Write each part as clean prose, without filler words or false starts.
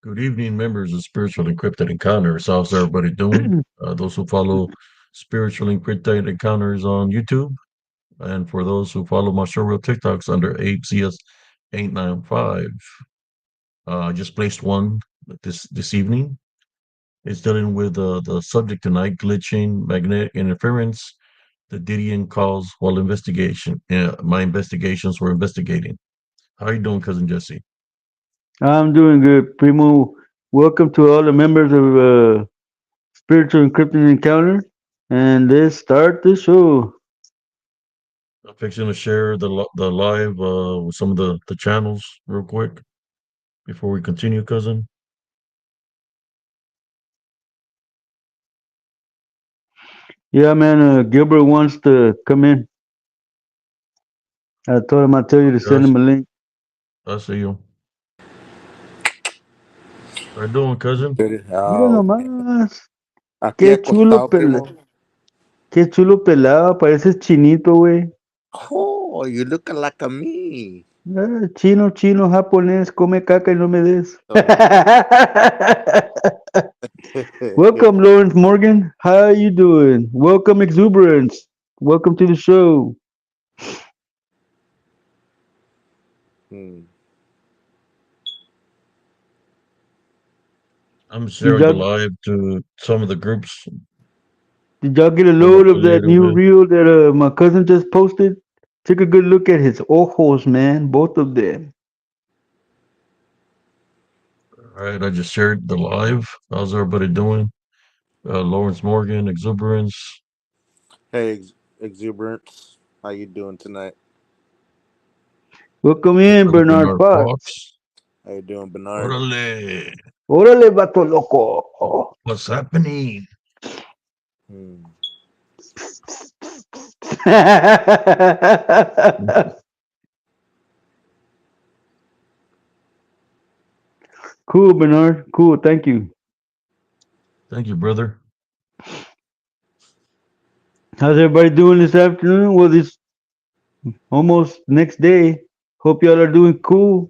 Good evening, members of Spiritual Encrypted Encounters. How's everybody doing? Those who follow Spiritual Encrypted Encounters on YouTube, and for those who follow my showreel TikToks under 8CS895. I just placed one this evening. It's dealing with the subject tonight: glitching, magnetic interference, the DDN calls while investigation. Yeah, my investigations were investigating. How are you doing, cousin Jesse? I'm doing good, Primo. Welcome to all the members of Spiritual Encrypted Encounter, and let's start the show. I'm fixing to share the live with some of the channels real quick before we continue, cousin. Yeah, man. Gilbert wants to come in. I told him I'd tell you to send Yes, him a link. I see you. How you doing, cousin? Mira Ah, ok. nomás. Aquí Qué chulo, acostado, primo. qué chulo pelado. Pareces chinito, güey. Oh, you look like a me. Chino, chino, japonés. Come caca y no me des. Oh. Welcome, Lawrence Morgan. How you doing? Welcome, Exuberance. Welcome to the show. Hmm. I'm Did sharing the y'all live to some of the groups Did y'all get a I'm load of that affiliated new with. reel that my cousin just posted? Take a good look at his ojos, man. Both of them. All right, I just shared the live. How's everybody doing? Lawrence Morgan, Exuberance, Hey, exuberance. How you doing tonight? Welcome my in, brother Bernard Bernard Fox. Fox. How you doing, Bernard? Orale, Órale, vato loco. what's happening? Hmm. Cool, Bernard. Cool. Thank you. Thank you, brother. How's everybody doing this afternoon? Well, this almost next day. Hope y'all are doing cool.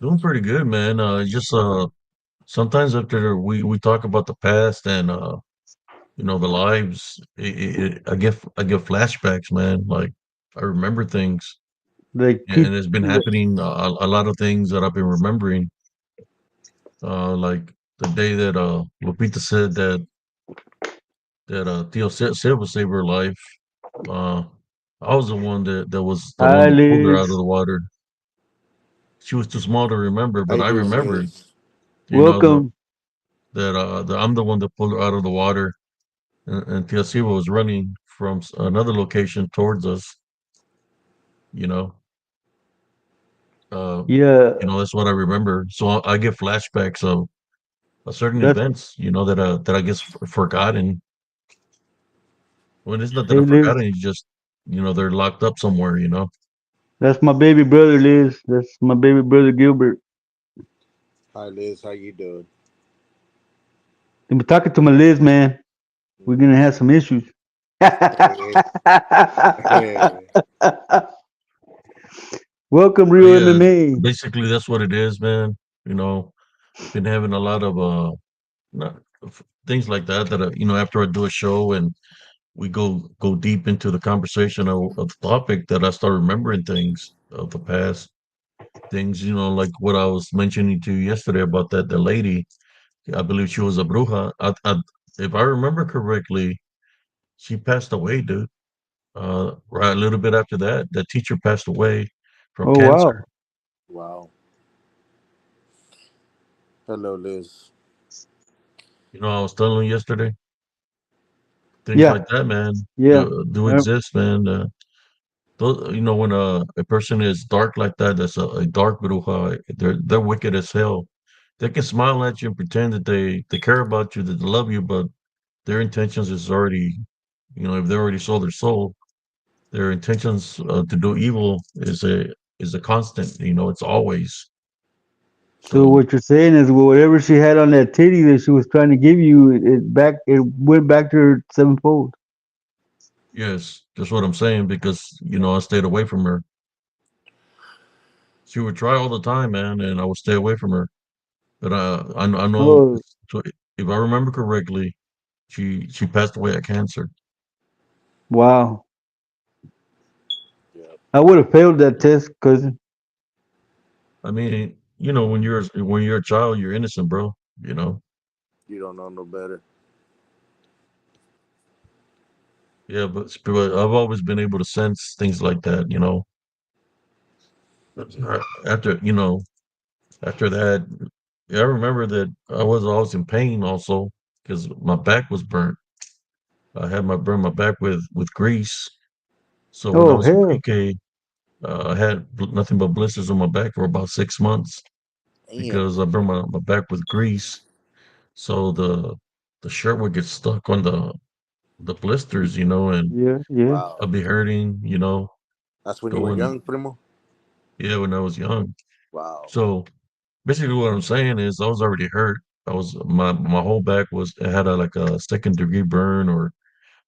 Doing pretty good, man. Just sometimes after we talk about the past and the lives, I get flashbacks, man. Like I remember things, Like, and it's been happening a lot of things that I've been remembering. Like the day that Lupita said that Theo Silva saved her life. Uh, I was the one that was the one hi, that pulled her out of Liz. the water. She was too small to remember, How but you I doing, remembered. Liz? You know Welcome. that I'm the one that pulled her out of the water, and Theo Silva was running from another location towards us. You know, uh, Yeah, that's what I remember. So I get flashbacks of certain that's events. That I guess forgotten. Well, it's not that hey, I've Liz. forgotten. It's just they're locked up somewhere. That's my baby brother, Liz. That's my baby brother, Gilbert. Hi, Liz. How you doing? I'm talking to my Liz, man. We're gonna have some issues. Hey, hey. Welcome, But Real yeah, MMA. basically that's what it is, man. You know, been having a lot of not, things like that after I do a show and we go deep into the conversation of the topic that I start remembering things of the past things, like what I was mentioning to you yesterday about that the lady. I believe she was a bruja. If I remember correctly, she passed away, dude. Right a little bit after that, the teacher passed away from Oh cancer. wow. Wow. Hello, Liz. I was telling you yesterday, things like Yeah, that, man, yeah. do Uh, exist, man. When a person is dark like that, that's a dark bruja. They're wicked as hell. They can smile at you and pretend that they care about you, that they love you, but their intentions is already, if they already sold their soul, their intentions to do evil is a constant. It's always so so. what you're saying is whatever she had on that titty that she was trying to give you, it went back to her sevenfold. Yes, that's what I'm saying because I stayed away from her. She would try all the time, man, and I would stay away from her. But I know Oh, so if I remember correctly, she passed away of cancer. wow. Yeah. I would have failed that test, cousin. I mean, when you're a child, you're innocent, bro. You know. You don't know no better. Yeah, but I've always been able to sense things like that. After after that, yeah, I remember that I was always in pain also because my back was burnt. I had my back with grease. So when I Oh, was in hell. pre-K, I had nothing but blisters on my back for about 6 months Damn. because I burned my back with grease. So the shirt would get stuck on the blisters, and Yeah, yeah. Wow. I'd be hurting, That's when you were going, young, Primo? yeah, when I was young. Wow. So basically what I'm saying is I was already hurt. I was my whole back was it had like a second degree burn, or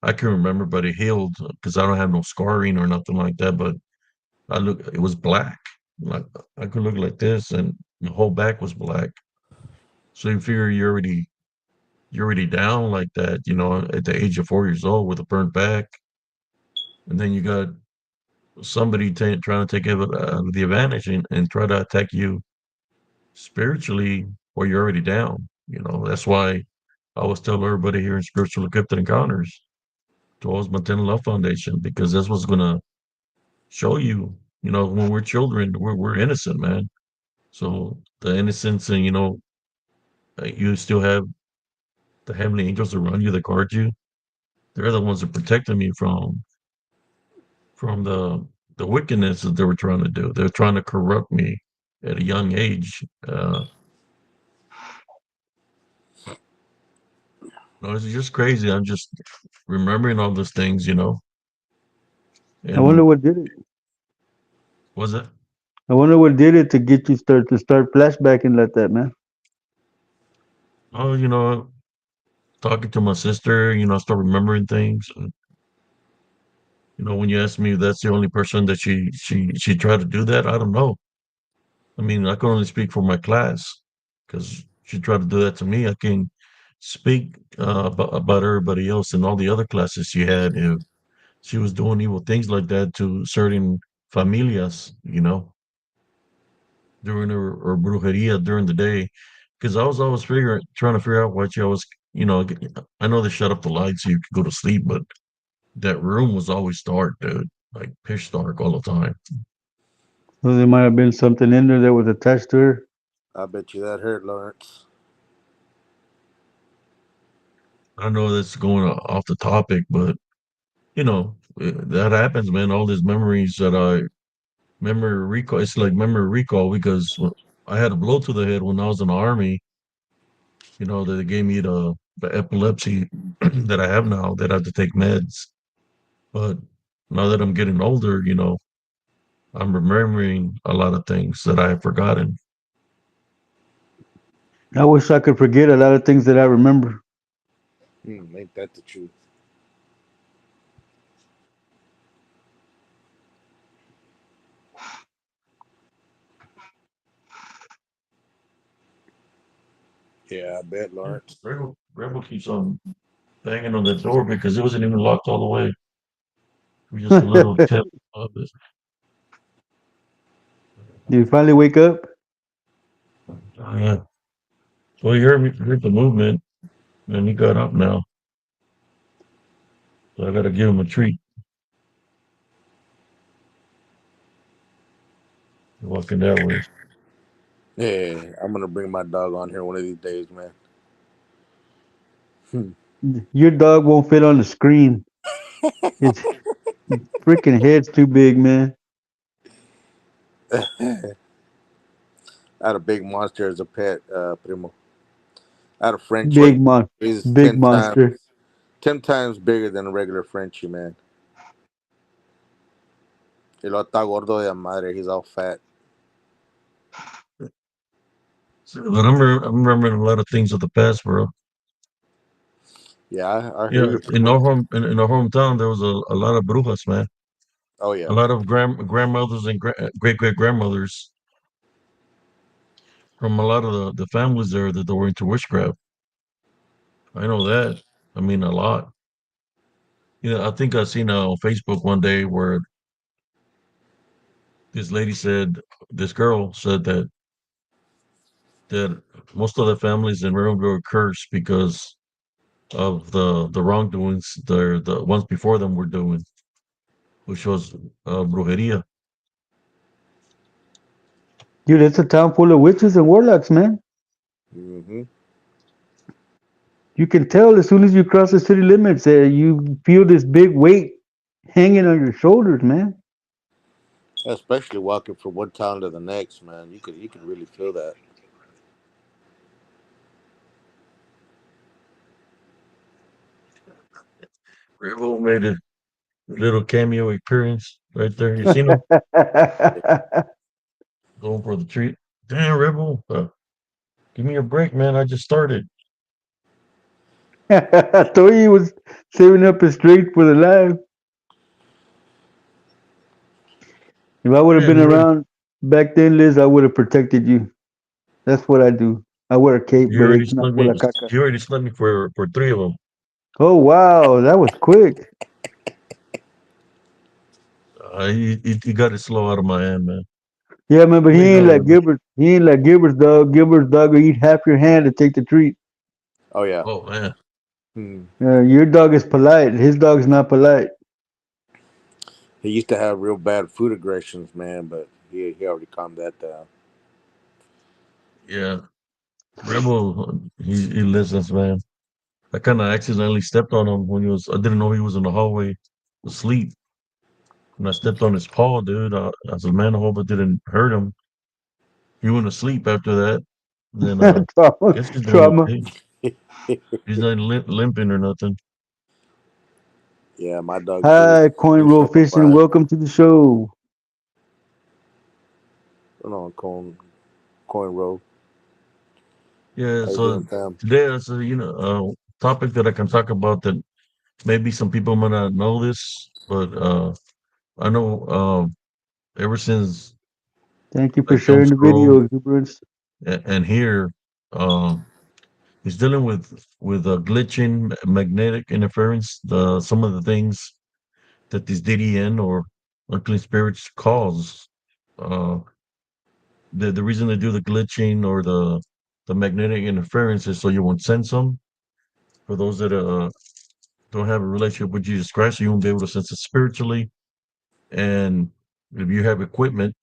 I can't remember, but it healed because I don't have no scarring or nothing like that. But it was black. Like I could look like this, and my whole back was black. So you figure you're already down like that, at the age of 4 years old with a burnt back, and then you got somebody trying to take the advantage and try to attack you spiritually, or you're already down. That's why I always tell everybody here in Spiritual Gifted Encounters to always maintain a love foundation, because that's what's gonna show you. When we're children, we're innocent, man. So the innocence, and you still have the heavenly angels around you that guard you. They're the ones that protected me from the wickedness that they were trying to do. They're trying to corrupt me at a young age. No, it's just crazy. I'm just remembering all those things, I wonder and what did it. was it? I wonder what did it to get you start flashbacking like that, man. Oh, talking to my sister, I start remembering things. And, when you ask me if that's the only person that she tried to do that, I don't know. I mean, I can only speak for my class because she tried to do that to me. I can speak about everybody else and all the other classes she had if she was doing evil things like that to certain familias, during her brujeria during the day. Because I was always trying to figure out what she always, I know they shut up the lights so you could go to sleep, but that room was always dark, dude, like pitch dark all the time. So there might have been something in there that was attached to her. I bet you that hurt, Lawrence. I know that's going off the topic, but that happens, man. All these memories that I memory recall, it's like memory recall because I had a blow to the head when I was in the army. That they gave me the epilepsy that I have now, that I have to take meds. But now that I'm getting older, I'm remembering a lot of things that I have forgotten. I wish I could forget a lot of things that I remember. Ain't that the truth? Yeah, I bet, Yeah, Lawrence. Rebel keeps on banging on the door because it wasn't even locked all the way. We just a little tip of it. Did you finally wake up? Yeah. Well, heard the movement, and he got up now. So I got to give him a treat. Walking that way. Yeah, I'm gonna bring my dog on here one of these days, man. Your dog won't fit on the screen. Its freaking head's too big, man. I had a big monster as a pet, Primo. I had a Frenchie. Big mon, He's big monster. 10 times bigger than a regular Frenchie, man. Y lo está gordo de la madre. He's all fat. So, but I'm remembering a lot of things of the past, bro. Yeah, I hear Yeah, you, Primo. in our hometown, there was a lot of brujas, man. Oh A yeah. lot of grandmothers and great great grandmothers from a lot of the families there that they were into witchcraft. I know that. I mean, a lot. I think I seen on Facebook one day where this lady said, this girl said that most of the families in Maryland were cursed because of the wrongdoings the ones before them were doing, which was brujeria. Dude, it's a town full of witches and warlocks, man. Mm-hmm. You can tell as soon as you cross the city limits, you feel this big weight hanging on your shoulders, man. Especially walking from one town to the next, man. You could really feel that. Revo made a little cameo appearance right there. You seen him going for the treat? Damn, Revo, give me a break, man. I just started. I thought he was saving up his strength for the live. If I would have Man, been around back then, Liz, I would have protected you. That's what I do. I wear a cape, you but already it's not slept for me. la caca. You already slept me for three of them. Oh wow, that was quick. You got it slow out of my hand, man. Yeah, man, but How he you ain't doing, like Revo? Gilbert. He ain't like Gilbert's dog. Gilbert's dog will eat half your hand to take the treat. Oh yeah. Oh man, Hmm. Your dog is polite. His dog's not polite. He used to have real bad food aggressions, man, but he already calmed that down. yeah, Rebel. He listens, man. I kind of accidentally stepped on him when he was. I didn't know he was in the hallway asleep, and I stepped on his paw, dude. I said, man, I hope it didn't hurt him. He went to sleep after that. Then trauma, guess he's doing trauma. okay. He's not limping or nothing. Yeah, my dog Hi, Coin Juice Roll up a Fishing. brat. Welcome to the show. Hold on, coin roll. Yeah. How you So doing, fam? today, that's a topic that I can talk about that maybe some people might not know this, but I know ever since Thank you for like Elm sharing the Scroll video, exuberance. and here, he's dealing with glitching, magnetic interference, some of the things that these DDN or unclean spirits cause. Uh, the reason they do the glitching or the magnetic interference is so you won't sense them. For those that don't have a relationship with Jesus Christ, you won't be able to sense it spiritually. And if you have equipment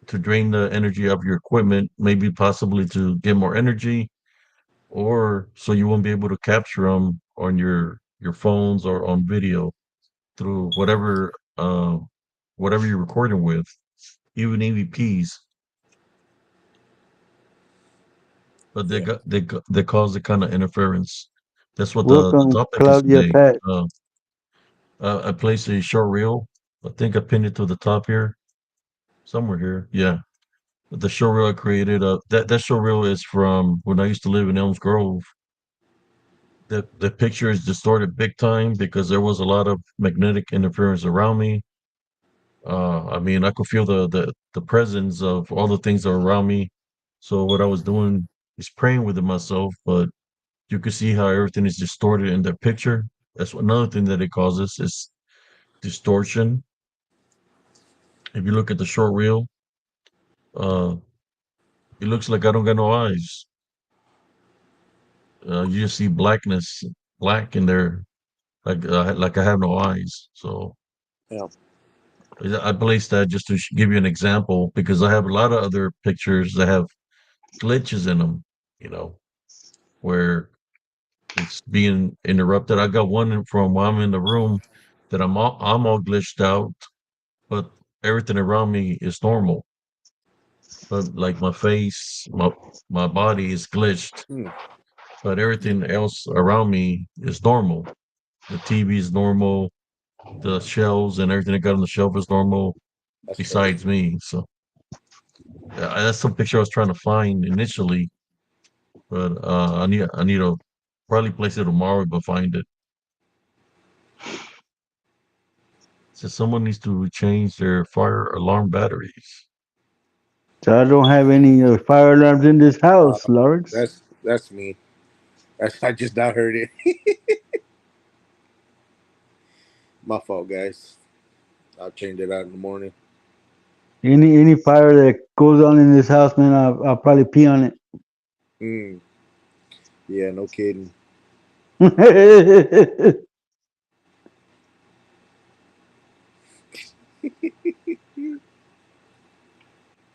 to drain the energy of your equipment, maybe possibly to get more energy, or so you won't be able to capture them on your phones or on video through whatever you're recording with, even EVPs. But Yeah. they cause the kind of interference. That's what the Welcome, topic is Claudia today. Pat. I placed a short reel. I think I pinned it to the top here, somewhere here. Yeah, the show reel I created. That show reel is from when I used to live in Elms Grove. The picture is distorted big time because there was a lot of magnetic interference around me. I mean, I could feel the presence of all the things that are around me. So what I was doing is praying within myself, but you can see how everything is distorted in that picture. That's another thing that it causes is distortion. If you look at the short reel, uh, it looks like I don't got no eyes. You just see blackness, black in there, like I have no eyes. So Yeah. I placed that just to give you an example because I have a lot of other pictures that have glitches in them. You know, where it's being interrupted. I got one from while I'm in the room that I'm all glitched out, but everything around me is normal. But like my face, my body is glitched, Hmm. but everything else around me is normal. The TV is normal, the shelves and everything I got on the shelf is normal, That's besides crazy. me. So that's some picture I was trying to find initially, but I need to probably place it tomorrow, but find it. So someone needs to change their fire alarm batteries. So I don't have any fire alarms in this Uh, house, Lawrence. that's me. I just now heard it. My fault, guys. I'll change it out in the morning. Any fire that goes on in this house, man, I'll probably pee on Mm, yeah, no kidding. it.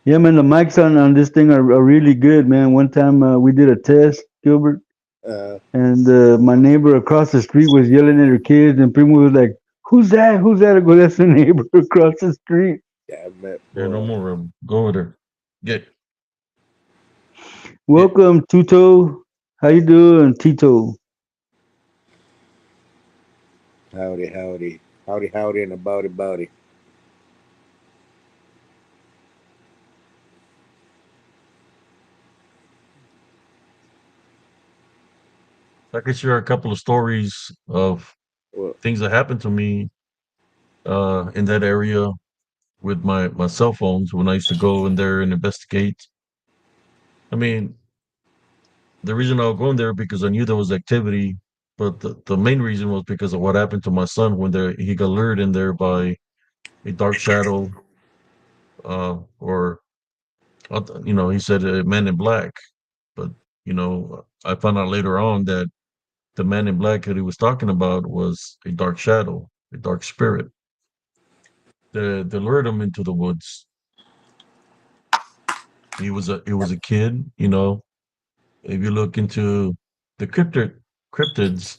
Yeah, man, the mics on this thing are really good, man. One time we did a test, Gilbert, Uh, and my neighbor across the street was yelling at her kids, and Primo was like, "Who's that? Who's that?" I go, "That's the neighbor across the street." yeah, I met Yeah, no boy. more. Go over there. Get get. Welcome, Tuto. How you doing, Tito? Howdy, howdy, howdy, howdy, and about it. I could share a couple of stories of Well, things that happened to me in that area with my cell phones when I used to go in there and investigate. I mean, the reason I was going there because I knew there was activity, but the main reason was because of what happened to my son when he got lured in there by a dark shadow, or he said a man in black, but I found out later on that the man in black that he was talking about was a dark shadow, a dark spirit. They lured him into the woods. He was a kid. If you look into the cryptids,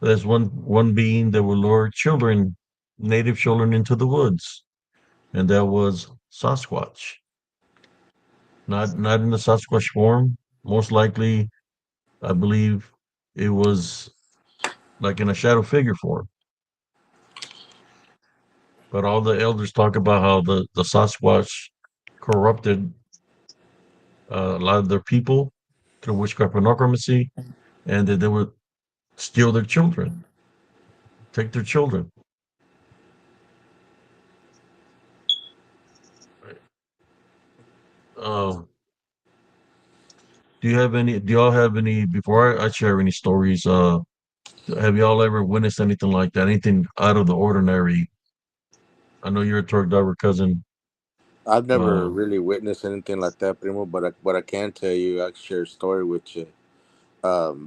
there's one being that will lure children, native children, into the woods, and that was Sasquatch. Not in the Sasquatch form. Most likely, I believe it was like in a shadow figure form. But all the elders talk about how the Sasquatch corrupted a lot of their people through witchcraft and necromancy, and that they would steal their children, take their children. Um, do y'all have any, before I share any stories, have y'all ever witnessed anything like that? Anything out of the ordinary? I know you're a truck driver, cousin. I've never Uh, really witnessed anything like that, Primo. But I can tell you, I can share a story with you.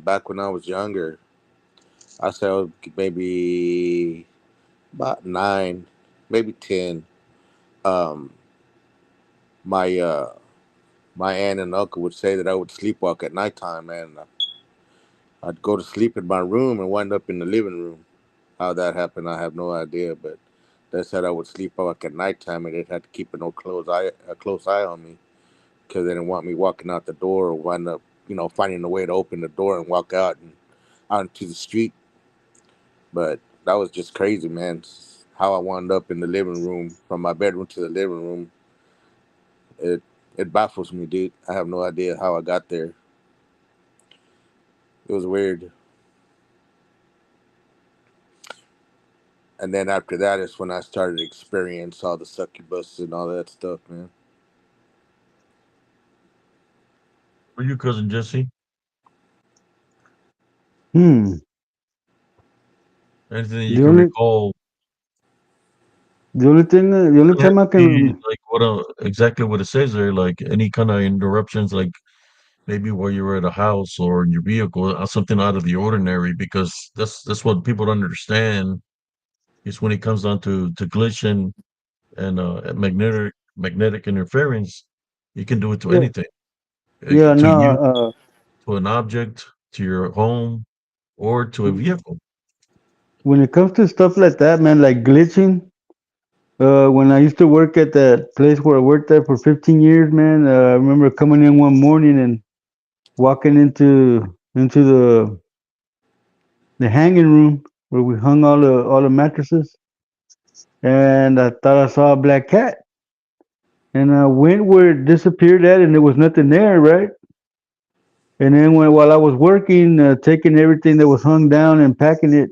Back when I was younger, I said I was maybe about 9, maybe 10. Um, my my aunt and uncle would say that I would sleepwalk at nighttime, and I'd go to sleep in my room and wind up in the living room. How that happened, I have no idea. But they said I would sleepwalk at nighttime, and they'd have to keep a close eye on me because they didn't want me walking out the door or wind up, finding a way to open the door and walk out and out into the street. But that was just crazy, man. How I wound up in the living room from my bedroom to the living room. It it baffles me, dude. I have no idea how I got there. It was weird. And then after that is when I started to experience all the succubus and all that stuff, man. for you, cousin Jesse, Hmm. anything that you The can only recall? the only Doesn't have time I to be can like exactly what it says there. Like any kind of interruptions, like maybe while you were at a house or in your vehicle, something out of the ordinary. Because that's what people don't understand is when it comes down to glitching and magnetic interference, you can do it to yeah anything, yeah to no you, to an object, to your home, or to a vehicle. when it comes to stuff like that, man, like glitching. When I used to work at that place where I worked there for 15 years, man, I remember coming in one morning and walking into the hanging room where we hung all the mattresses, and I thought I saw a black cat, and I went where it disappeared at, and there was nothing there, right? And then while I was working, taking everything that was hung down and packing it,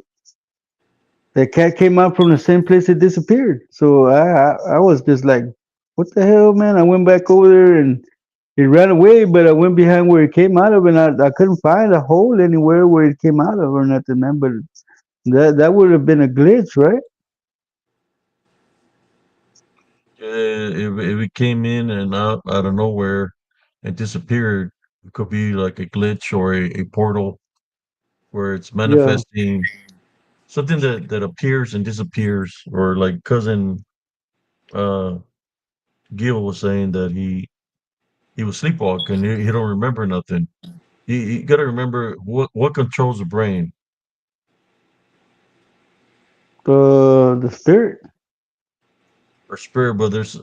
the cat came out from the same place it disappeared. So I was just like, what the hell, man? I went back over there and it ran away, but I went behind where it came out of, and I couldn't find a hole anywhere where it came out of or nothing, man. But that would have been a glitch, right? If it came in and out of nowhere and disappeared, it could be like a glitch or a portal where it's Yeah. manifesting something that appears and disappears, or like cousin uh Gil was saying that he was sleepwalking. He don't remember nothing. You got to remember what controls the brain The spirit. or spirit, but there's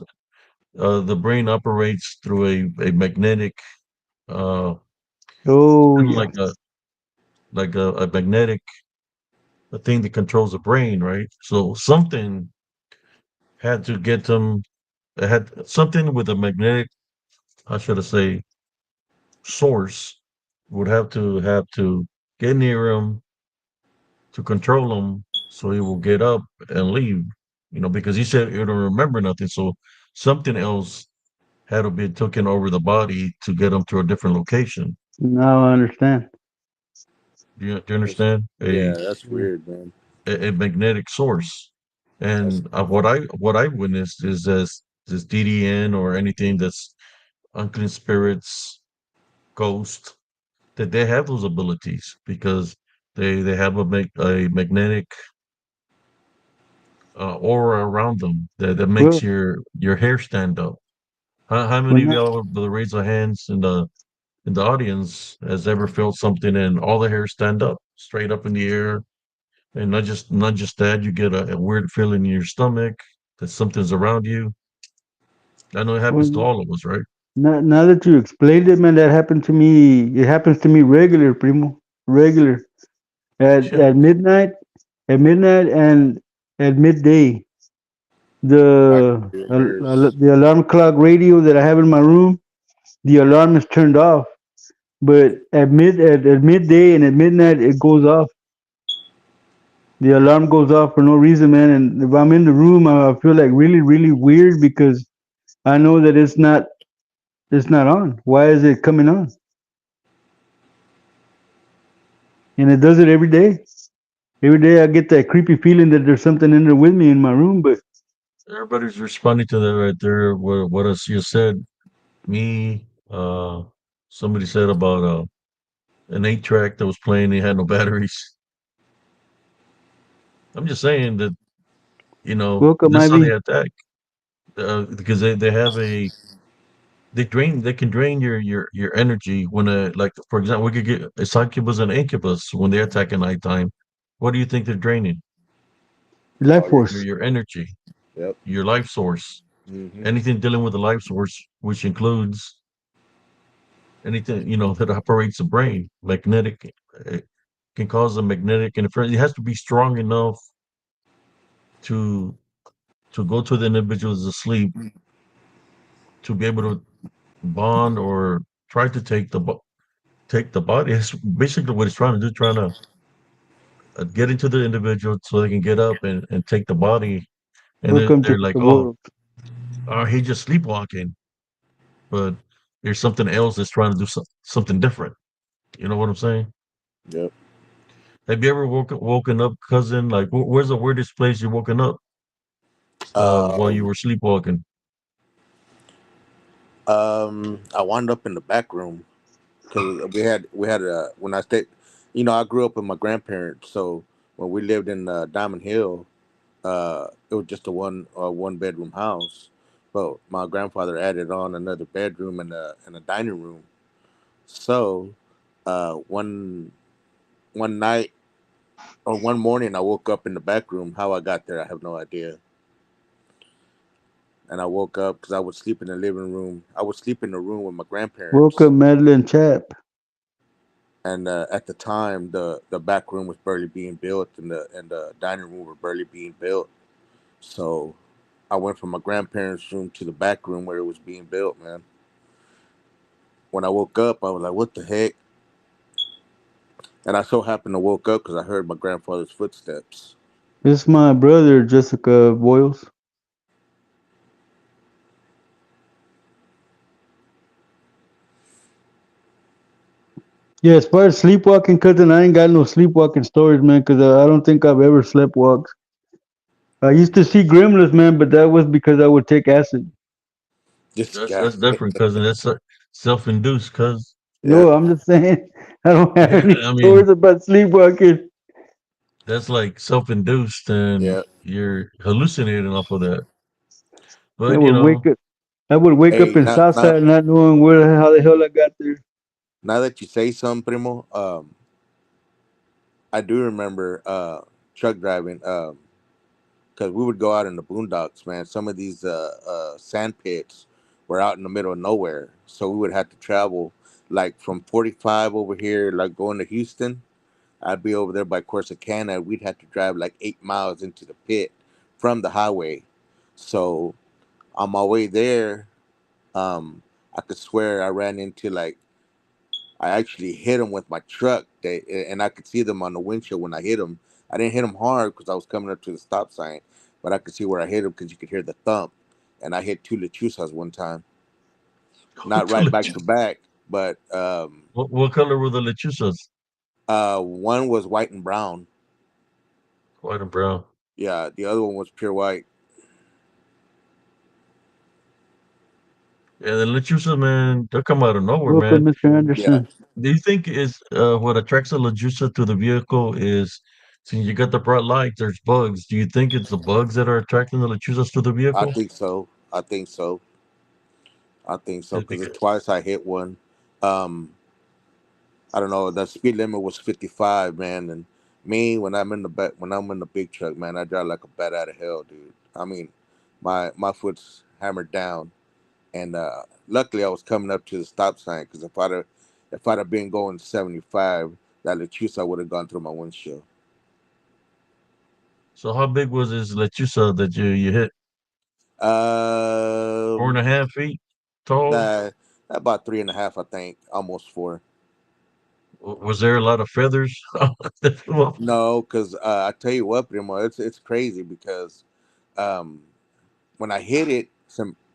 the brain operates through a magnetic Oh kind of yeah. like a magnetic a thing that controls the brain, right? So something had to get them. It had something with a magnetic. How should I say? Source would have to get near him to control him, so he will get up and leave. Because he said he don't remember nothing. So something else had to be taken over the body to get him to a different location. Now I understand. Do you That's, understand? yeah, A that's Yeah. weird, man. a magnetic source. That's And what I witnessed is this DDN or anything that's unclean spirits, ghost, that they have those abilities because they have a magnetic aura around them that makes Well, your hair stand up. How well, many of not, y'all with the raise of hands in the audience has ever felt something and all the hair stand up straight up in the air? And not just that, you get a weird feeling in your stomach that something's around you. I know it happens to well, all of us, right? now that you explained it, man, that happened to me. It happens to me regular, primo, regular at Yeah. at midnight, and at midday. I The can hear. the alarm clock radio that I have in my room, the alarm is turned off. But at midday and at midnight, it goes off. The alarm goes off for no reason, man. And if I'm in the room, I feel like really, really weird because I know that it's not on. Why is it coming on? And it does it every day. Every day I get that creepy feeling that there's something in there with me in my room. But Everybody's responding to that right there. What Asia said. Me, somebody said about an 8 track that was playing. They had no batteries. I'm just saying that welcome, that's how they Ivy. attack because they can drain your energy when like for example we could get a succubus and incubus when they attack at nighttime. What do you think they're draining? Life All your. Your force. your energy, Yep. your life source, Hmm. anything dealing with the life source, which includes anything that operates the brain, magnetic. It can cause a magnetic interference. It has to be strong enough to go to the individuals asleep to be able to bond or try to take the body. It's basically what it's trying to do, trying to get into the individual so they can get up and take the body. And Welcome to they're like, the oh, world. he's just sleepwalking. But there's something else that's trying to do something different. You know what I'm saying? Yep. Have you ever woken up, cousin? Like, where's the weirdest place you woken up while you Um. were sleepwalking? I wound up in the back room because we had a when I stayed. I grew up with my grandparents, so when we lived in Diamond Hill, it was just a one bedroom house. But my grandfather added on another bedroom and a dining room. So, one night or one morning, I woke up in the back room. How I got there, I have no idea. And I woke up because I would sleep in the living room. I would sleep in the room with my grandparents. Welcome, Madeline Chap. And at the time, the back room was barely being built, and the dining room were barely being built. So I went from my grandparents' room to the back room where it was being built, man. When I woke up, I was like, "What the heck?" And I so happened to woke up because I heard my grandfather's footsteps. This is my brother, Jessica Boyles. Yeah, as far as sleepwalking, cousin, I ain't got no sleepwalking stories, man, because I don't think I've ever sleptwalked. I used to see gremlins, man, but that was because I would take acid. This That's guy. different, cousin. That's self-induced, cuz. Yeah, No, I'm just saying I don't have Yeah, any I mean, stories about sleepwalking. that's like self-induced, and yeah. you're hallucinating off of that. I But would wake up. I would wake up Hey, in Southside not knowing how the hell I got there. now that you say something, primo, I do remember truck driving. Because we would go out in the boondocks, man. Some of these sand pits were out in the middle of nowhere, so we would have to travel like from 45 over here, like going to Houston. I'd be over there by Corsicana. We'd have to drive like 8 miles into the pit from the highway. So on my way there, I could swear I ran into like I actually hit them with my truck. And I could see them on the windshield when I hit them. I didn't hit them hard because I was coming up to the stop sign, but I could see where I hit them because you could hear the thump. And I hit two lechusas one time, not to right back lechuza. to back, but What color were the lechuzas? one was white and brown. White and brown. Yeah, the other one was pure white. Yeah, the lechuzas, man, they'll come out of nowhere, man. Welcome, Mr. Yeah, Anderson. Do you think is what attracts a lechuza to the vehicle is since you got the bright lights, there's bugs. Do you think it's the bugs that are attracting the lechuzas to the I vehicle? think so. I think so. I think so Is because because twice I hit one. Um, I don't know. The speed limit was 55, man. And me, when I'm in the big truck, man, I drive like a bat out of hell, dude. I mean, my foot's hammered down, and luckily I was coming up to the stop sign because if I'd have been going 75, that Lechusa would have gone through my windshield. so how big was this lechuza that you hit? Four and Um, a half feet tall? that about three and a half, I think, almost four. Was there a lot of feathers? Well, No, because I tell you what, Primo, it's crazy because um, when I hit it,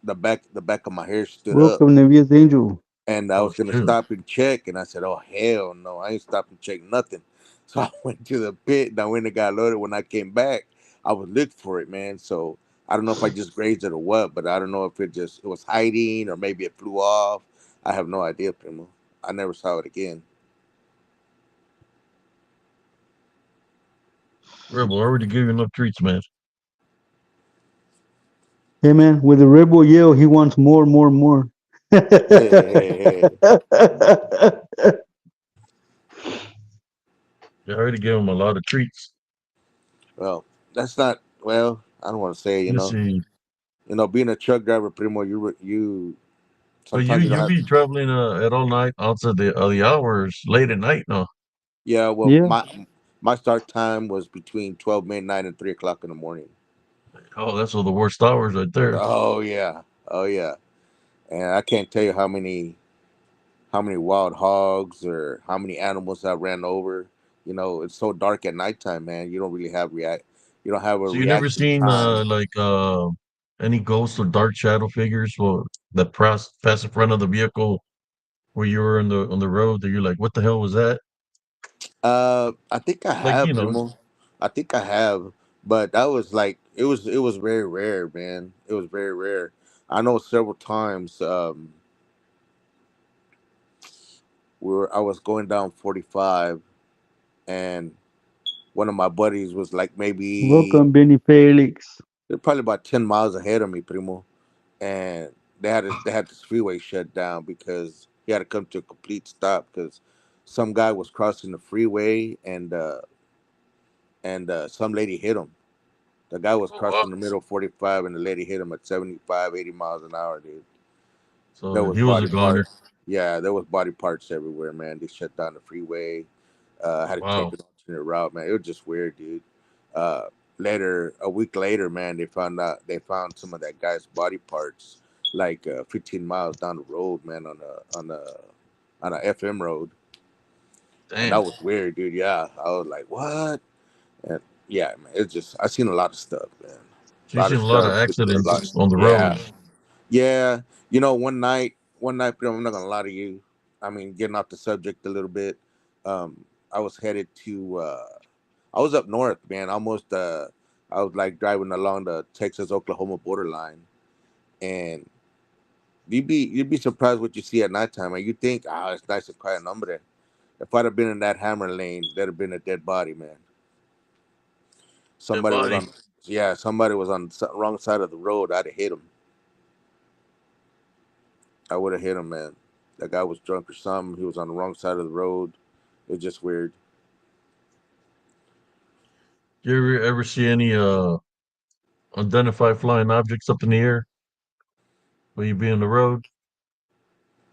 the back of my hair stood up, Welcome, Nevia's Angel. and I oh was gonna shoot. stop and check, and I said, "Oh hell no, I ain't stopping to check nothing." So I went to the pit, and I went and got loaded. When I came back, I was looking for it, man. So I don't know if I just grazed it or what, but I don't know if it was hiding or maybe it flew off. I have no idea, Primo. I never saw it again. Rebel already gave you enough treats, man. Hey, man, with the rebel yell, he wants more, more, more. Hey, hey, hey. I already gave him a lot of treats. Well, that's not well. I don't want to say, Let's see. being a truck driver, Primo, you But you sometimes you don't you have. be traveling at all night outside the hours late at night, no? Yeah, well, Yeah. my start time was between 12 midnight and 3 o'clock in the morning. Oh, that's all the worst hours right there. Oh yeah, oh yeah, and I can't tell you how many wild hogs or how many animals I ran over. It's so dark at nighttime, man. You don't have a So you never reaction seen time. any ghosts or dark shadow figures or that pass in front of the vehicle where you were on the road that you're like, what the hell was that? I think I Like, have, Primo. I think I have, but that was like it was very rare, man. It was very rare. I know several times I was going down 45, and one of my buddies was like maybe Welcome, Benny Felix. they're probably about 10 miles ahead of me, Primo, and they had this freeway shut down because he had to come to a complete stop because some guy was crossing the freeway and some lady hit him. The guy was Oh wow. crossing the middle 45, and the lady hit him at 75, 80 miles an hour, dude. There So was he was body a goner. parts. Yeah, there was body parts everywhere, man. They shut down the freeway. Had to take Wow. an alternate route, man. It was just weird, dude. Uh, a week later, man, they found some of that guy's body parts like 15 miles down the road, man, on a FM road, and Damn. that was weird, dude. Yeah, I was like, what? And yeah, man, it's just I seen a lot of stuff, man. So A you lot seen of a lot of stuff. A lot. accidents on the Yeah, road. yeah. One night, I'm not gonna lie to you. I mean, getting off the subject a little bit. I was headed to. I was up north, man. Almost. I was like driving along the Texas Oklahoma borderline, and you'd be surprised what you see at nighttime. And you think, it's nice and quiet, hombre. If I'd have been in that hammer lane, there'd have been a dead body, man. Dead Somebody was body. on. Yeah, somebody was on the wrong side of the road. I'd have hit him. I would have hit him, man. That guy was drunk or something. He was on the wrong side of the road. It's just weird. You ever see any unidentified flying objects up in the air when you be on the road?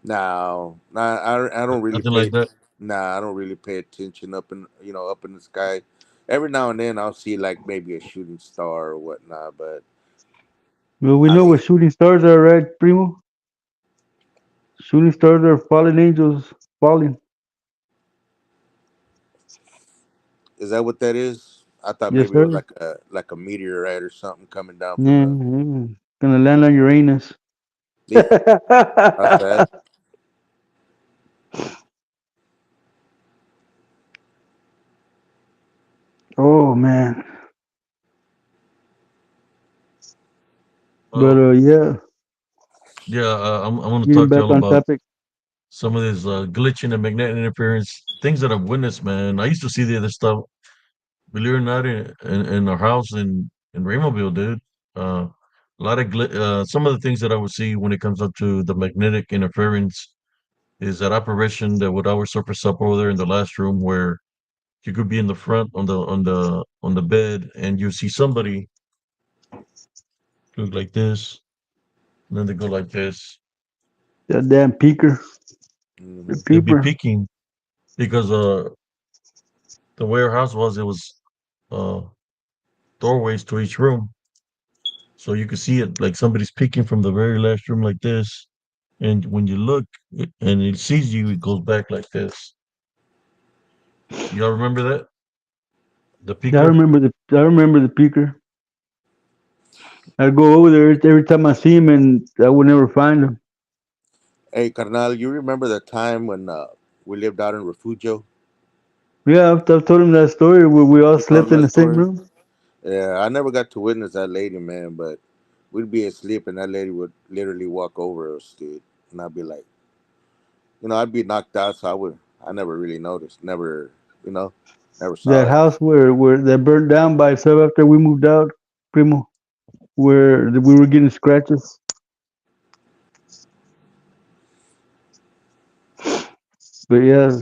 Now, nah, I don't really Nothing like pay. that. Nah, I don't really pay attention up in the sky. Every now and then I'll see like maybe a shooting star or whatnot. But Well, we I know mean, what shooting stars are, right, Primo? Shooting stars are fallen angels falling. is that what that is? I thought Yes, maybe it was sir. like a meteorite or something coming down from Yeah, the. yeah. Gonna land on Uranus. Yeah, that's sad. Oh man. But Well, yeah, yeah, I'm going to getting talk to back y'all on about topic. some of these glitching and magnetic interference things that I've witnessed, man. I used to see the other stuff, believe it or not, in our house in Raymondville, dude. A lot of some of the things that I would see when it comes up to the magnetic interference is that apparition that would always surface up over there in the last room where you could be in the front on the bed and you see somebody look like this, and then they go like this. That damn peeker. The Hmm. They'd be peeper. peeking because the way our house was, it was uh doorways to each room. So you could see it like somebody's peeking from the very last room like this. And when you look and it sees you, it goes back like this. Y'all remember that? The peeker? I remember the peeker. I'd go over there every time I see him and I would never find him. Hey, carnal, you remember the time when we lived out in Refugio? Yeah, I've told him that story where we all You told slept him in that the same story. room. Yeah, I never got to witness that lady, man, but we'd be asleep and that lady would literally walk over us, dude. And I'd be like, I'd be knocked out, so I never really noticed. You know, never saw That it. house where that burned down by itself after we moved out, Primo, where we were getting scratches. But yeah,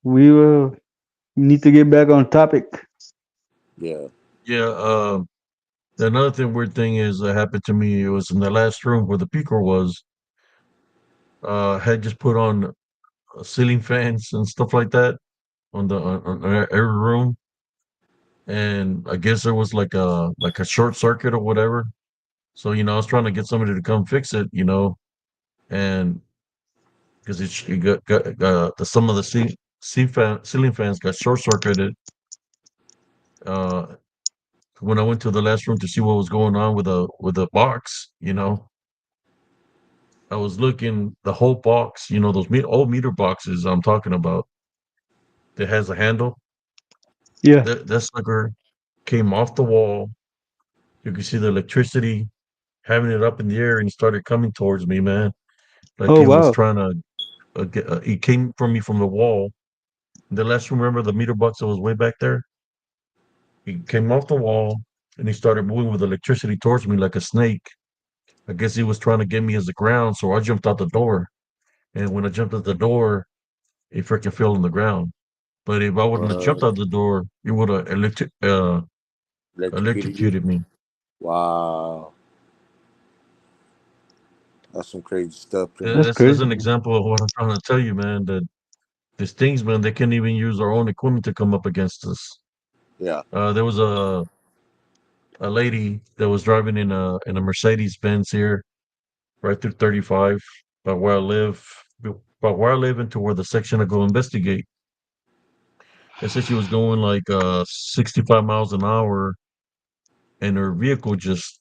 we need to get back on topic. Yeah. Yeah. Another weird thing is that happened to me. It was in the last room where the peeker was. Had just put on ceiling fans and stuff like that on every room, and I guess there was like a short circuit or whatever. So I was trying to get somebody to come fix it, and because it got the some of the ceiling fans got short circuited. Uh, when I went to the last room to see what was going on with the box, I was looking the whole box, those old meter boxes I'm talking about that has a handle. Yeah. That sucker came off the wall. You could see the electricity having it up in the air and it started coming towards me, man. Like Oh it was wow. trying to it came from me from the wall. The last remember the meter box that was way back there. He came off the wall and he started moving with electricity towards me like a snake. I guess he was trying to get me as the ground, so I jumped out the door. And when I jumped out the door, it freaking fell on the ground. But if I wouldn't have jumped Uh, out the door, it would have electrocuted you. electrocuted me. Wow, that's some crazy stuff, That's Primo. That's crazy. an example of what I'm trying to tell you, man. That these things, man, they can't even use their own equipment to come up against us. Yeah. There was a lady that was driving in a Mercedes Benz here, right through 35, about where I live, about where I live into where the section I go investigate. They said she was going like 65 miles an hour, and her vehicle just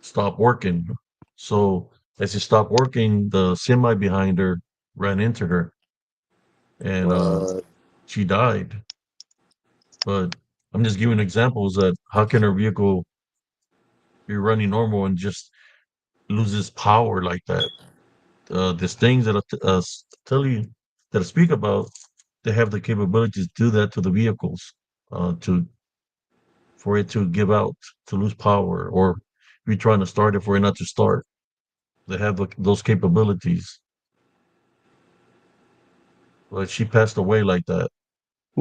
stopped working. So as it stopped working, the semi behind her ran into her, and What? she died. But I'm just giving examples that how can a vehicle be running normal and just loses power like that? These things that tell you that I speak about, they have the capabilities to do that to the vehicles, to for it to give out, to lose power, or if you're trying to start it for it not to start. They have those capabilities. But she passed away like that,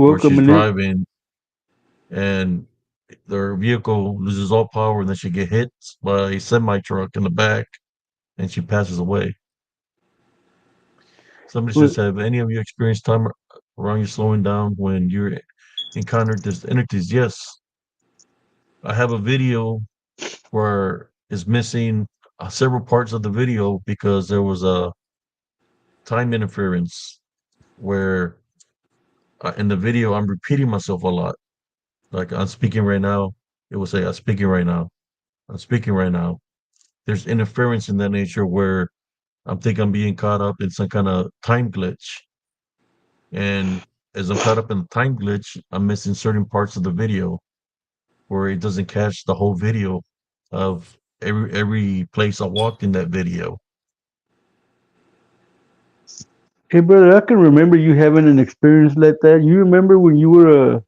where Woke up she's manip driving and their vehicle loses all power, and then she get hit by a semi truck in the back, and she passes away. Somebody says, "Have any of you experienced time around you slowing down when you encountered this entities?" Yes, I have a video where it's missing several parts of the video because there was a time interference where in the video I'm repeating myself a lot. Like I'm speaking right now, it will say I'm speaking right now. I'm speaking right now. There's interference in that nature where I'm think I'm being caught up in some kind of time glitch. And as I'm caught up in the time glitch, I'm missing certain parts of the video where it doesn't catch the whole video of every place I walked in that video. Hey, brother, I can remember you having an experience like that. You remember when you were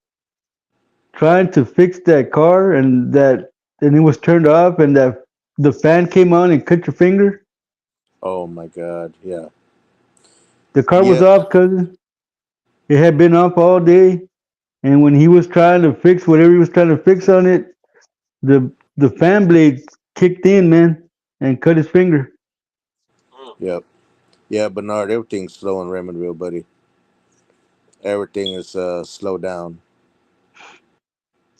trying to fix that car and it was turned off and that the fan came on and cut your finger? Oh my God. Yeah. The car was Yeah. off, cousin. It had been off all day, and when he was trying to fix whatever he was trying to fix on it, the fan blade kicked in, man, and cut his finger. Mm. Yep. Yeah, Bernard. Everything's slow in Raymondville, buddy. Everything is slow down.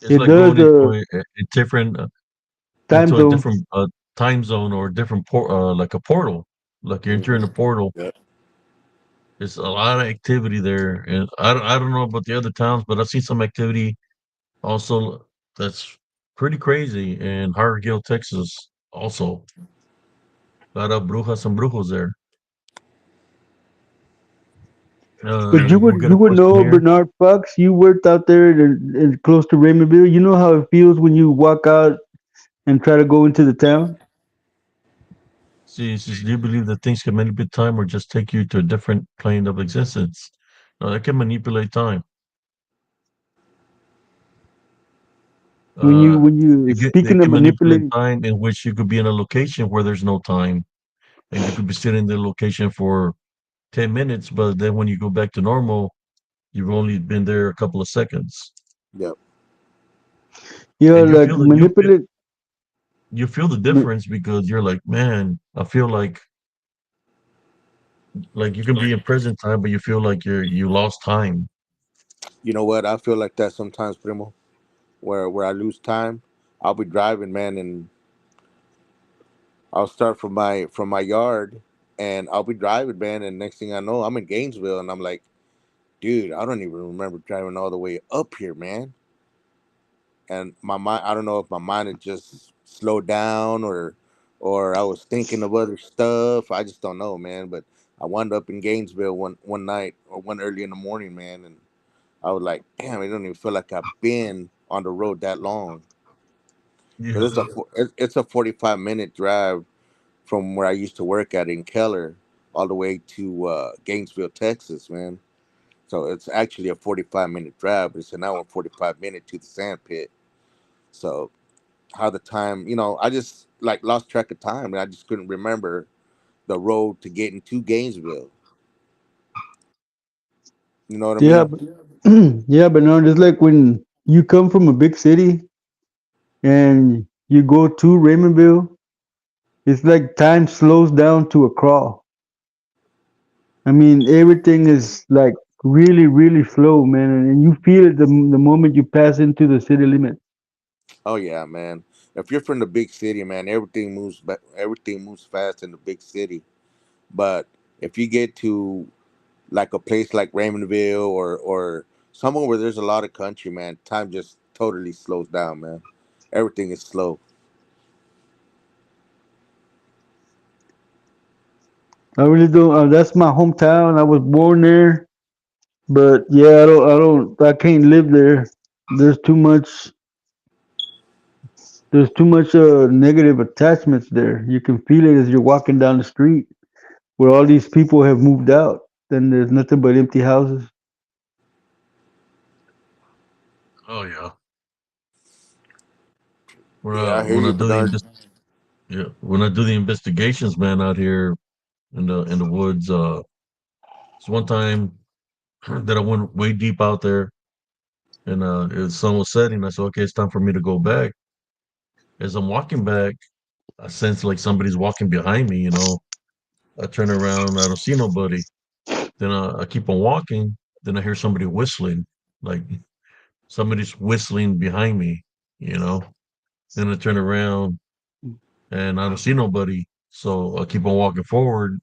It's It like does going into a different time zone. time zone or a different like a portal. Like you're entering a Hmm. portal. Yep. There's a lot of activity there, and I don't know about the other towns, but I've seen some activity also that's pretty crazy in Hargill, Texas. Also, a lot of brujas and brujos there. But you We would got you a would question know here. Bernard Fox. You worked out there close to Raymondville. You know how it feels when you walk out and try to go into the town. See, it says, do you believe that things can manipulate time or just take you to a different plane of existence? No, they can manipulate time. When you Uh, when you they speaking of can manipulate manipulating, time in which you could be in a location where there's no time, and you could be sitting in the location for 10 minutes, but then when you go back to normal, you've only been there a couple of seconds, Yep. and like manipulate. you feel the ma- difference because you're like, man, I feel like you can be in present time, but you feel like you lost time. You know what? I feel like that sometimes, Primo. Where I lose time, I'll be driving, man, and I'll start from my yard, and I'll be driving, man, and next thing I know, I'm in Gainesville, and I'm like, dude, I don't even remember driving all the way up here, man. And my mind, I don't know if my mind had just slowed down or I was thinking of other stuff. I just don't know, man. But I wound up in Gainesville one night or one early in the morning, man, and I was like, damn, I don't even feel like I've been on the road that long. Yeah. Because it's a 45-minute drive from where I used to work at in Keller all the way to Gainesville, Texas, man. So it's actually a 45-minute drive, but it's an hour and 45 minute to the sand pit. So how the time, I just like lost track of time, and I just couldn't remember the road to getting to Gainesville. You know what I Yeah, mean? but, yeah, but no, it's like when you come from a big city and you go to Raymondville, it's like time slows down to a crawl. I mean, everything is like really, really slow, man, and you feel it the moment you pass into the city limit. Oh yeah, man. If you're from the big city, man, everything moves fast in the big city. But if you get to like a place like Raymondville or somewhere where there's a lot of country, man, time just totally slows down, man. Everything is slow. I really don't. That's my hometown. I was born there, but yeah, I can't live there. There's too much. There's too much negative attachments there. You can feel it as you're walking down the street where all these people have moved out. Then there's nothing but empty houses. Oh yeah. Yeah, I hear When I you, do the Bernard. yeah, when I do the investigations, man, out here in the woods, it's one time that I went way deep out there, and the sun was setting. I said, okay, it's time for me to go back. As I'm walking back, I sense like somebody's walking behind me. I turn around, I don't see nobody. Then I keep on walking. Then I hear somebody whistling, like somebody's whistling behind me. You know. Then I turn around and I don't see nobody. So I keep on walking forward.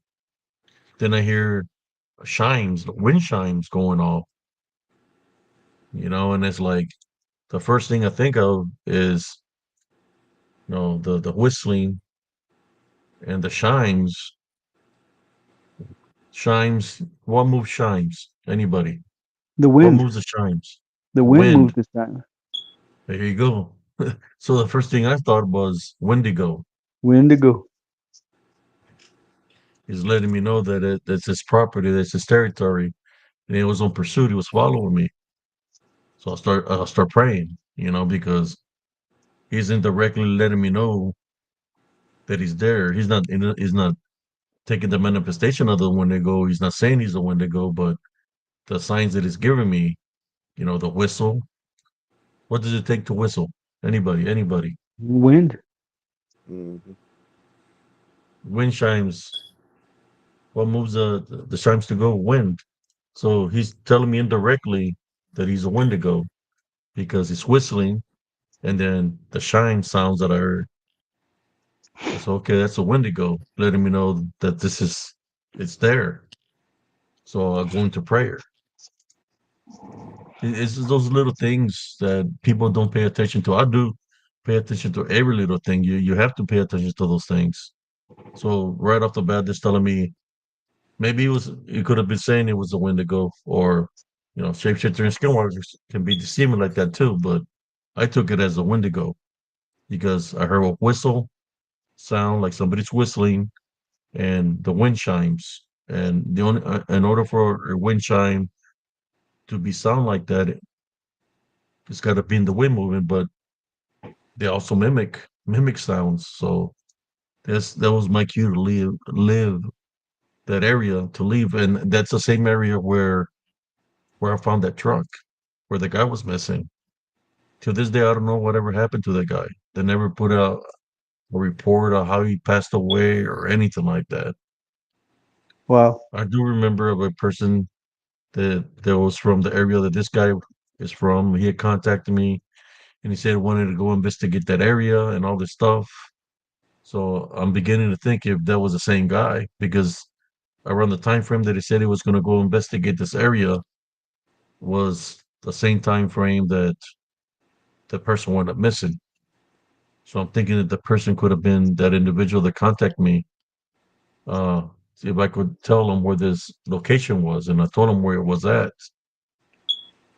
Then I hear chimes, wind chimes going off. And it's like the first thing I think of is the whistling and the chimes. Chimes. What moves chimes? Anybody? The What wind. moves the chimes? The wind moves Wind. this time. There you go. So the first thing I thought was Wendigo. We're indigo. He's letting me know that that's his property, that's his territory, and he was on pursuit. He was following me. So I'll start praying, because he's indirectly letting me know that he's there. He's not taking the manifestation of the Wendigo. He's not saying he's a Wendigo, but the signs that he's giving me, the whistle. What does it take to whistle? Anybody. Wind. Hmm. Wind chimes. What moves the chimes to go? Wind. So he's telling me indirectly that he's a Wendigo because he's whistling, and then the shine sounds that I heard. I said, okay, that's a Wendigo, letting me know that it's there. So I go into prayer. It's just those little things that people don't pay attention to. I do pay attention to every little thing. You have to pay attention to those things. So right off the bat, just telling me maybe it could have been saying it was a Wendigo, or shapeshifter and skinwalkers can be deceiving like that too. But I took it as a Wendigo because I heard a whistle sound like somebody's whistling, and the wind chimes. And in order for a wind chime to be sound like that, it's got to be in the wind moving, but they also mimic sounds. So that was my cue to live that area, to leave, and that's the same area where I found that truck where the guy was missing. To this day, I don't know whatever happened to that guy. They never put out a report on how he passed away or anything like that. Wow. I do remember of a person that was from the area that this guy is from. He had contacted me and he said he wanted to go investigate that area and all this stuff. So I'm beginning to think if that was the same guy, because around the time frame that he said he was going to go investigate this area was the same time frame that the person went up missing. So I'm thinking that the person could have been that individual that contacted me. See if I could tell him where this location was, and I told him where it was at,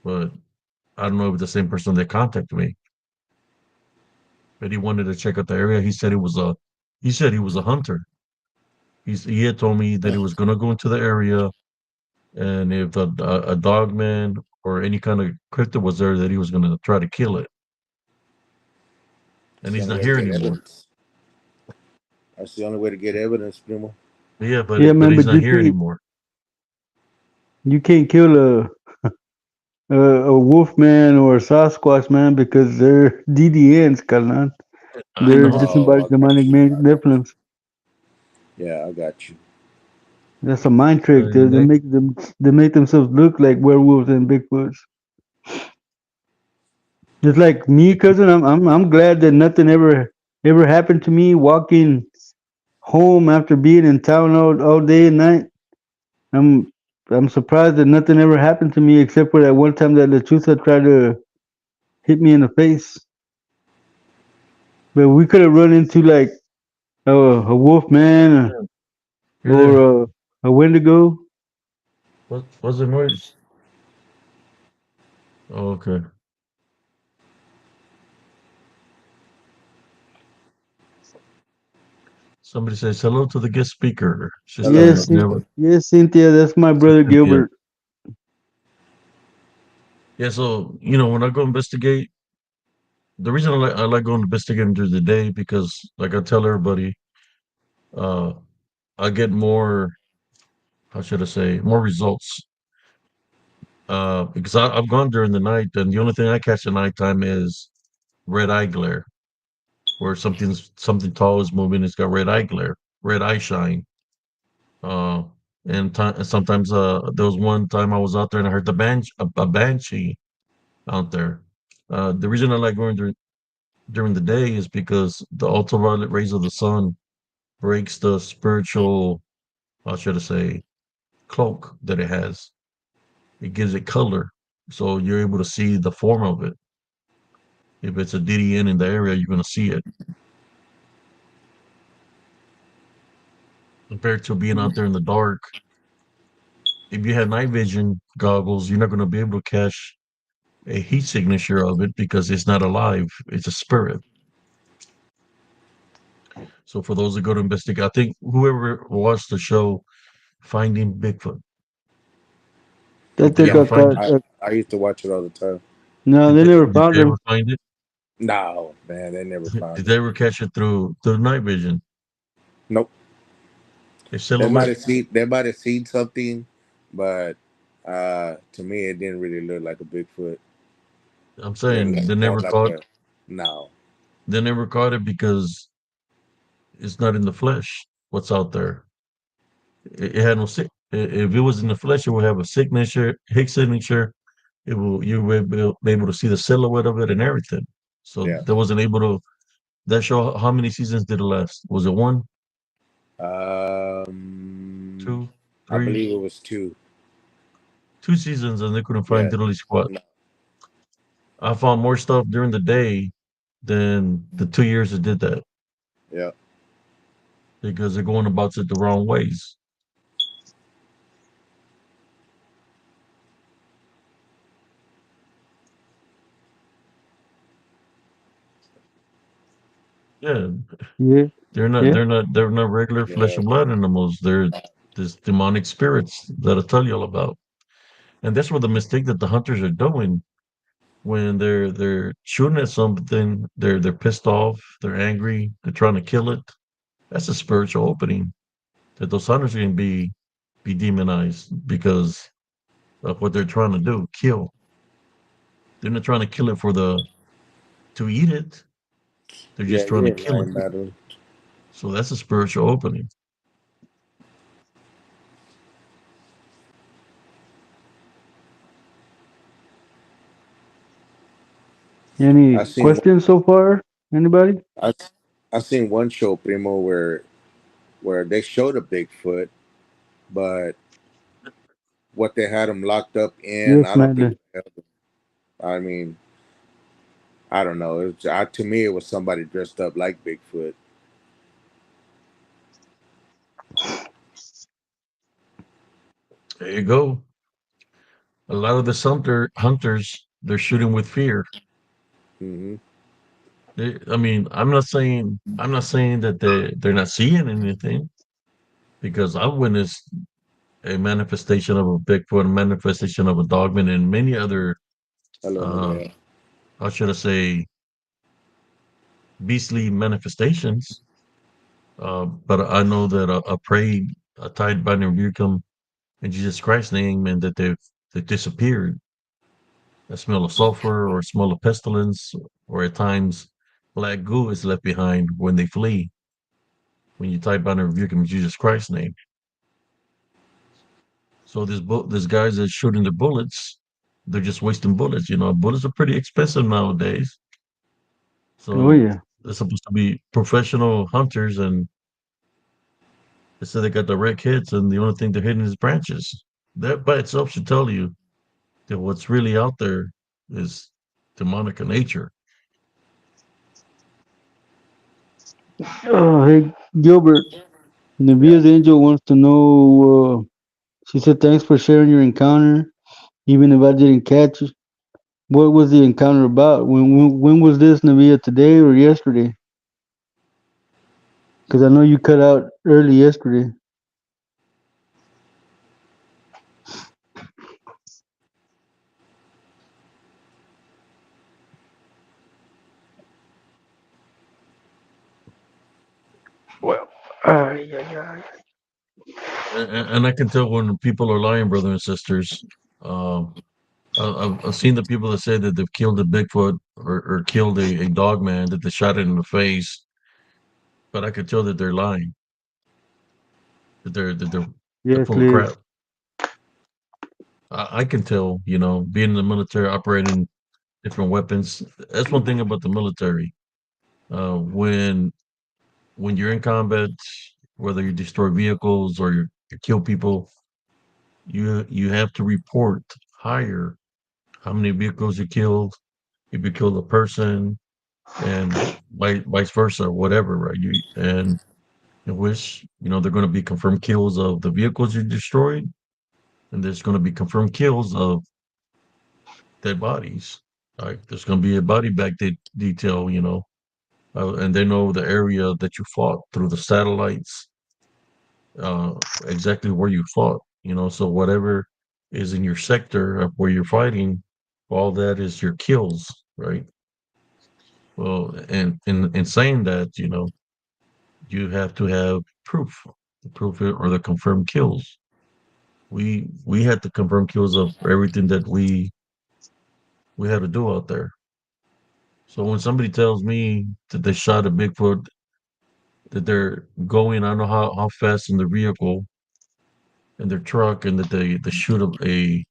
but I don't know if it's the same person that contacted me. But he wanted to check out the area. He said he was a hunter. He had told me that he was gonna go into the area, and if a dog man or any kind of cryptid was there, that he was gonna try to kill it. And That's the he's only not way to here get anymore. evidence. That's the only way to get evidence, Primo. Yeah, but Yeah, but man. he's But not here anymore. you can't kill a wolf man or a Sasquatch man because they're DDNs, carnal. I They're know. disembodied Oh, I got demonic you. Nephilim. Yeah, I got you. That's a mind trick. They, And they make them they make themselves look like werewolves and Bigfoots. Just like me, cousin. I'm glad that nothing ever happened to me walking home after being in town all day and night. I'm I'm surprised that nothing ever happened to me except for that one time that Lechusa tried to hit me in the face. But we could have run into like a wolf man, Hey there. a Wendigo. What's the noise? Oh, okay. Somebody says hello to the guest speaker. Hello. Sister Yes, Never. yes, Cynthia. That's my Sister brother Cynthia. Gilbert. Yeah, so when I go investigate, the reason I like going to investigate during the day because, like I tell everybody, uh, I get more. How should I say? More results. Because I've gone during the night, and the only thing I catch at nighttime is red eye glare, where something tall is moving. It's got red eye glare, red eye shine. Uh, and sometimes there was one time I was out there and I heard a banshee out there. The reason I like going during the day is because the ultraviolet rays of the sun breaks the spiritual, how should I say, cloak that it has. It gives it color, so you're able to see the form of it. If it's a DDN in the area, you're going to see it. Compared to being out there in the dark, if you had night vision goggles, you're not going to be able to catch a heat signature of it because it's not alive. It's a spirit. So for those that go to investigate, I think whoever watched the show Finding Bigfoot, I did they think Yeah, ever I find thought. it? I used to watch it all the time. No, Did they they never did found they ever him. find it? No, man, they never Did found they it. ever catch it through night vision? Nope. A They might silhouette? have seen they might have seen something, but to me it didn't really look like a Bigfoot. I'm It saying looked more like a no. they never caught it because it's not in the flesh. What's out there? It had no sick. If it was in the flesh, it would have a signature, Higgs signature. It will you would be able to see the silhouette of it and everything. So Yeah. there wasn't able to. That show how many seasons did it last? Was it one, Um, two, I three, believe it was two. 2 seasons, and they couldn't find Yeah. diddly squat. No. I found more stuff during the day than the 2 years it did that Yeah. because they're going about it the wrong ways. Yeah, Yeah, they're not. yeah. They're not regular flesh Yeah. and blood animals. They're this demonic spirits that I tell you all about. And that's what the mistake that the hunters are doing when they're shooting at something. They're pissed off. They're angry. They're trying to kill it. That's a spiritual opening that those hunters can be demonized because of what they're trying to do, kill. They're not trying to kill it for the to eat it. They're Yeah. just trying to You're kill it. lying, Madeline. So that's a spiritual opening. I Any seen questions so far? Anybody? I I seen one show, Primo, where they showed a Bigfoot, but what they had him locked up in, Yes, I don't think. Madeline. I mean, I don't know. To me, it was somebody dressed up like Bigfoot. There you go. A lot of the hunters they're shooting with fear. Hmm. I mean, I'm not saying that they're not seeing anything because I've witnessed a manifestation of a Bigfoot, a manifestation of a dogman, and many other Hello, uh Maria. how should I say beastly manifestations. But I know that I prayed, I tied, bind, and rebuke them in Jesus Christ's name, and that they disappeared. A smell of sulfur or a smell of pestilence, or at times black goo is left behind when they flee. When you tie, bind, and rebuke them in Jesus Christ's name. So this guys that's shooting their bullets, they're just wasting bullets. Bullets are pretty expensive nowadays. Oh So yeah. they're supposed to be professional hunters, and they say they got direct hits, and the only thing they're hitting is branches. That by itself should tell you that what's really out there is demonic in nature. Oh, hey, Gilbert. Yeah. Navia's angel wants to know. She said, "Thanks for sharing your encounter, even if I didn't catch it. What was the encounter about? When was this, Navia? Today or yesterday? Because I know you cut out early yesterday." Well, yeah. And I can tell when people are lying, brother and sisters. Um, I've seen the people that say that they've killed a Bigfoot or killed a dog man, that they shot it in the face, but I could tell that they're lying, they're Yes, full of Liz. crap. I can tell, being in the military, operating different weapons. That's one thing about the military. When you're in combat, whether you destroy vehicles or you kill people, you have to report higher how many vehicles you killed, if you killed a person, and vice versa, whatever, right? And in which they're going to be confirmed kills of the vehicles you destroyed, and there's going to be confirmed kills of dead bodies. Right? There's going to be a body bag detail, and they know the area that you fought through the satellites, exactly where you fought. So whatever is in your sector of where you're fighting, all that is your kills, right? Well, and in saying that, you have to have proof, the proof or the confirmed kills. We had to confirm kills of everything that we had to do out there. So when somebody tells me that they shot a Bigfoot, that they're going, I don't know how fast in the vehicle, in their truck, and that they shoot a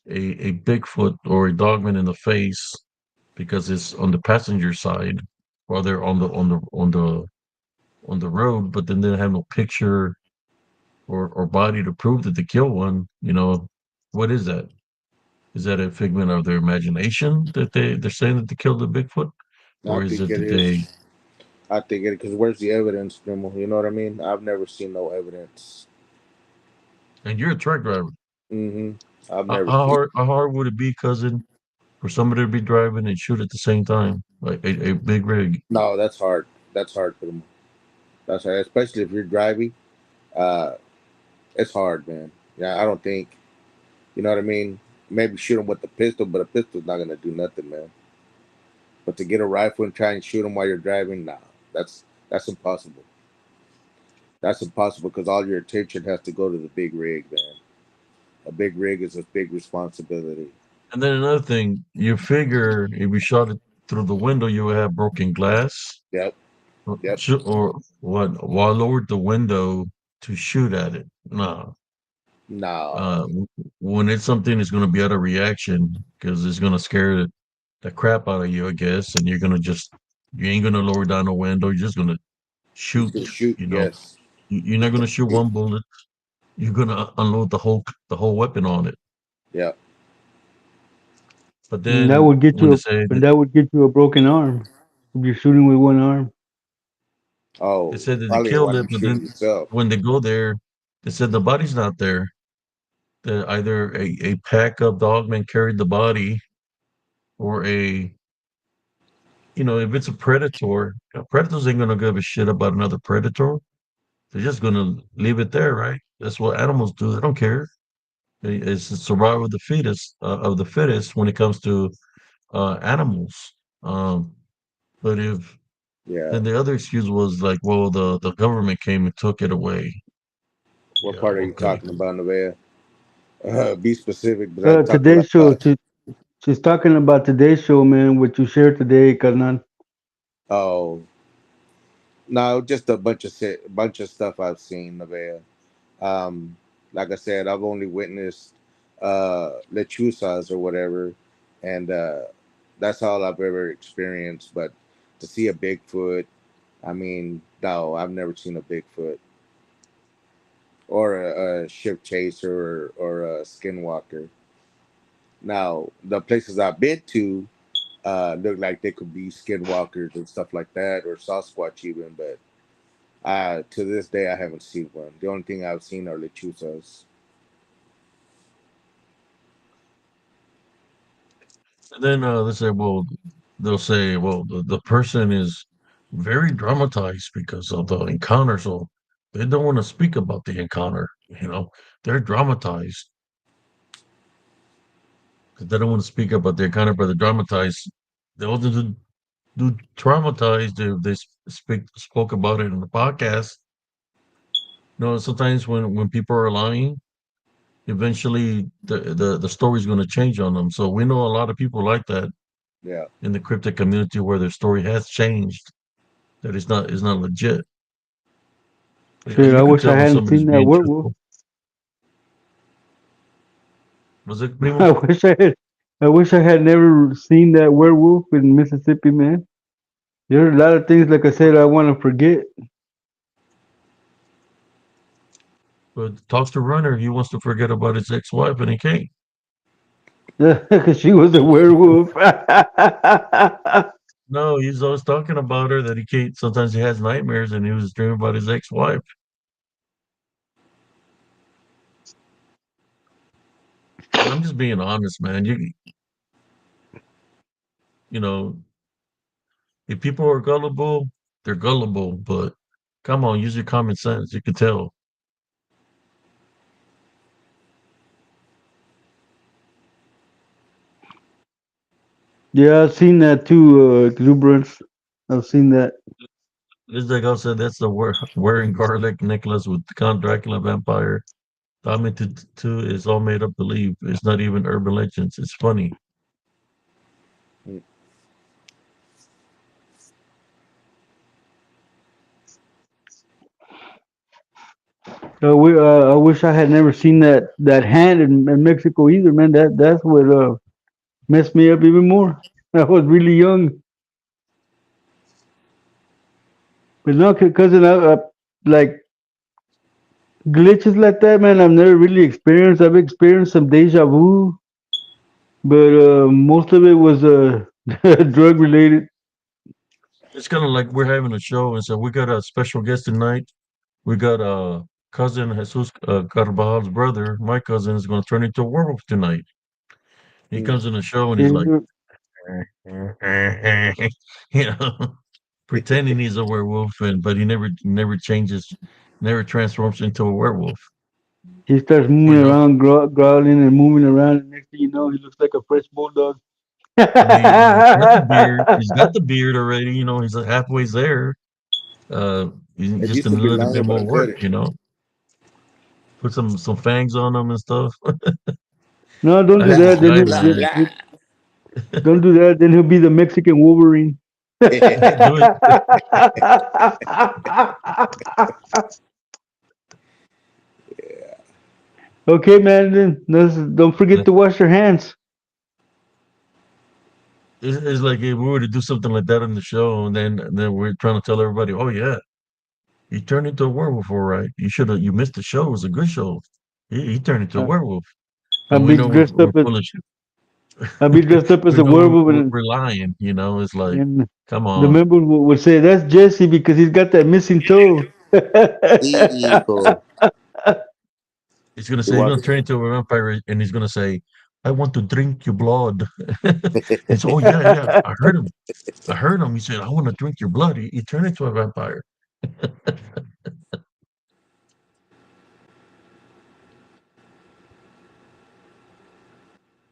Bigfoot or a dogman in the face because it's on the passenger side while they're on the road, but then they have no picture or body to prove that they killed one. What is that? Is that a figment of their imagination that they're saying that they killed the Bigfoot, I or is think it it that they? is. I think it because where's the evidence, Dremel? You know what I mean? I've never seen no evidence. And you're a truck driver. Hmm. I've How, never how seen. hard how hard would it be, cousin, for somebody to be driving and shoot at the same time, like a big rig? No, that's hard. That's hard for them. That's hard, especially if you're driving. Uh, it's hard, man. Yeah, I don't think. You know what I mean? Maybe shoot them with the pistol, but a pistol's not gonna do nothing, man. But to get a rifle and try and shoot them while you're driving, nah, that's impossible. That's impossible because all your attention has to go to the big rig, man. A big rig is a big responsibility. And then another thing, you figure if you shot it through the window, you would have broken glass, Yep, yep. or what? Why lowered the window to shoot at it? No. No, Uh, when it's something that's going to be out of reaction because it's going to scare the crap out of you, I guess, and you ain't going to lower down the window. You're just going to he's shoot. gonna shoot. You know, Yes. you're not going to shoot one bullet. You're going to unload the whole weapon on it. Yep. But And that then would get when they you say and that that would get you a broken arm if you're shooting with one arm. they Oh, said that they probably killed while it, you're but shooting then yourself. when they go there, they said the body's not there. That either a pack of dogmen carried the body, or if it's a predator, predators ain't gonna give a shit about another predator. They're just gonna leave it there, right? That's what animals do. They don't care. It's the survival of the fittest when it comes to animals. Um, but if Yeah. then the other excuse was like, well, the government came and took it away. What Yeah, part are you okay. talking about, Nevaeh? Be specific, but I'm talking Today's like show. about. She's talking about today's show, man. What you shared today, Carnal. Oh no, just bunch of stuff I've seen, Nevaeh. Um, like I said, I've only witnessed lechuzas or whatever, and that's all I've ever experienced. But to see a Bigfoot, I mean, no, I've never seen a Bigfoot or a ship chaser or a skinwalker. Now, the places I've been to look like they could be skinwalkers and stuff like that, or Sasquatch even, but To this day, I haven't seen one. The only thing I've seen are lechuzas. And then they'll say, well, the person is very dramatized because of the encounter, so they don't want to speak about the encounter. They're dramatized. 'Cause they don't want to speak about the encounter, but they're dramatized. They also do traumatized if they spoke about it in the podcast. Sometimes when people are lying, eventually the story's going to change on them. So we know a lot of people like that Yeah. in the cryptic community where their story has changed, that is not legit. Shit, I You could wish I tell when hadn't somebody's seen that being werewolf. truthful. Was it I Primo? wish I had. I wish I had never seen that werewolf in Mississippi, man. There's a lot of things, like I said, I want to forget. But talk to Runner. He wants to forget about his ex-wife, and he can't. Because she was a werewolf. No, he's always talking about her that he can't. Sometimes he has nightmares, and he was dreaming about his ex-wife. And I'm just being honest, man. You know, if people are gullible, they're gullible. But come on, use your common sense. You can tell. Yeah, I've seen that too, exuberance. I've seen that. This like I said, that's the wearing garlic necklace with Count Dracula vampire. Diamond two is all made up belief. It's not even urban legends. It's funny. Mm. I wish I had never seen that hand in Mexico either, man. That's what messed me up even more. I was really young, but no, cousin, like glitches like that, man. I've never really experienced. I've experienced some deja vu, but most of it was drug related. It's kind of like we're having a show, and so we got a special guest tonight. We got cousin Jesus Carvajal's brother. My cousin is going to turn into a werewolf tonight. He Mm. comes in the show and he's like, And you know, pretending he's a werewolf, but he never changes, never transforms into a werewolf. he starts You moving know, around, growling and moving around. And next thing you know, he looks like a fresh bulldog. I mean, he's got the beard. He's got the beard already. He's halfway there. He's It just used a to be little longer, bit but I more cut work. it. Put some fangs on him and stuff. No, don't I do had this that. Blah guy, blah man. Don't do that. Then he'll be the Mexican Wolverine. Do it. Okay, man. Then don't forget to wash your hands. It's like if we were to do something like that on the show, and then we're trying to tell everybody, "Oh yeah, he turned into a werewolf, all right. You missed the show. It was a good show. He turned into a Uh, werewolf." I'll And we be know we're dressed up we're as full of shit. I'll be dressed up as We a know werewolf, we're lying. It's like, and come the on. members would say that's Jesse because he's got that missing toe. Hijo. He's gonna He say he's walk. gonna turn into a vampire, and he's gonna say, "I want to drink your blood." And so, oh yeah, yeah, I heard him. I heard him. He said, "I want to drink your blood." He turned into a vampire.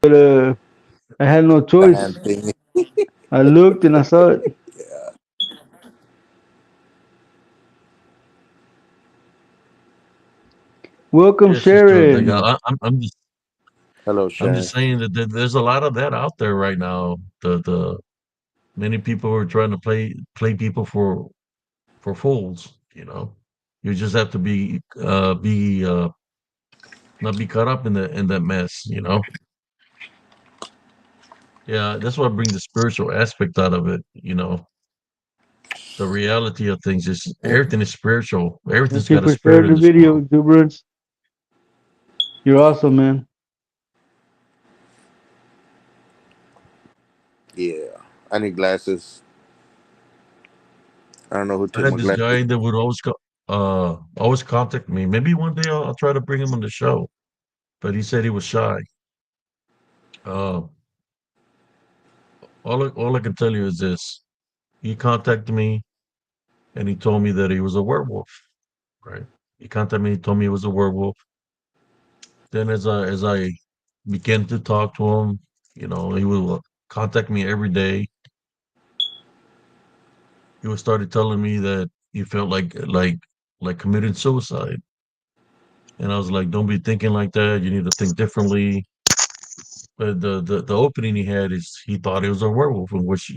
But I had no The hand choice. thing. I looked and I saw it. Welcome, Yes, it's true. Like Sharon. Hello, I'm just Sharon. saying that there's a lot of that out there right now. The many people are trying to play people for fools. You just have to be not be caught up in that mess. Yeah, that's why I bring the spiritual aspect out of it. The reality of things is everything is spiritual. Everything's Thank you got a for spirit sharing in the this video, world. Exuberance. You're awesome, man. Yeah. I need glasses. I don't know who I took had my this glasses. guy that would always contact me. Maybe one day I'll try to bring him on the show, but he said he was shy. Uh, all I can tell you is this: he contacted me and he told me that he was a werewolf. Right? He contacted me. He told me he was a werewolf. Then as I began to talk to him, he would contact me every day. He would started telling me that he felt like committing suicide. And I was like, don't be thinking like that. You need to think differently. But the opening he had is he thought he was a werewolf, in which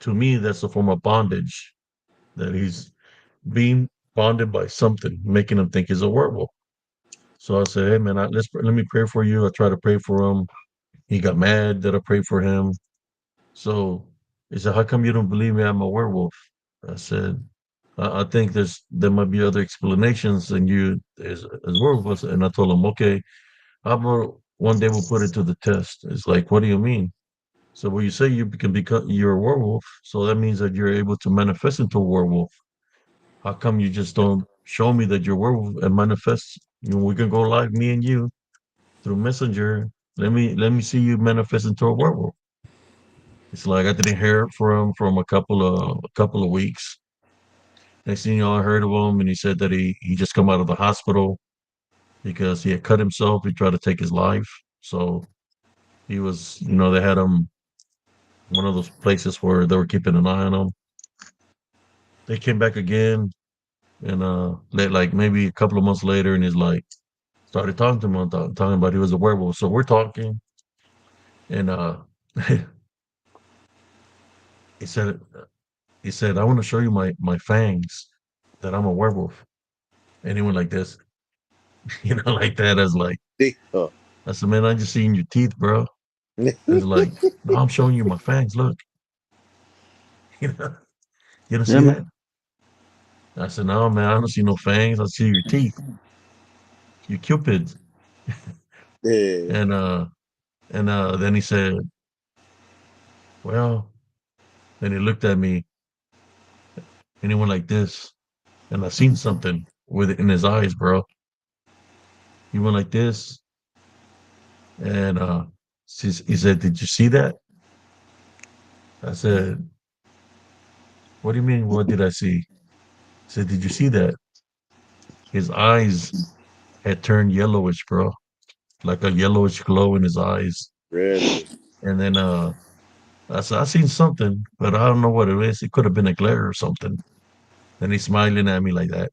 to me that's a form of bondage. That he's being bonded by something, making him think he's a werewolf. So I said, hey man, let me pray for you. I tried to pray for him. He got mad that I prayed for him. So he said, how come you don't believe me? I'm a werewolf. I said, I think there might be other explanations than you as werewolves. And I told him, okay, how about one day we'll put it to the test? It's like, what do you mean? So when you say you can become you're a werewolf, so that means that you're able to manifest into a werewolf. How come you just don't show me that you're a werewolf and manifest? We can go live, me and you, through Messenger. Let me see you manifest into a werewolf. It's like I didn't hear from a couple of weeks. Next thing you know, I heard of him, and he said that he just come out of the hospital because he had cut himself. He tried to take his life, so he was, they had him one of those places where they were keeping an eye on him. They came back again, and like maybe a couple of months later, and he's like started talking to him, talking about he was a werewolf. So we're talking, and he said he said I want to show you my fangs that I'm a werewolf. And he went like this, like that. I was like, Dijo. I said, man, I just seen your teeth, bro. I was like, no, I'm showing you my fangs. Look, you know, you don't Yeah, see man. that? I said, no, man, I don't see no fangs. I see your teeth, your cupids. Eh, And then he said, well, then he looked at me and he went like this, and I seen something with it in his eyes, bro. He went like this, and he said, "Did you see that?" I said, "What do you mean? What did I see?" He said, "Did you see that?" His eyes had turned yellowish, bro, like a yellowish glow in his eyes. really? And then I said, "I seen something, but I don't know what it is. It could have been a glare or something." Then he's smiling at me like that,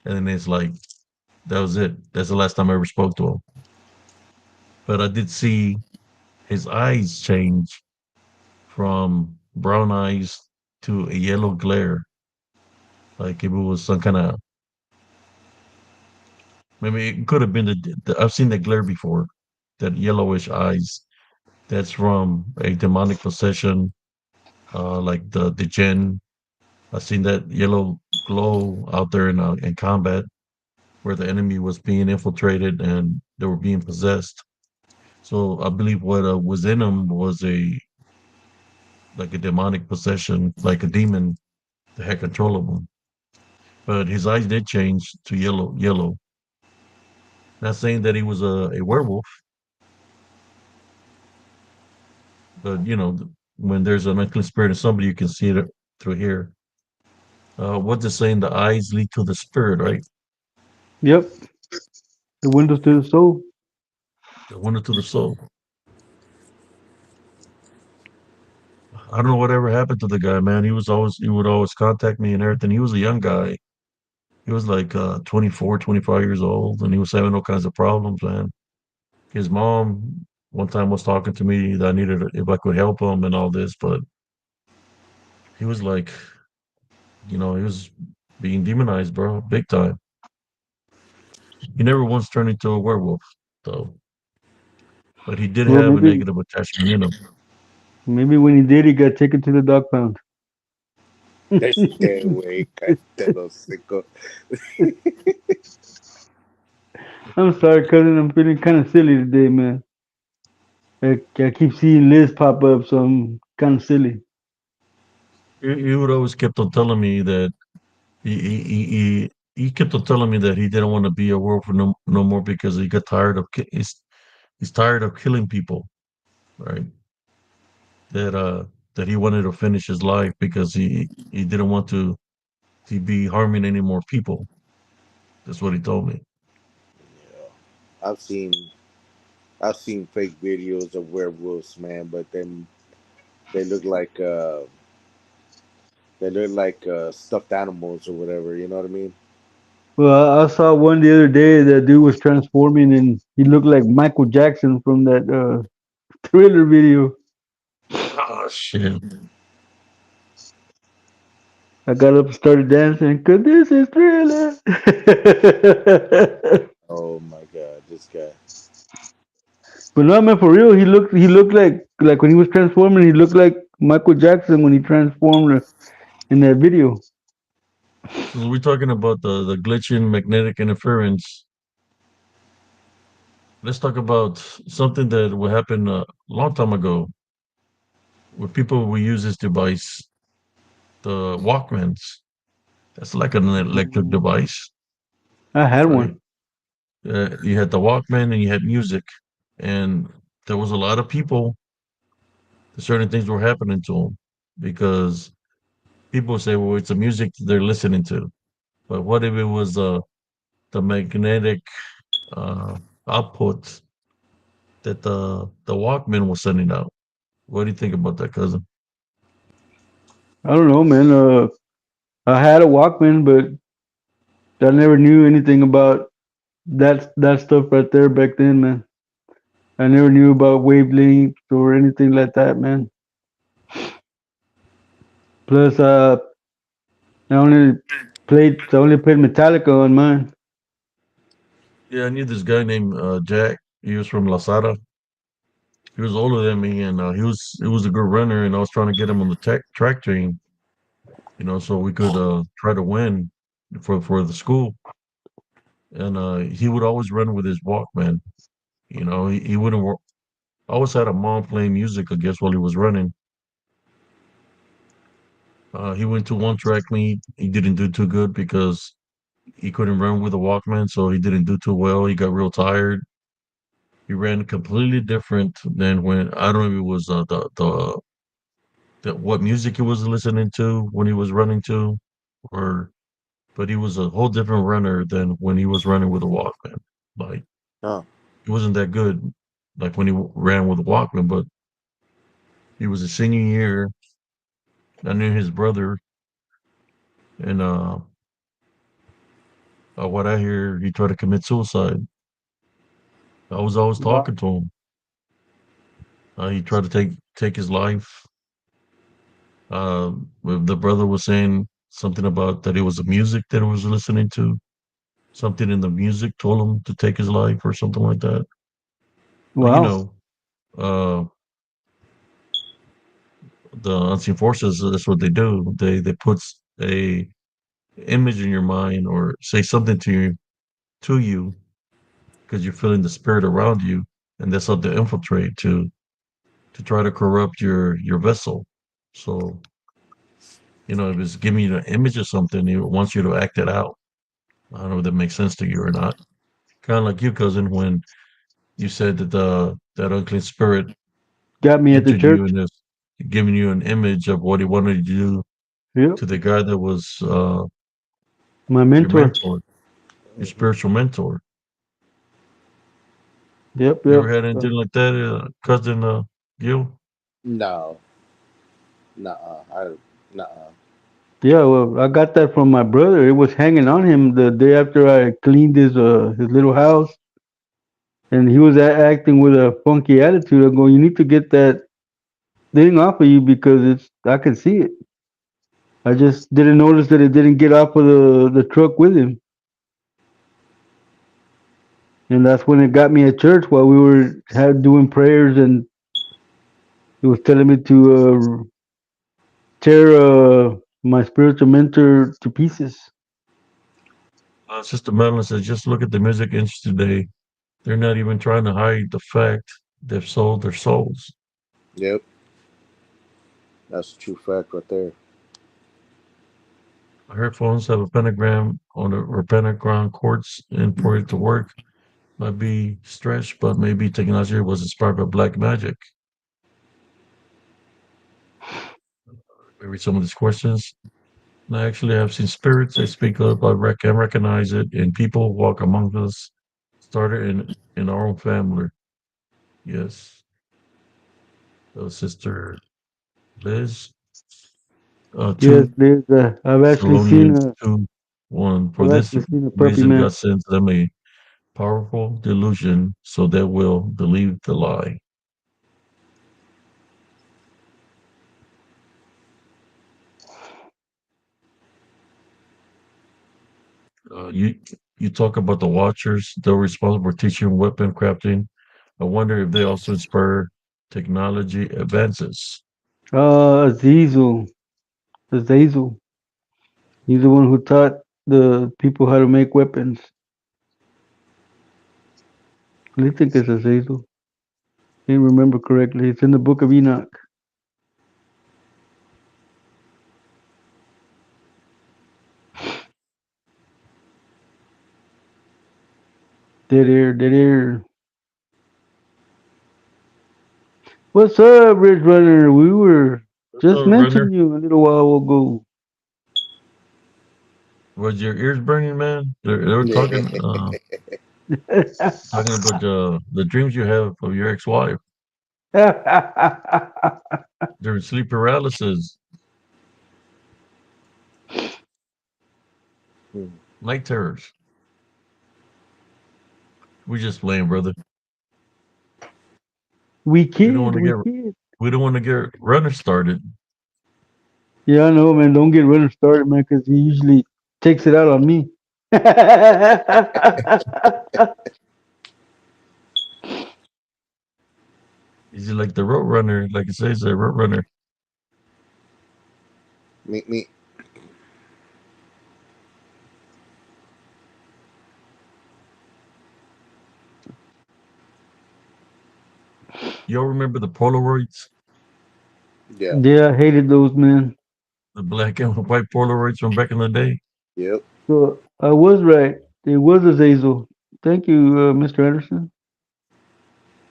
and then it's like that was it. That's the last time I ever spoke to him. But I did see his eyes change from brown eyes to a yellow glare, like if it was some kind of maybe it could have been I've seen that glare before, that yellowish eyes. That's from a demonic possession, like the Jinn. I've seen that yellow glow out there in combat where the enemy was being infiltrated and they were being possessed. So I believe what was in him was a like a demonic possession, like a demon that had control of him. But his eyes did change to yellow. Yellow. Not saying that he was a werewolf, but when there's an unclean spirit in somebody, you can see it through here. What's it saying? The eyes lead to the spirit, right? Yep. The windows to the soul. The window to the soul. I don't know whatever happened to the guy, man. He would always contact me and everything. He was a young guy. He was like 24, 25 years old, and he was having all kinds of problems, man. His mom one time was talking to me that I needed if I could help him and all this, but he was like, he was being demonized, bro, big time. He never once turned into a werewolf, though, but he did Well, have a maybe negative attachment in him. maybe when he did, he got taken to the dog pound. Este güey, cállate los hocico. I'm sorry, cousin. I'm feeling kind of silly today, man. I keep seeing Liz pop up, so I'm kind of silly. he would always kept on telling me that he kept on telling me that he didn't want to be a werewolf no more because he got tired of he's tired of killing people, right? That that he wanted to finish his life because he didn't want to be harming any more people. That's what he told me. Yeah. I've seen I've seen fake videos of werewolves, man, but then they look like stuffed animals or whatever. You know what I mean? Well, I saw one the other day. That dude was transforming, and he looked like Michael Jackson from that Thriller video. Oh shit! I got up and started dancing because this is Thriller. Oh my god, this guy. But no, man, for real, he looked like when he was transforming, he looked like Michael Jackson when he transformed in that video. So we're talking about the glitching magnetic interference. Let's talk about something that will happen a long time ago, where people will use this device, the Walkmans. That's like an electric device, I had right? one. You had the Walkman and you had music, and there was a lot of people. Certain things were happening to them because people say, "Well, it's the music they're listening to." But what if it was the magnetic uh, output that the Walkman was sending out? What do you think about that, cousin? I don't know, man. I had a Walkman, but I never knew anything about that stuff right there back then, man. I never knew about wavelengths or anything like that, man. Plus, I only played Metallica on mine. Yeah, I knew this guy named Jack. He was from La Sara. He was older than me, and he was a good runner. And I was trying to get him on the track team, so we could try to win for the school. And he would always run with his Walkman. He wouldn't. Always had a mom playing music, I guess, while he was running. He went to one track meet. He didn't do too good because he couldn't run with a Walkman, so he didn't do too well. He got real tired. He ran completely different than when I don't know if it was the what music he was listening to when he was running to, or but he was a whole different runner than when he was running with a Walkman. Like Oh, he wasn't that good, like when he ran with a Walkman. But he was a senior year. I knew his brother, and what I hear, he tried to commit suicide. I was always Wow. talking to him. He tried to take his life. The brother was saying something about that it was the music that he was listening to. Something in the music told him to take his life or something like that. But Wow. uh, the unseen forces, that's what they do. They put a image in your mind or say something to you because you're feeling the spirit around you, and that's how they infiltrate to try to corrupt your vessel. So if it's giving you an image of something, it wants you to act it out. I don't know if that makes sense to you or not. Kind of like you, cousin, when you said that that unclean spirit Got me at the entered you church. and is giving you an image of what he wanted you to do Yep. to the guy that was My your mentor. mentor, your hmm. spiritual mentor. Yep. You ever Yep. had anything like that, cousin Gil? No, no, no. Yeah. Well, I got that from my brother. It was hanging on him the day after I cleaned his little house, and he was acting with a funky attitude. I go, you need to get that thing off of you because I can see it. I just didn't notice that it didn't get off of the truck with him. And that's when it got me at church while we were doing prayers, and he was telling me to tear my spiritual mentor to pieces. Sister Madeline says, just look at the music industry today. They're not even trying to hide the fact they've sold their souls. Yep, that's a true fact right there. Headphones have a pentagram on it or pentagram chords and for it to work. Might be stretched, but maybe technology was inspired by black magic. Maybe some of these questions. I actually have seen spirits. I speak up. Can recognize it, and people walk among us. Started in our own family. Yes, Sister Liz. Yes, Two there's. Thessalonians 2:1. For I've this actually seen a puppy, reason, man. God sends them a powerful delusion, so they will believe the lie. You talk about the Watchers. They're responsible for teaching weapon crafting. I wonder if they also inspire technology advances. Azazel. Azazel. He's the one who taught the people how to make weapons. I think it's Azazel. Can't remember correctly. It's in the book of Enoch. Dead air, dead air. What's up, Ridge Runner? We were What's just up, Runner? mentioning you a little while ago. Was your ears burning, man? They were Yeah. talking about the dreams you have of your ex-wife during sleep paralysis, night terrors. We just playing, brother. we We don't want kid, to we get kid. we don't want to get Runner started. Yeah, I know, man. Don't get running started, man, because he usually takes it out on me. He's like the road runner, like it says, the road runner. Me. Y'all remember the Polaroids, Yeah. Yeah, I hated those, man. the black and white Polaroids from back in the day? Yep. So I was right. It was Azazel. Thank you, Mr. Anderson.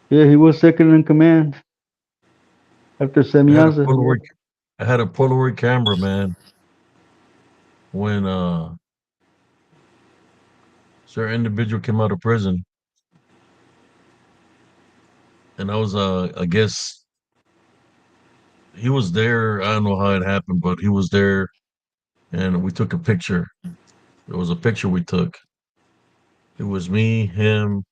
Yeah, he was second in command after I had a Semyaza. Yeah. Polaroid. I had a Polaroid camera, man. When certain individual came out of prison, and I was I guess he was there. I don't know how it happened, but he was there, and we took a picture. It was a picture we took. It was me, him.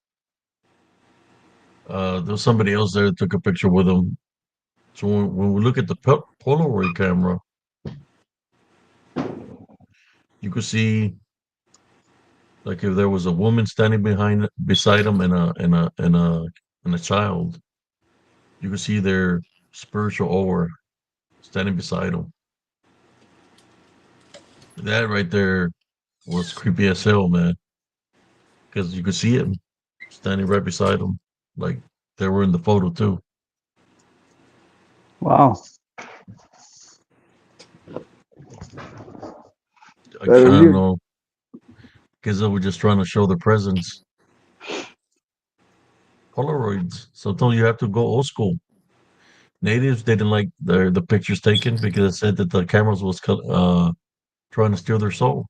There was somebody else there that took a picture with him. So when we look at the Polaroid camera, you could see like if there was a woman standing beside him and a child, you could see their spiritual aura standing beside him. That right there was creepy as hell, man, because you could see him standing right beside him, like they were in the photo too. Wow. I Got a don't real. know, because they were just trying to show their presence. Polaroids. Sometimes you have to go old school. Natives they didn't like the pictures taken because it said that the cameras was trying to steal their soul.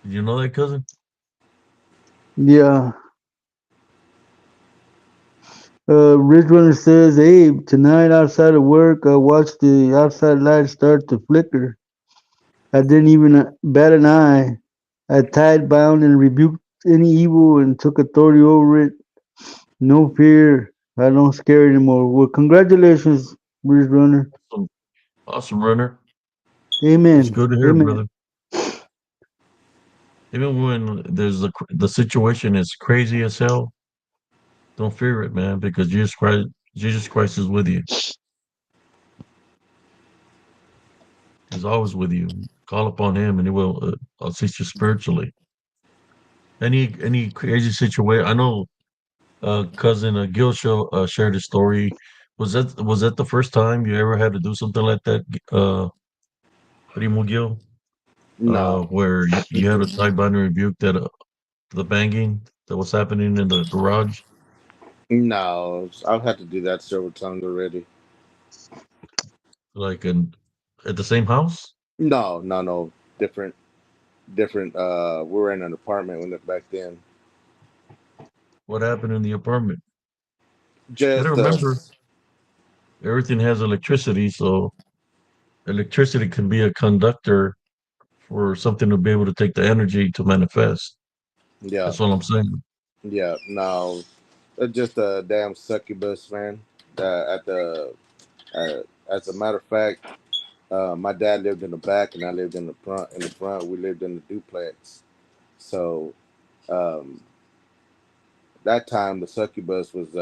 Did you know that, cousin? Yeah. Ridge Runner says, Abe, tonight outside of work, I watched the outside lights start to flicker. I didn't even bat an eye. I tied, bound, and rebuked any evil and took authority over it. No fear. I don't scare anymore. Well, congratulations, Ridge Runner. Awesome, awesome runner. It's Amen. good to hear, Amen. brother. Even when the situation is crazy as hell, don't fear it, man, because Jesus Christ is with you. He's always with you. Call upon Him, and He will assist you spiritually. Any crazy situation? I know cousin Gil shared a story Was that the first time you ever had to do something like that, Primo Gil? No, Where you had a side binder rebuke that the banging that was happening in the garage, no, I've had to do that several times already. like in at the same house? No, no, no, different, different. We were in an apartment when back then. What happened in the apartment? You gotta Just remember, everything has electricity, so electricity can be a conductor for something to be able to take the energy to manifest. yeah, That's all I'm saying. yeah. No, just a damn succubus, man. At the as a matter of fact, my dad lived in the back and I lived in the front. In the front, we lived in the duplex. So um, that time, the succubus was.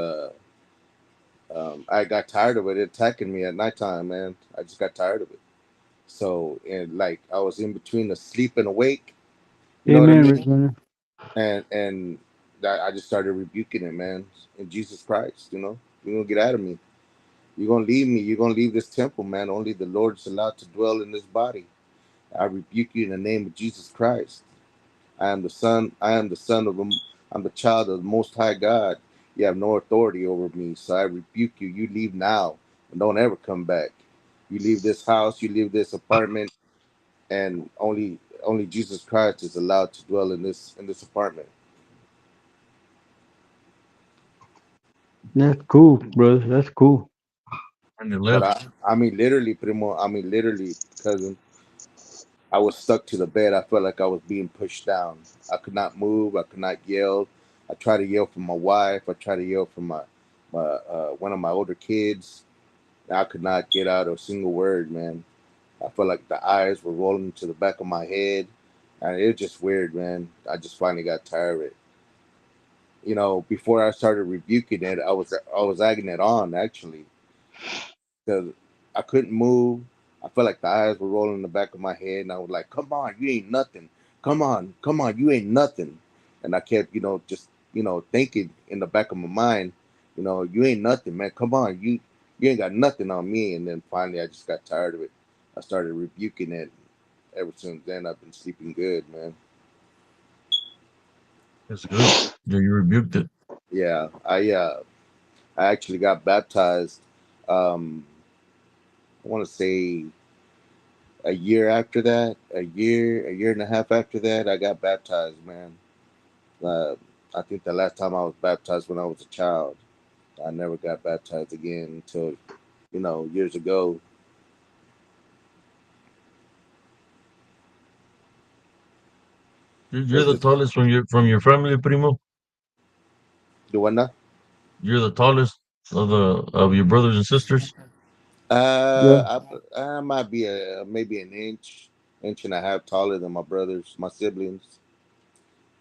I got tired of it attacking me at nighttime, man. I just got tired of it. So and like I was in between the sleep and awake. You know what I Amen, mean? right, brother. And that I just started rebuking it, man. In Jesus Christ, you're gonna get out of me. You're gonna leave me. You're gonna leave this temple, man. Only the Lord is allowed to dwell in this body. I rebuke you in the name of Jesus Christ. I am the son. I am the son of. I'm the child of the Most High God. You have no authority over me, so I rebuke you. You leave now and don't ever come back. You leave this house. You leave this apartment, and only Jesus Christ is allowed to dwell in this apartment. That's cool, brother. That's cool. And they But left. I mean, literally, primo. I mean, literally, cousin. I was stuck to the bed. I felt like I was being pushed down. I could not move. I could not yell. I tried to yell for my wife. I tried to yell for my one of my older kids. I could not get out a single word, man. I felt like the eyes were rolling to the back of my head, and it was just weird, man. I just finally got tired of it. Before I started rebuking it, I was egging it on actually because I couldn't move. I felt like the eyes were rolling in the back of my head, and I was like, "Come on, you ain't nothing. Come on, you ain't nothing." And I kept, just thinking in the back of my mind, you ain't nothing, man. Come on, you ain't got nothing on me. And then finally, I just got tired of it. I started rebuking it. Ever since then, I've been sleeping good, man. It's good. Yeah, you rebuked it. Yeah, I actually got baptized. Um, I want to say a year after that, a year and a half after that, I got baptized, man. Uh, I think the last time I was baptized when I was a child. I never got baptized again until, years ago. You're It's the just tallest from your family, Primo. the one now. You're the tallest of your brothers and sisters. Yeah. I might be maybe an inch and a half taller than my brothers, my siblings.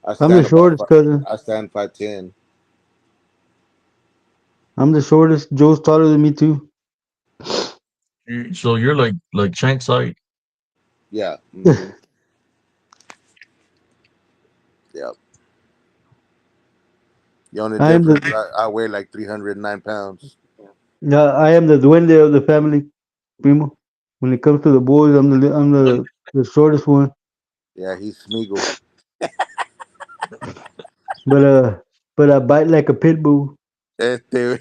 I I'm the stand about shortest cousin. I stand 5'10". I'm the shortest. Joe's taller than me too. So you're like Shank side. Yeah. Mm-hmm. Yeah. The only I am difference the I weigh like 309 pounds. I am the duende of the family, primo. When it comes to the boys, I'm the shortest one. Yeah, he's Smeagol. But but I bite like a pit bull. Este,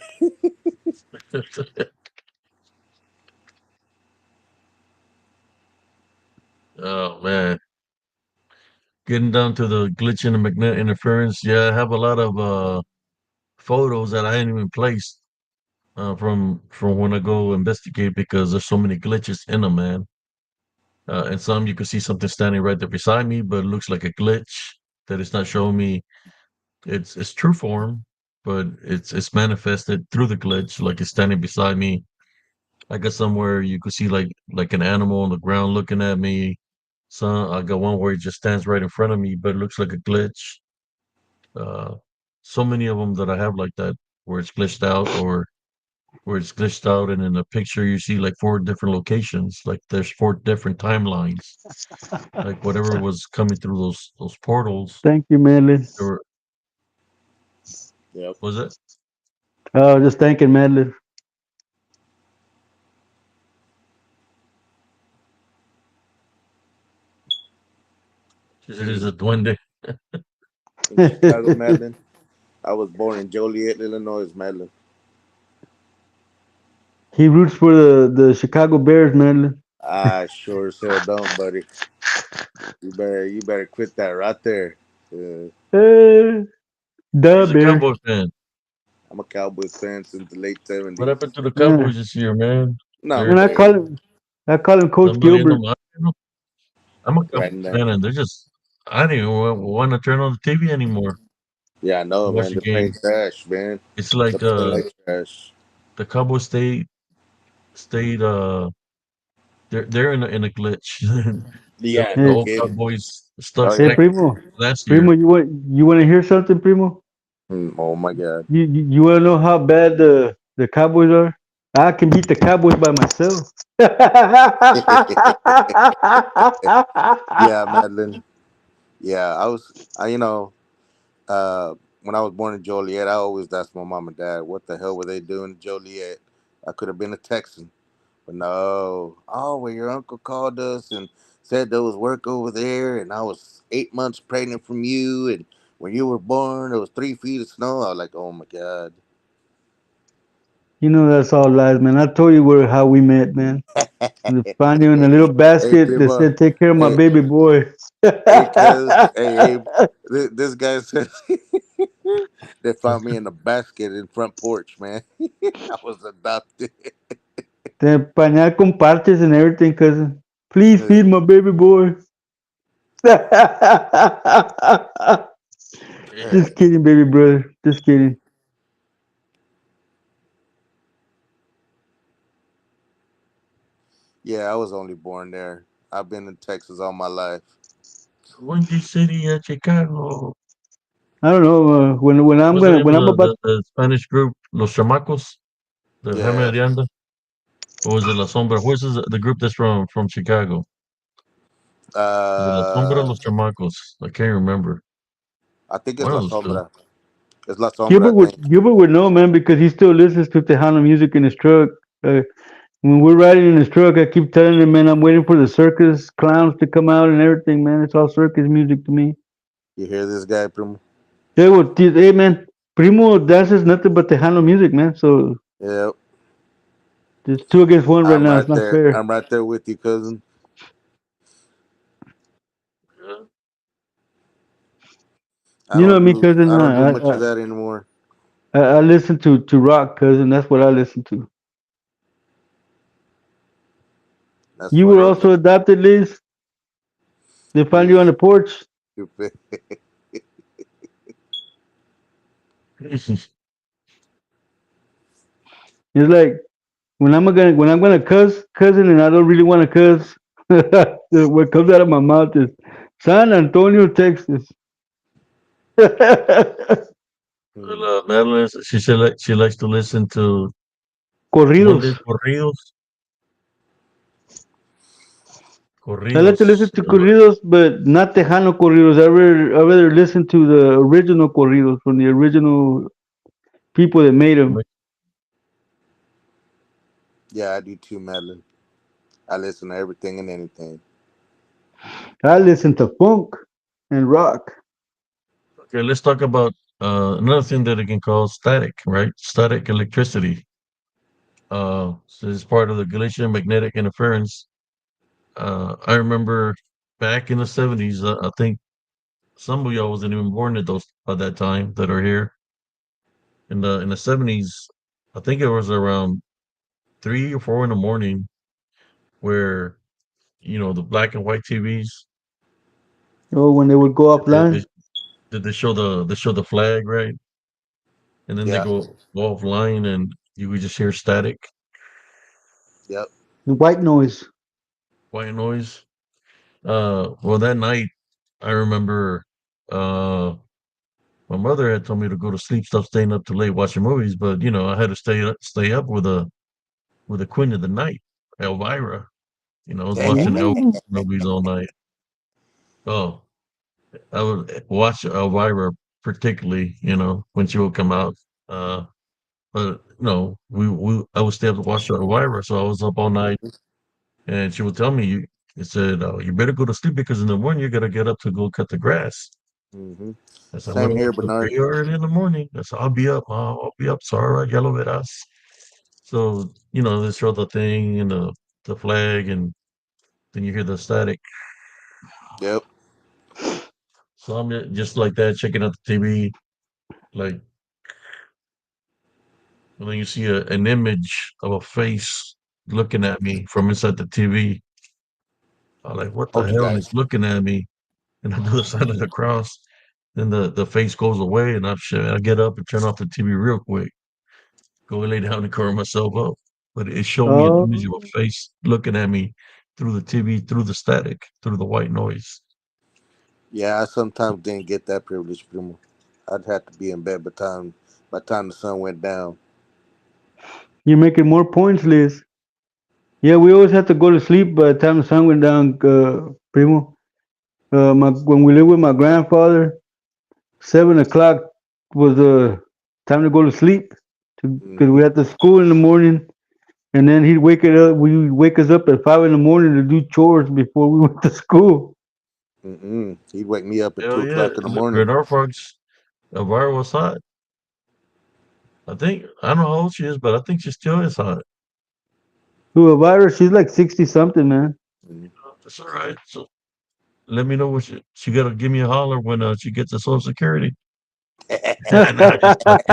Oh man, getting down to the glitching and magnetic interference. Yeah, I have a lot of photos that I ain't even placed from when I go investigate because there's so many glitches in them, man. And some you can see something standing right there beside me, but it looks like a glitch that it's not showing me it's true form, but it's manifested through the glitch, like it's standing beside me. I got somewhere you could see like an animal on the ground looking at me. Some I got one where it just stands right in front of me, but it looks like a glitch. Uh, so many of them that I have like that, where it's glitched out or where it's glitched out, and in the picture you see like four different locations, like there's four different timelines, like whatever was coming through those portals. Thank you, Madeline. There were, yep. was it? Just thanking Madeline. It is a duende. In Chicago, Madeline. I was born in Joliet, Illinois, Madeline. He roots for the Chicago Bears, man. I sure as hell don't, buddy. You better quit that right there. Uh, Uh, the He's a Bears. Cowboy fan. I'm a Cowboys fan since the late What '70s. happened to the Yeah. Cowboys this year, man? No, And They're I call him Coach somebody in the Gilbert. mind. I'm a right Cowboys now. fan, and they're just I don't even want to turn on the TV anymore Yeah, I to know, watch man. the They're playing game. trash, man. It's They're like playing like trash. the Cowboys stayed they're in a glitch. Yeah, The no Hey, old kidding. Cowboys stuck Oh hey, yeah. second Primo. last Primo, year. you want to hear something, Primo? Oh my God. You want to know how bad the Cowboys are? I can beat the Cowboys by myself. Yeah, Madeline. Yeah, uh, when I was born in Joliet, I always asked my mom and dad, what the hell were they doing in Joliet? I could have been a Texan. But no. Oh, well, your uncle called us and said there was work over there, and I was 8 months pregnant from you, and when you were born, there was 3 feet of snow. I was like, oh my God. You know that's all lies, man. I told you how we met, man. To find you in a little Hey, basket that Primo. said, "Take care of my Hey, baby boy." hey, cuz. Hey, Abe. This guy said they found me in a basket in front porch, man. I was adopted. The pañal con parches and everything, cousin. Please feed my baby boy. Yeah. Just kidding, baby brother. Just kidding. Yeah, I was only born there. I've been in Texas all my life. Windy City at Chicago. I don't know. When I'm What's the gonna name when of I'm about the Spanish group? Los Chamacos? The Jaime Yeah, Arianda? Or was it La Sombra? Who's the group that's from Chicago? Is it La Sombra or uh, Los Chamacos? I can't remember. I think it's One La of those two. Sombra. It's La Sombra, Gilbert I would think. Gilbert would know, man, because he still listens to Tejano music in his truck. Uh, when we're riding in his truck, I keep telling him, man, I'm waiting for the circus clowns to come out and everything, man. It's all circus music to me. You hear this guy, Primo? Yeah, well, hey, man, Primo dances nothing but Tejano music, man. So Yeah, it's two against one right I'm now. It's right not there. fair. I'm right there with you, cousin. Yeah. I You know don't me, do cousin. I don't do I, much I, of that anymore. I listen to rock, cousin. That's what I listen to. That's You were funny, also man. adopted, Liz. They found you You on the porch. stupid. It's like when I'm gonna cuss, cousin, and I don't really want to cuss. What comes out of my mouth is San Antonio, Texas. Hmm. Well, Madeline, she said like she likes to listen to Corridos. Monday I like to listen corridos. to corridos, but not Tejano corridos. I rather listen to the original corridos from the original people that made them. Yeah, I do too, Madeline. I listen to everything and anything. I listen to funk and rock. Okay, let's talk about another thing that it can cause static, right? Static electricity. So it's part of the Galatian magnetic interference. I remember back in the 70s, I think some of y'all wasn't even born at those by that time that are here. In the 70s, I think it was around 3 or 4 in the morning where the black and white TVs Oh, when they would go they, they, offline, they show the flag, right? And then they Yeah. go offline and you would just hear static, Yep. the white noise. white noise. Well, that night I remember uh my mother had told me to go to sleep, stop staying up too late watching movies, but I had to stay up with a queen of the night, Elvira. I was watching Elvira Ooh. movies all night. Oh, I would watch Elvira particularly, when she would come out. But I would stay up to watch Elvira, so I was up all night, and she would tell me, It said, "You better go to sleep because in the morning you gotta get up to go cut the grass." Hmm. I said, "I'm Same gonna here, wake up Bernard. pretty early in the morning." I said, "I'll be up, Mom. I'll be up. So all right, yellow verás." So they show the thing and the flag, and then you hear the static. Yep. So I'm just like that, checking out the TV, like, and then you see an image of a face looking at me from inside the TV. I'm like, what the hell is Poltergeist. looking at me? And I do the sign of the cross. Then the face goes away, and I get up and turn off the TV real quick. Go lay down and cover myself up. But it showed me an image of Oh, a face looking at me through the TV, through the static, through the white noise. Yeah, I sometimes didn't get that privilege, Primo. I'd have to be in bed by the time the sun went down. you're making more points, Liz. Yeah, we always had to go to sleep by the time the sun went down, Primo. When we lived with my grandfather, 7 o'clock was time to go to sleep because we Hmm. had to school in the morning, and then he'd wake it up. We would wake us up at 5 in the morning to do chores before we went to school. Mm-mm. He'd wake me up at two Hell yeah. o'clock in the morning. Bernard Fox, Elvira was hot. I don't know how old she is, but I think she still is hot. Who Elvira? She's like 60 something, man. Mhm. That's all right. So let me know what she got to give me a holler when she gets the Social Security. Nah, just talking.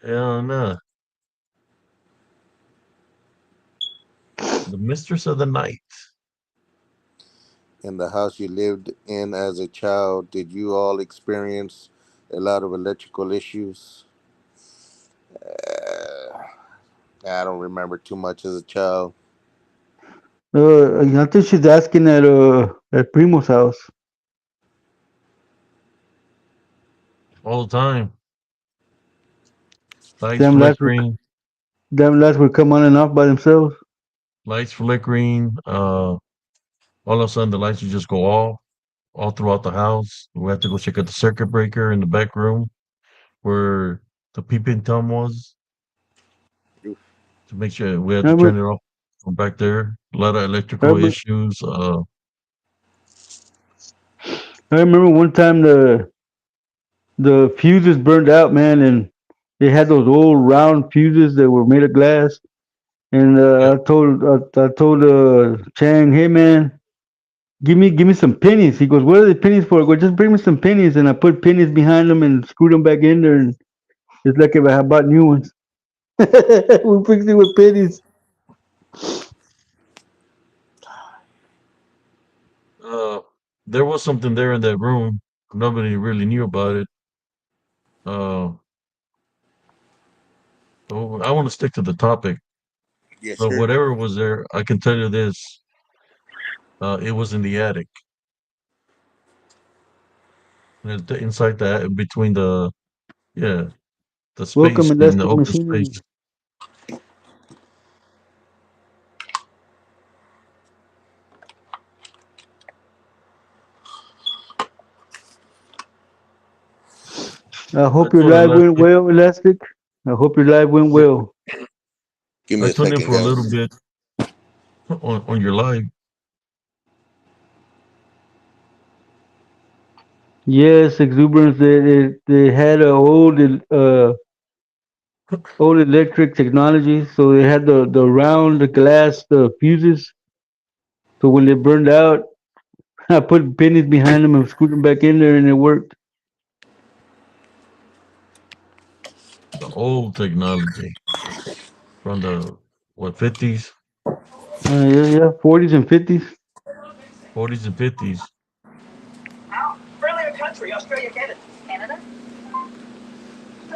Hell no. The Mistress of the Night. In the house you lived in as a child, did you all experience a lot of electrical issues? Uh, I don't remember too much as a child. I think she's asking at Primo's house. All the time. Lights Them lights would flickering. them lights would come on and off by themselves. Lights flickering. All of a sudden the lights would just go off all throughout the house. We had to go check out the circuit breaker in the back room where the peeping tom was to make sure we had I to turn remember, it off from back there. A lot of I electrical remember, issues. I remember one time the fuses burned out, man, and they had those old round fuses that were made of glass. And Yep. I told Chang, hey man, give me some pennies. He goes, what are the pennies for? I go, just bring me some pennies, and I put pennies behind them and screwed them back in there, and it's like if I had bought new ones. We fixed it with pennies. Uh, there was something there in that room. Nobody really knew about it. Uh, so I want to stick to the topic. Yes, So sir. whatever was there, I can tell you this. It was in the attic. Inside that, between yeah, the Welcome, space and the elastic open machinery. space. I I hope your told live went Elastic, well, Elastic. I hope your live went yeah, well. Give me I a tuned in second, for a little guys. bit on your live. Yes, exuberance. They had a old electric technology, so they had the round glass fuses. So when they burned out, I put pennies behind them and screwed them back in there, and it worked. The old technology from the what 50s, Yeah, yeah, 40s and 50s. 40s and 50s.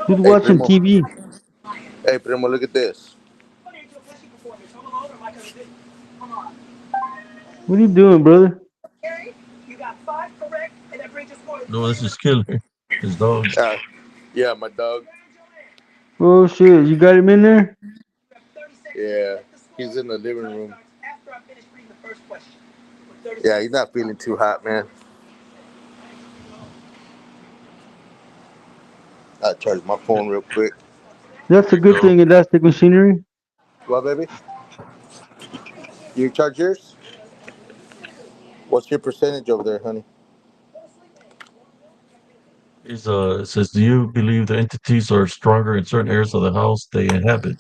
Who's Hey, watching Primo. TV? Hey, Primo, look at this. What are you doing, brother? No, this is killer. His dog. Yeah, my dog. Oh shit, you got him in there? Yeah, he's in the living room. Yeah, he's not feeling too hot, man. I'll charge my phone real quick. That's a There you good go. thing, elastic machinery. What, baby? You charge yours? What's your percentage over there, honey? It says, do you believe the entities are stronger in certain areas of the house they inhabit?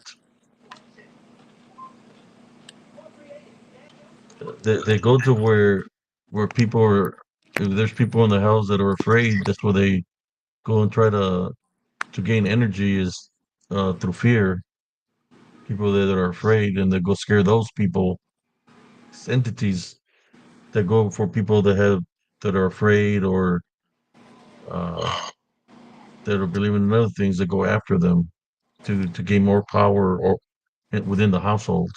They go to where people are. If there's people in the house that are afraid, that's where they go and try to gain energy is through fear. People that are afraid, and they go scare those people. It's entities that go for people that are afraid or uh, that are believing in other things that go after them to gain more power or within the household.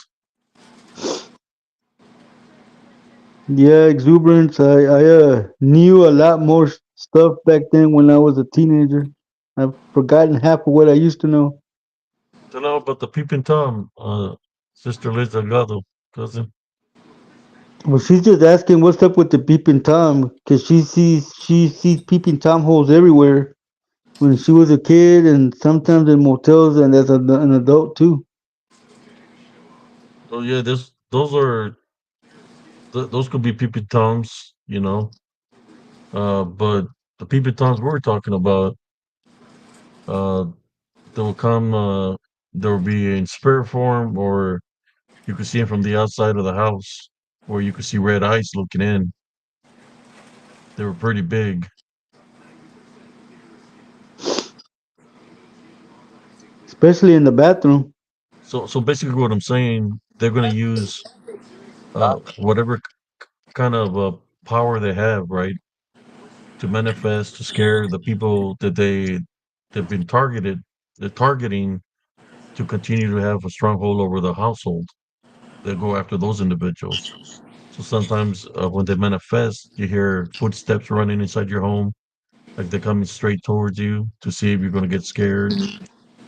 Yeah, exuberance. I knew a lot more stuff back then when I was a teenager. I've forgotten half of what I used to know. To know about the peeping tom, Sister Liz Delgado, cousin. Well, she's just asking what's up with the peeping tom because she sees peeping tom holes everywhere when she was a kid and sometimes in motels and as an adult too. Oh yeah, this those could be peeping toms, you know. But the peeping toms we're talking about, uh, they will come. They will be in spirit form, or you could see them from the outside of the house, where you could see red eyes looking in. They were pretty big. Especially in the bathroom. So basically, what I'm saying, they're going to use whatever kind of power they have, right, to manifest to scare the people that they've been targeted. They're targeting to continue to have a stronghold over the household. They go after those individuals. So sometimes when they manifest, you hear footsteps running inside your home, like they're coming straight towards you to see if you're going to get scared.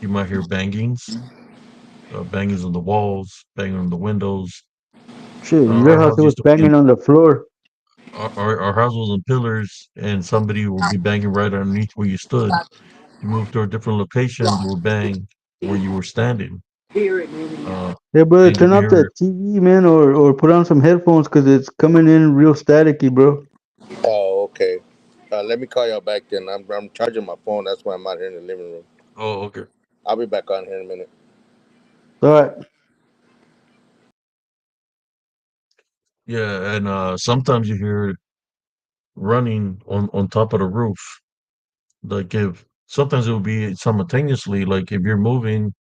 You might hear bangings, bangings on the walls, banging on the windows. Shit, in your Our house house it was used to be banging on the floor. our house was on pillars, and somebody will be banging right underneath where you stood. You move to a different location, they will bang where you were standing. Uh, Hey brother, and you turn can off hear that TV, man, or put on some headphones because it's coming in real staticky, bro. Oh, okay. Let me call y'all back then. I'm charging my phone. That's why I'm out here in the living room. oh, okay. I'll be back on here in a minute. All right. Yeah, and sometimes you hear it running on top of the roof. Like if sometimes it will be simultaneously, like if you're moving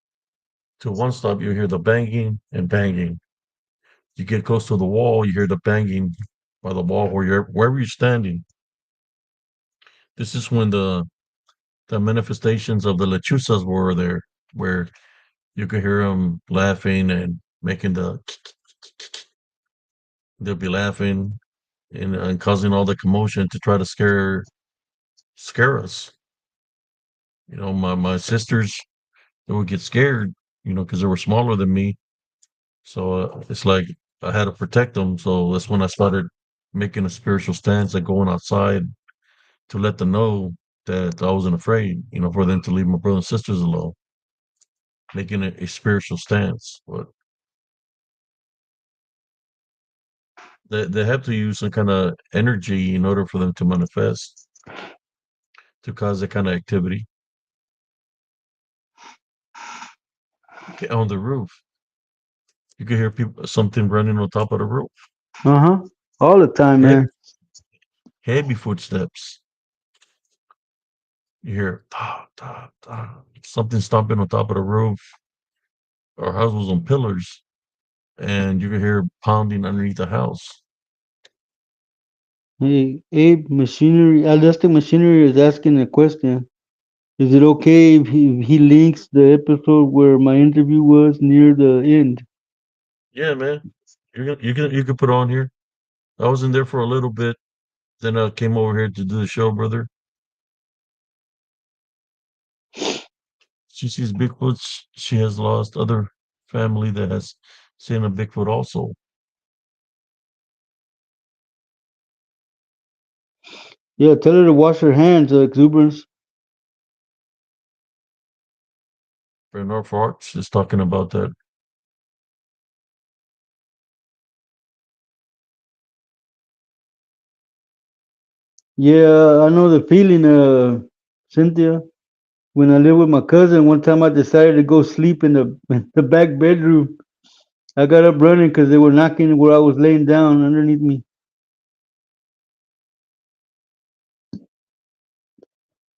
to one stop, you hear the banging and banging. You get close to the wall, you hear the banging by the wall wherever you're standing. This is when the manifestations of the lechuzas were there, where you could hear them laughing and making they'll be laughing and causing all the commotion to try to scare us. You know, my sisters, they would get scared, you know, because they were smaller than me. So it's like I had to protect them. So that's when I started making a spiritual stance, like going outside to let them know that I wasn't afraid, you know, for them to leave my brothers and sisters alone, making a spiritual stance. But they have to use some kind of energy in order for them to manifest, to cause that kind of activity. Okay, on the roof, you can hear people something running on top of the roof. Uh-huh. All the time, Heavy man. heavy footsteps. You hear ta ta ta, something stomping on top of the roof. Our house was on pillars, and you could hear pounding underneath the house. Hey, Abe, machinery, elastic machinery is asking a question. Is it okay if he links the episode where my interview was near the end? Yeah, man. You can put on here. I was in there for a little bit. Then I came over here to do the show, brother. She sees Bigfoots. She has lost other family that has seen a Bigfoot also. Yeah, tell her to wash her hands, exuberance. Bernard Fox is talking about that. Yeah, I know the feeling, Cynthia. When I lived with my cousin, one time I decided to go sleep in the back bedroom. I got up running because they were knocking where I was laying down underneath me.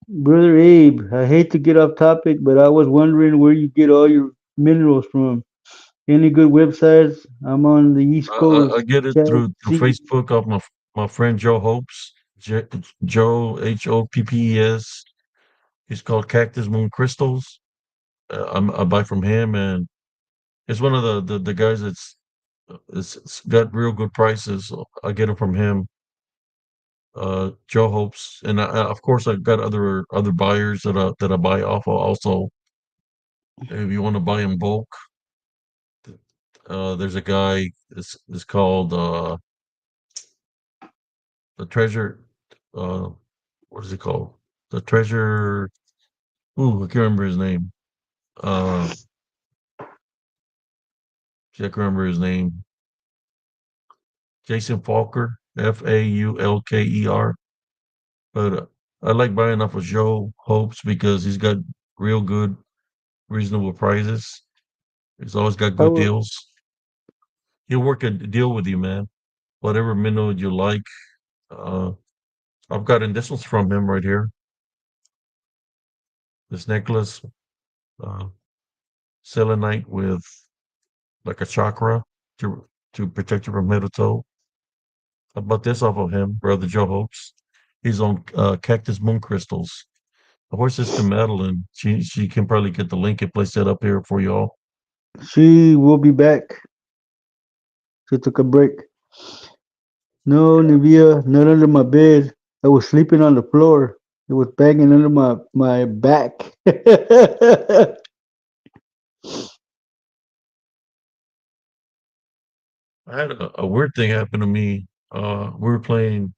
Brother Abe, I hate to get off topic, but I was wondering where you get all your minerals from. Any good websites? I'm on the East I Coast. get it Chat, through see, Facebook of my friend Joe Hopes, Joe Hoppes. He's called Cactus Moon Crystals. I buy from him, and it's one of the guys it's got real good prices. So I get them from him. Joe Hopes, and of course I got other buyers that I buy off of also. If you want to buy in bulk, there's a guy. It's called the Treasure. Uh, what is it called? The Treasure. Ooh, I can't remember his name. Uh, I can't remember his name. Jason Falker, Faulker. But I like buying off of Joe Hopes because he's got real good, reasonable prices. He's always got good how deals. He'll work a deal with you, man. Whatever mineral you like. Uh, I've gotten this one's from him right here. This necklace, uh, selenite with like a chakra to protect you from head to toe. I bought this off of him, brother Joe Hopes. He's on Cactus Moon Crystals. The horse sister Madeline, she can probably get the link and place that up here for y'all. she will be back. She took a break. No, Nivea, not under my bed. I was sleeping on the floor. It was banging under my back. I had a weird thing happen to me. We were playing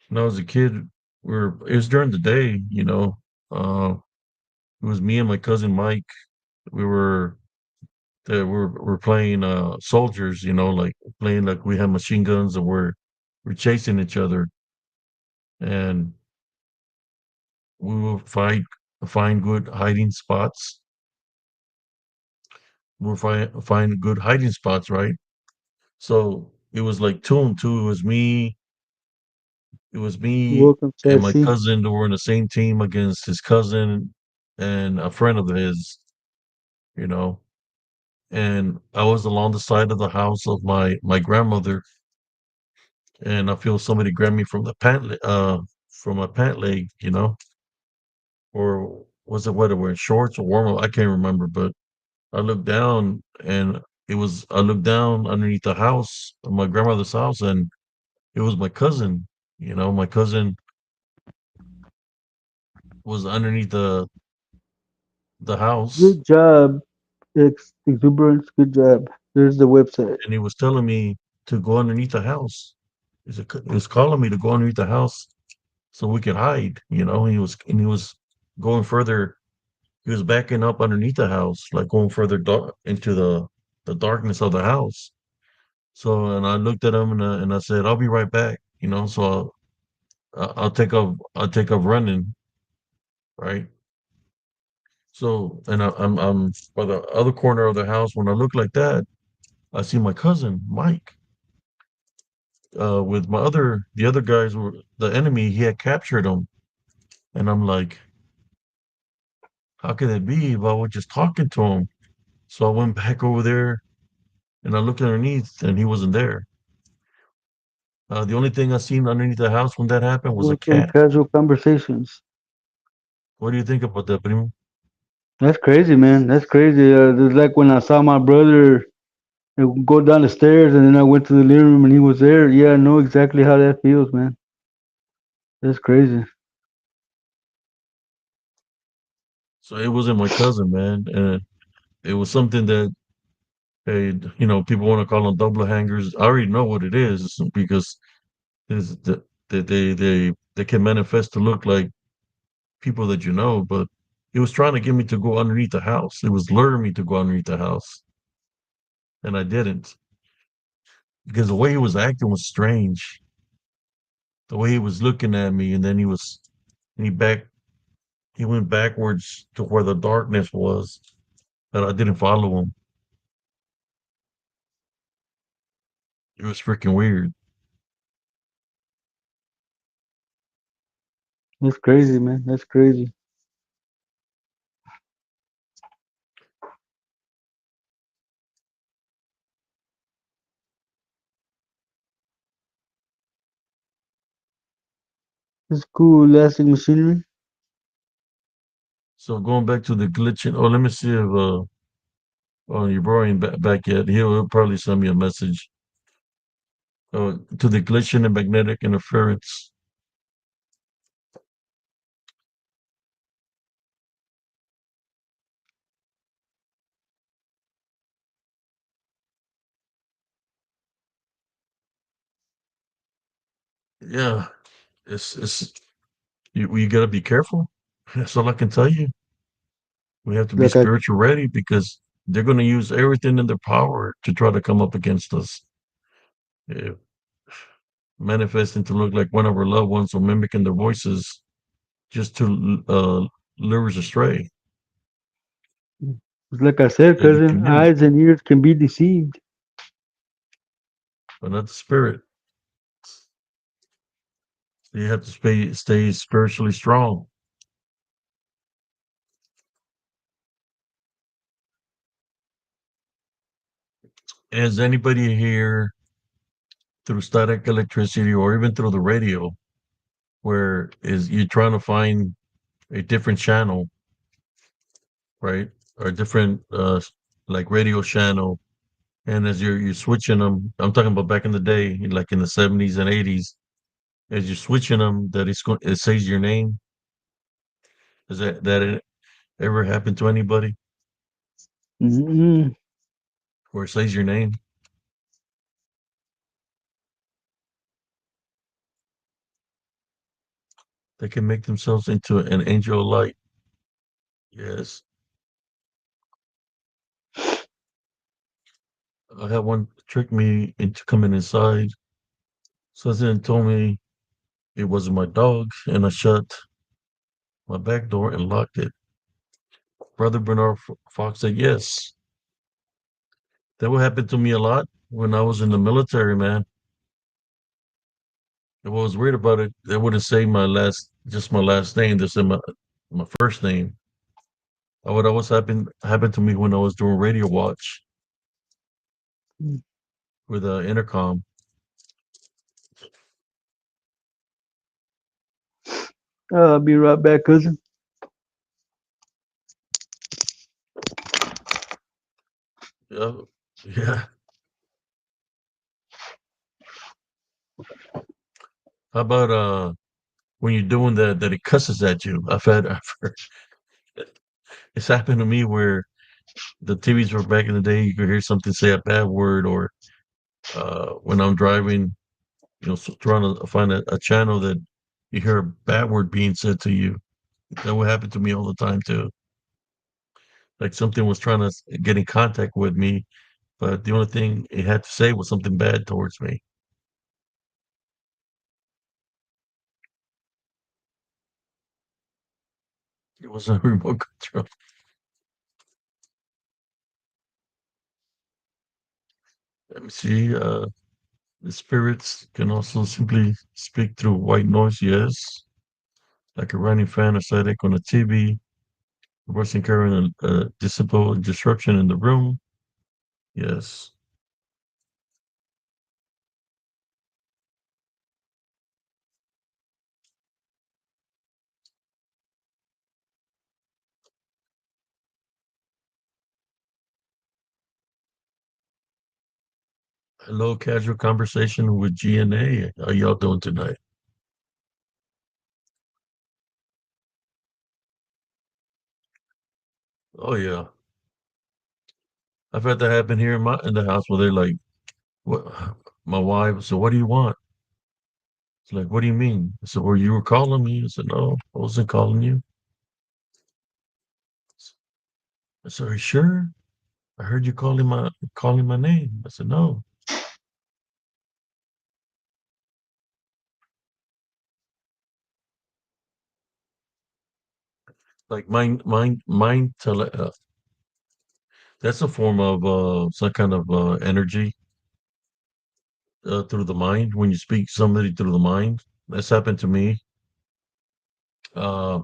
when I was a kid. It was during the day, you know. It was me and my cousin Mike. We were we're playing soldiers, you know, like playing like we had machine guns and we're chasing each other and we will find good hiding spots. We'll find good hiding spots, right? So it was like two and two. It was me Welcome, and my Sassy. cousin that were in the same team against his cousin and a friend of his, you know. And I was along the side of the house of my grandmother, and I feel somebody grab me from my pant leg, you know, or was it whether we're in shorts or warm up? I can't remember, but I looked down and I looked down underneath the house, my grandmother's house, and it was my cousin. You know, my cousin was underneath the house, Good job, Exuberance. Good job. There's the website. and he was telling me to go underneath the house. He was calling me to go underneath the house so we could hide. You know, he was going further. He was backing up underneath the house, like going further into the darkness of the house. So, and I looked at him and I said, "I'll be right back." You know, so I'll take off running, right? So, and I'm by the other corner of the house. When I look like that, I see my cousin Mike with the other guys were the enemy. He had captured him, and I'm like, how could it be if I was just talking to him? So I went back over there and I looked underneath, and he wasn't there. The only thing I seen underneath the house when that happened was a Welcome, cat. Casual Conversations. What do you think about that, Primo? That's crazy, man. That's crazy. It's like when I saw my brother go down the stairs and then I went to the living room and he was there. Yeah, I know exactly how that feels, man. That's crazy. So it wasn't my cousin, man, and it was something that, hey, you know, people want to call them double hangers. I already know what it is because is that they can manifest to look like people that you know, but he was trying to get me to go underneath the house. It was luring me to go underneath the house, and I didn't because the way he was acting was strange. the way he was looking at me, and then he back he went backwards to where the darkness was, but I didn't follow him. It was freaking weird. That's crazy, man. That's crazy. That's cool. Elastic machinery. So going back to the glitching. Oh, let me see if oh, your bro ain't back yet. He'll probably send me a message. To the glitching and magnetic interference. Yeah, it's you got to be careful. That's all I can tell you. We have to be Like I, spiritual ready because they're going to use everything in their power to try to come up against us. Yeah, manifesting to look like one of our loved ones or mimicking their voices just to lure us astray like I said, in the cousin, community, eyes and ears can be deceived. but not the spirit. You have to stay spiritually strong. Has anybody here through static electricity or even through the radio where is you're trying to find a different channel, right? Or a different like radio channel, and as you're switching them, I'm talking about back in the day, like in the 70s and 80s, as you're switching them, that it says your name. Has that ever happened to anybody Mm-hmm. where it says your name? They can make themselves into an angel of light. Yes. I had one trick me into coming inside. So then told me it wasn't my dog, and I shut my back door and locked it. Brother Bernard Fox said yes. That would happen to me a lot when I was in the military, man. And what was weird about it, they wouldn't say just my last name. They said my first name. That would always happen to me when I was doing radio watch with intercom. I'll be right back, cousin. Yeah, yeah. How about when you're doing that it cusses at you? It's happened to me where the TVs were back in the day. You could hear something say a bad word, or when I'm driving, trying to find a channel that you hear a bad word being said to you. That would happen to me all the time too. Like something was trying to get in contact with me, but the only thing it had to say was something bad towards me. It wasn't a remote control. Let me see. The spirits can also simply speak through white noise, yes, like a running fan or static on a TV, voicing carrying a disable disruption in the room. Yes. Hello, casual conversation with GNA. How y'all doing tonight? Oh yeah, I've had that happen here in the house where they're like, "What?" My wife. So what do you want? It's like, what do you mean? I said, well, you were calling me. I said, no, I wasn't calling you. I said, are you sure? I heard you calling my name. I said, no. like mind that's a form of some kind of energy through the mind when you speak somebody through the mind. That's happened to me. Uh,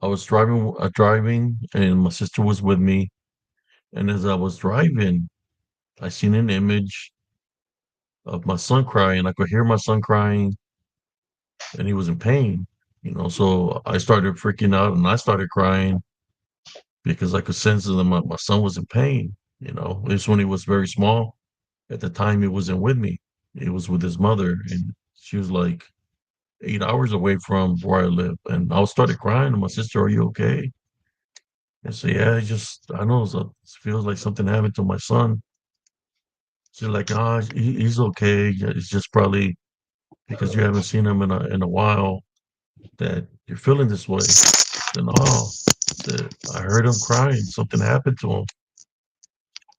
I was driving, and my sister was with me. And as I was driving, I seen an image of my son crying. I could hear my son crying, and he was in pain. So I started freaking out, and I started crying because I could sense that my son was in pain. This when he was very small. At the time, he wasn't with me. He was with his mother, and she was like 8 hours away from where I live. And I started crying. And my sister, "Are you okay?" I said, "Yeah, I know it feels like something happened to my son." She's like, "Ah, he's okay. Yeah, it's just probably because you haven't seen him in a while that you're feeling this way." Then, oh, I heard him crying. Something happened to him.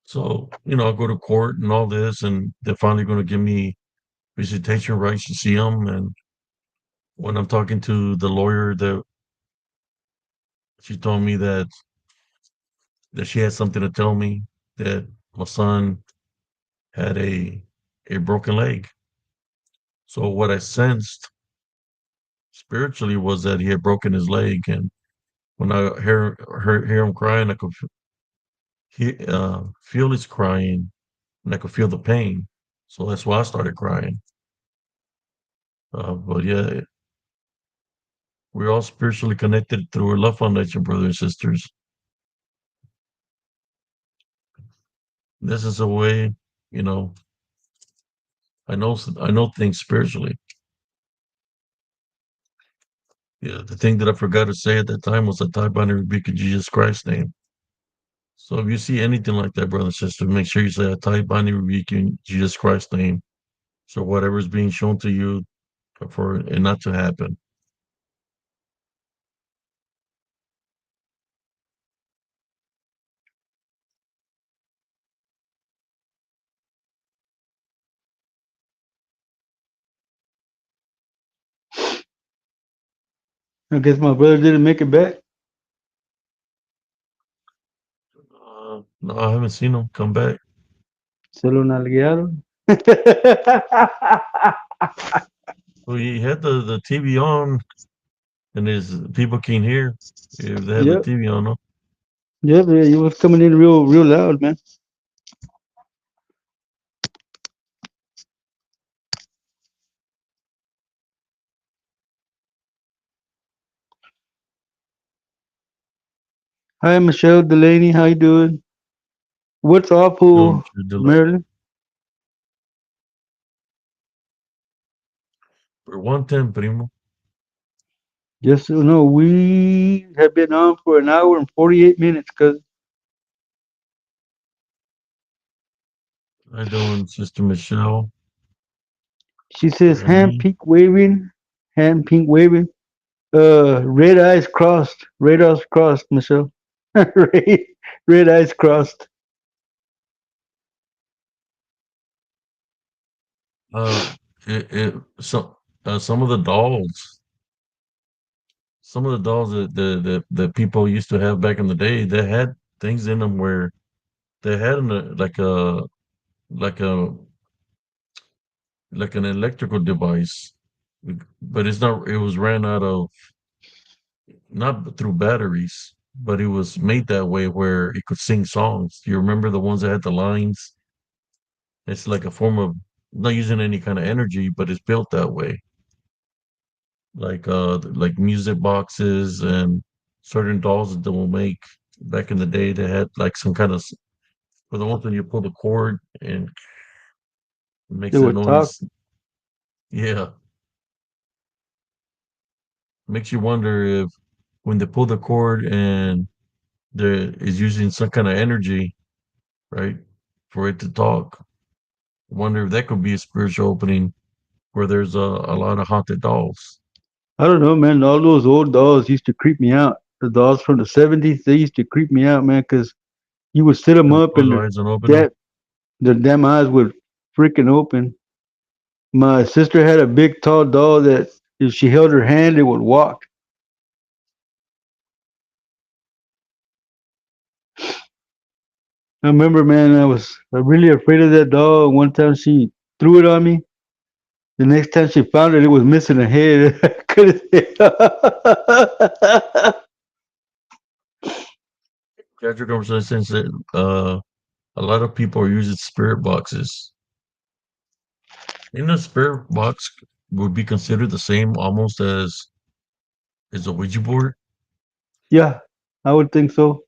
So, I go to court and all this, and they're finally going to give me visitation rights to see him. And when I'm talking to the lawyer, that she told me that she had something to tell me, that my son had a broken leg. So what I sensed spiritually was that he had broken his leg, and when I hear him crying, I could feel his crying, and I could feel the pain. So that's why I started crying. But yeah, we're all spiritually connected through our love foundation, brothers and sisters. This is a way, you know, I know things spiritually. Yeah, the thing that I forgot to say at that time was a tie binary rebuke in Jesus Christ's name. So if you see anything like that, brother and sister, make sure you say a tie binary rebuke in Jesus Christ's name. So whatever is being shown to you for it not to happen. I guess my brother didn't make it back. No, I haven't seen him come back. Se lo nalguearon. Well, he had the TV on, and his people can't hear if they have the Yep. TV on. No? Yep. Yeah, he was coming in real loud, man. Hi, Michelle Delaney. How you doing? What's Doing awful, your delay. Marilyn? For 110, primo. Yes, no, we have been on for an hour and 48 minutes because How doing, Sister Michelle? she says Ernie? hand pink waving, red eyes crossed, Michelle. red, red eyes crossed. Uh, some of the dolls, that people used to have back in the day, they had things in them where they had like a like an electrical device, but it's not. It was ran out of not through batteries, but it was made that way where it could sing songs. You remember the ones that had the lines? It's like a form of not using any kind of energy, but it's built that way. Like music boxes and certain dolls that they will make back in the day. They had like some kind of for the ones when you pull the cord and it They makes that would talk. noise. Yeah, makes you wonder if when they pull the cord and there is using some kind of energy, right, for it to talk. Wonder if that could be a spiritual opening where there's a lot of haunted dolls. I don't know, man. All those old dolls used to creep me out. The dolls from the 70s, they used to creep me out, man, because you would sit them They up close and their eyes and open them. that their damn eyes would freaking open. My sister had a big, tall doll that if she held her hand, it would walk. I remember, man, I was really afraid of that dog. One time she threw it on me. The next time she found it, it was missing a head. I couldn't Casual conversation said a lot of people are using spirit boxes. In a spirit box would be considered the same almost as a Ouija board. Yeah, I would think so.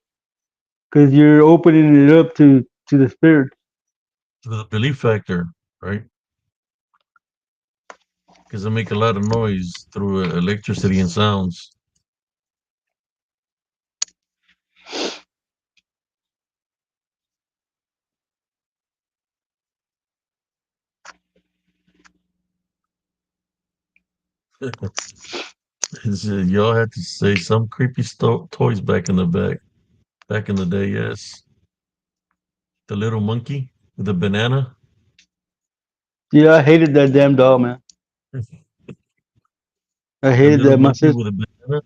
Because you're opening it up to the spirit. The belief factor, right? Because they make a lot of noise through electricity and sounds. Y'all had to say some creepy toys back in the day. Yes, the little monkey with the banana. Yeah, I hated that damn dog, man. I The hated little that. My monkey sister, with a banana.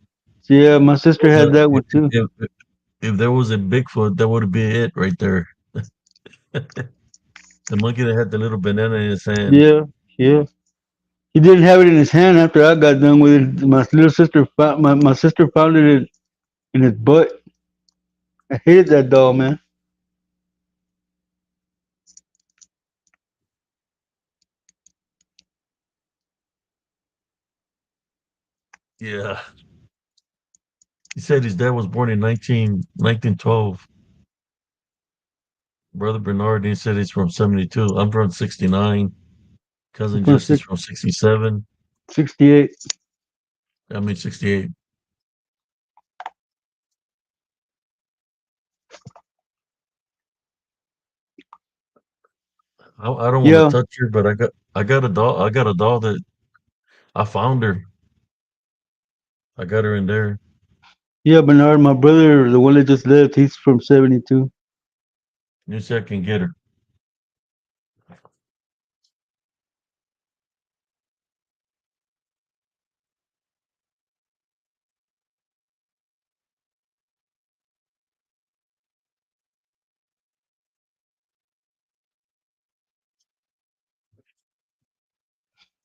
yeah, my sister had The, that one too. if there was a Bigfoot, that would be it right there. The monkey that had the little banana in his hand. Yeah, yeah. He didn't have it in his hand after I got done with it. My little sister found my sister found it in his butt. I hated that dog, man. Yeah. He said his dad was born in 1912. Brother Bernard, he said he's from 72. I'm from 69. I'm Cousin from Jesse's from 67. 68. I mean 68. I don't want to Yeah, touch her, but I got a doll. I got a doll that I found her. I got her in there. yeah, Bernard, my brother, the one that just left, he's from 72. You see, I can get her.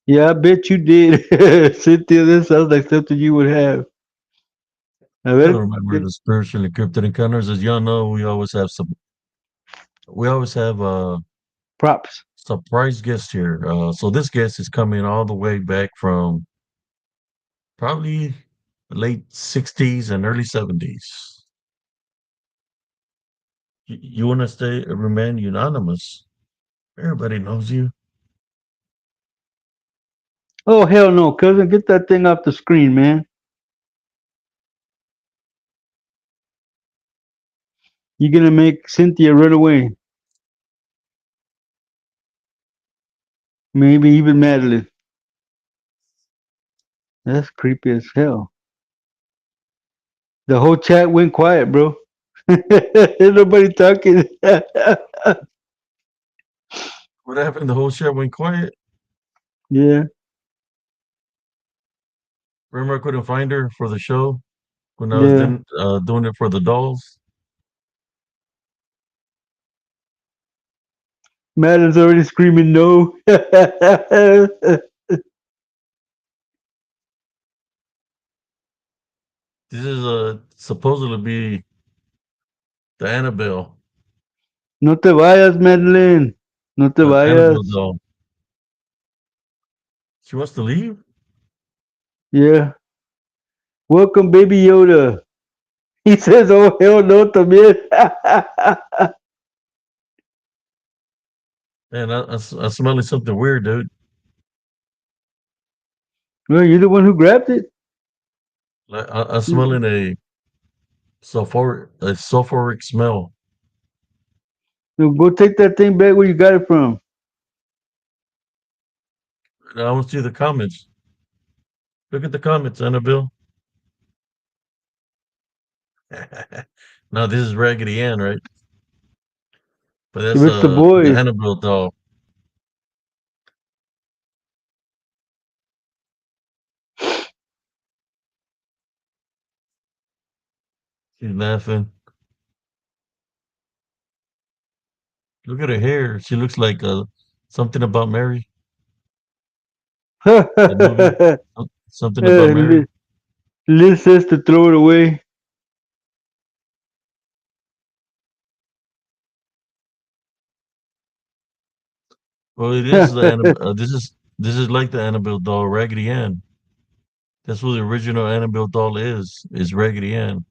Yeah, I bet you did. Cynthia, this sounds like something you would have. I I bet don't remember the spiritual encrypted encounters. As y'all know, we always have a props. surprise guest here. So this guest is coming all the way back from probably late 60s and early 70s. You want to stay remain anonymous. Everybody knows you. Oh, hell no, cousin. Get that thing off the screen, man. You're going to make Cynthia run away. Maybe even Madeline. That's creepy as hell. The whole chat went quiet, bro. Ain't nobody talking. What happened? The whole show went quiet. Yeah, Remember, I couldn't find her for the show when I was yeah. then doing it for the dolls. Madeline's already screaming no. This is supposedly be the Annabelle, No te vayas, Madeline. No te the Annabelle vayas. doll. She wants to leave. Yeah. Welcome, baby Yoda. He says, oh, hell no, también. Man, I'm smelling something weird, dude. Well, you're the one who grabbed it. Like, I'm smelling a sulfuric smell. So go take that thing back where you got it from. I want to see the comments. Look at the comments, Annabelle. Now this is Raggedy Ann, right? But If that's it's the the boys. Annabelle doll. She's laughing. Look at her hair. She looks like something about Mary. That movie. Something about Mary. Liz, Liz says to throw it away. Well, it is the this is like the Annabelle doll, Raggedy Ann. That's what the original Annabelle doll is Raggedy Ann.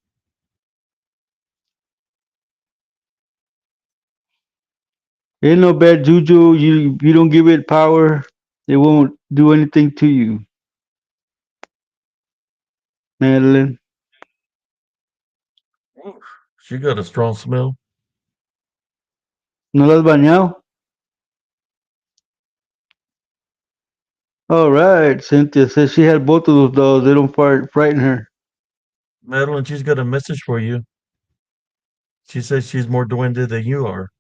Ain't no bad juju. You don't give it power, it won't do anything to you, Madeline. Oof. She got a strong smell. ¿No la has bañado? All right. Cynthia says she had both of those dolls. They don't frighten her. Madeline, she's got a message for you. She says she's more duende than you are.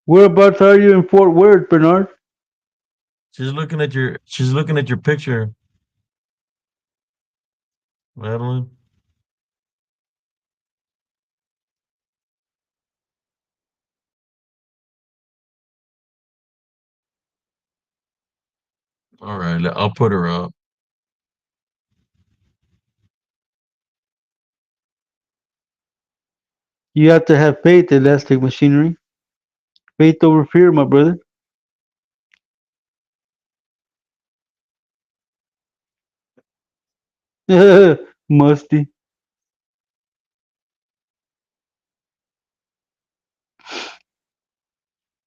Whereabouts are you in Fort Worth, Bernard? She's looking at your picture, Madeline. All right, I'll put her up. You have to have faith, elastic machinery. Faith over fear, my brother. Musty.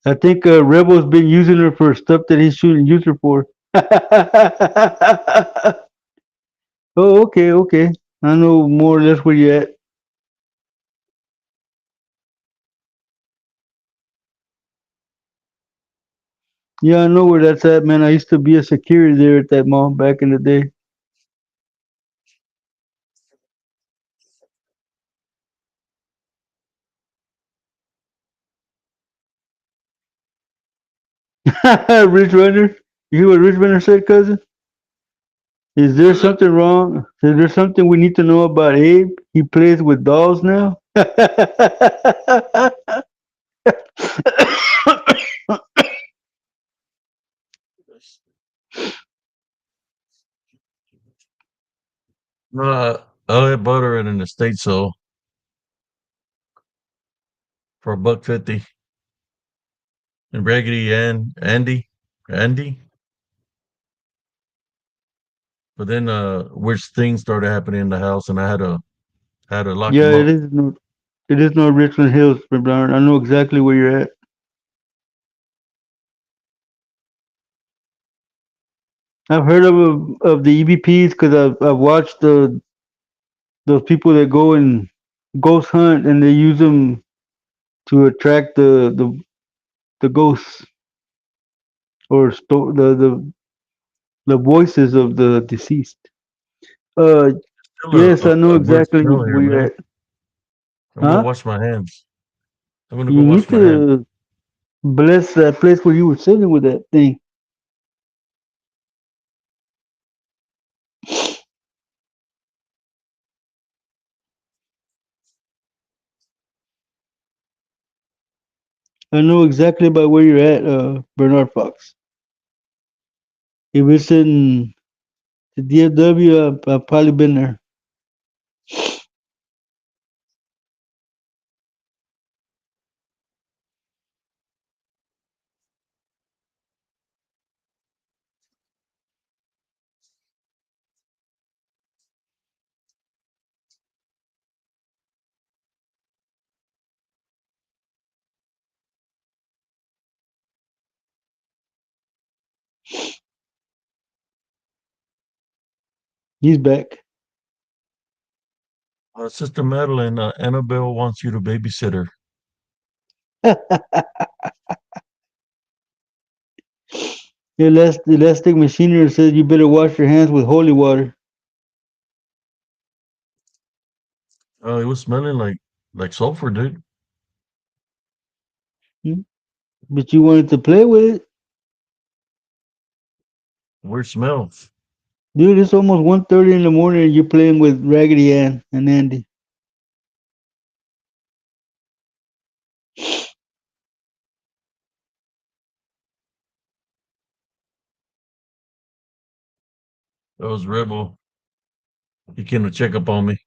I think Rebel's been using her for stuff that he shouldn't use her for. Oh, okay, okay. I know more or less where you at. Yeah, I know where that's at, man. I used to be a security there at that mall back in the day. Rich Runner. You hear what Rich Runner said, cousin? Is there What's that? something wrong? Is there something we need to know about Abe? He plays with dolls now? No, I bought her at an estate sale for $1.50. And Raggedy Andy. But then weird things started happening in the house, and I had to lock Yeah, him up. it is no Richland Hills, Bernard. I know exactly where you're at. I've heard of the EVPs because I've watched those people that go and ghost hunt and they use them to attract the ghosts or the voices of the deceased. Uh, Still yes, I know a weird exactly smell here, where you're man. at. I'm gonna Huh? wash my hands. I'm gonna go You wash need my hands. to bless that place where you were sitting with that thing. I know exactly about where you're at, Bernard Fox. If it's in the DFW, I've probably been there. He's back. Sister Madeline, Annabelle wants you to babysit her. Elastic Machinery says you better wash your hands with holy water. It was smelling like sulfur, dude. Hmm? But you wanted to play with it. Weird smell. Dude, it's almost 1:30 in the morning and you're playing with Raggedy Ann and Andy. That was Rebel. He came to check up on me.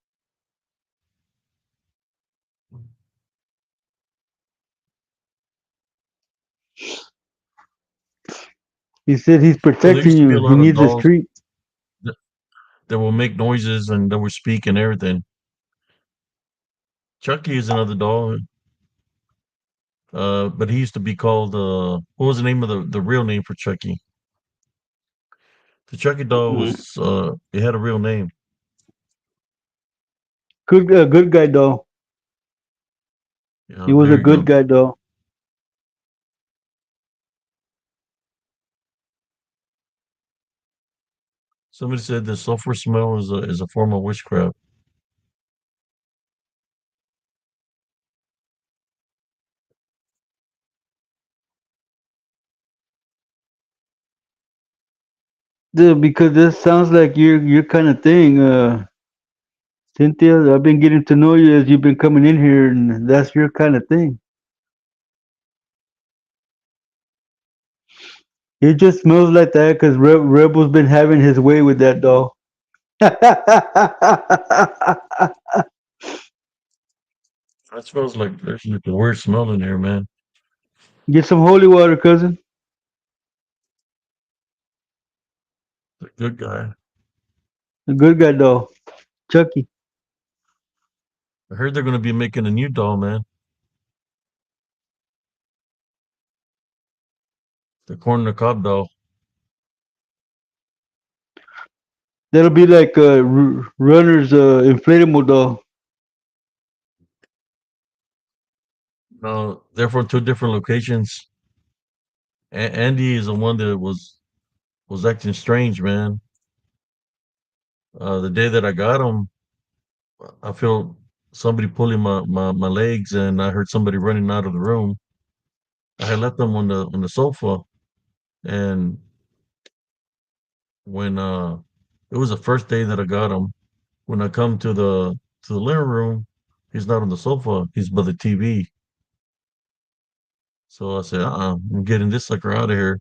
He said he's You know, there protecting used to be you. a He lot of needs a dolls treat. that, that will make noises and that will speak and everything. Chucky is another doll, but he used to be called, what was the name of the real name for Chucky? The Chucky doll was, it had a real name. Good guy doll. He Yeah, was a there you good go. guy doll. Somebody said the sulfur smell is a form of witchcraft. Dude, because this sounds like your kind of thing, Cynthia. I've been getting to know you as you've been coming in here, and that's your kind of thing. It just smells like that because Rebel's been having his way with that doll. That smells like there's like a weird smell in here, man. Get some holy water, cousin. The good guy. A good guy doll. Chucky. I heard they're going to be making a new doll, man. The corn on the cob doll. That'll be like Runner's inflatable doll. No, they're from two different locations. Andy is the one that was acting strange, man. The day that I got him, I feel somebody pulling my legs, and I heard somebody running out of the room. I had left them on the sofa, and when it was the first day that I got him, when I come to the living room, he's not on the sofa. He's by the TV. So I said, I'm getting this sucker out of here.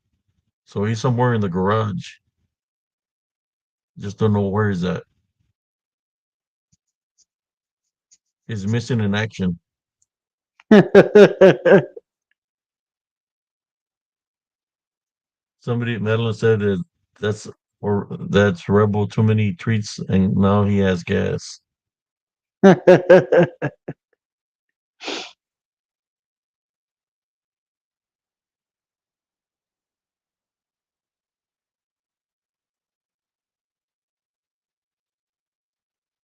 So he's somewhere in the garage. Just don't know where he's at. He's missing in action. Somebody, Madeline said that that's that's Rebel too many treats, and now he has gas.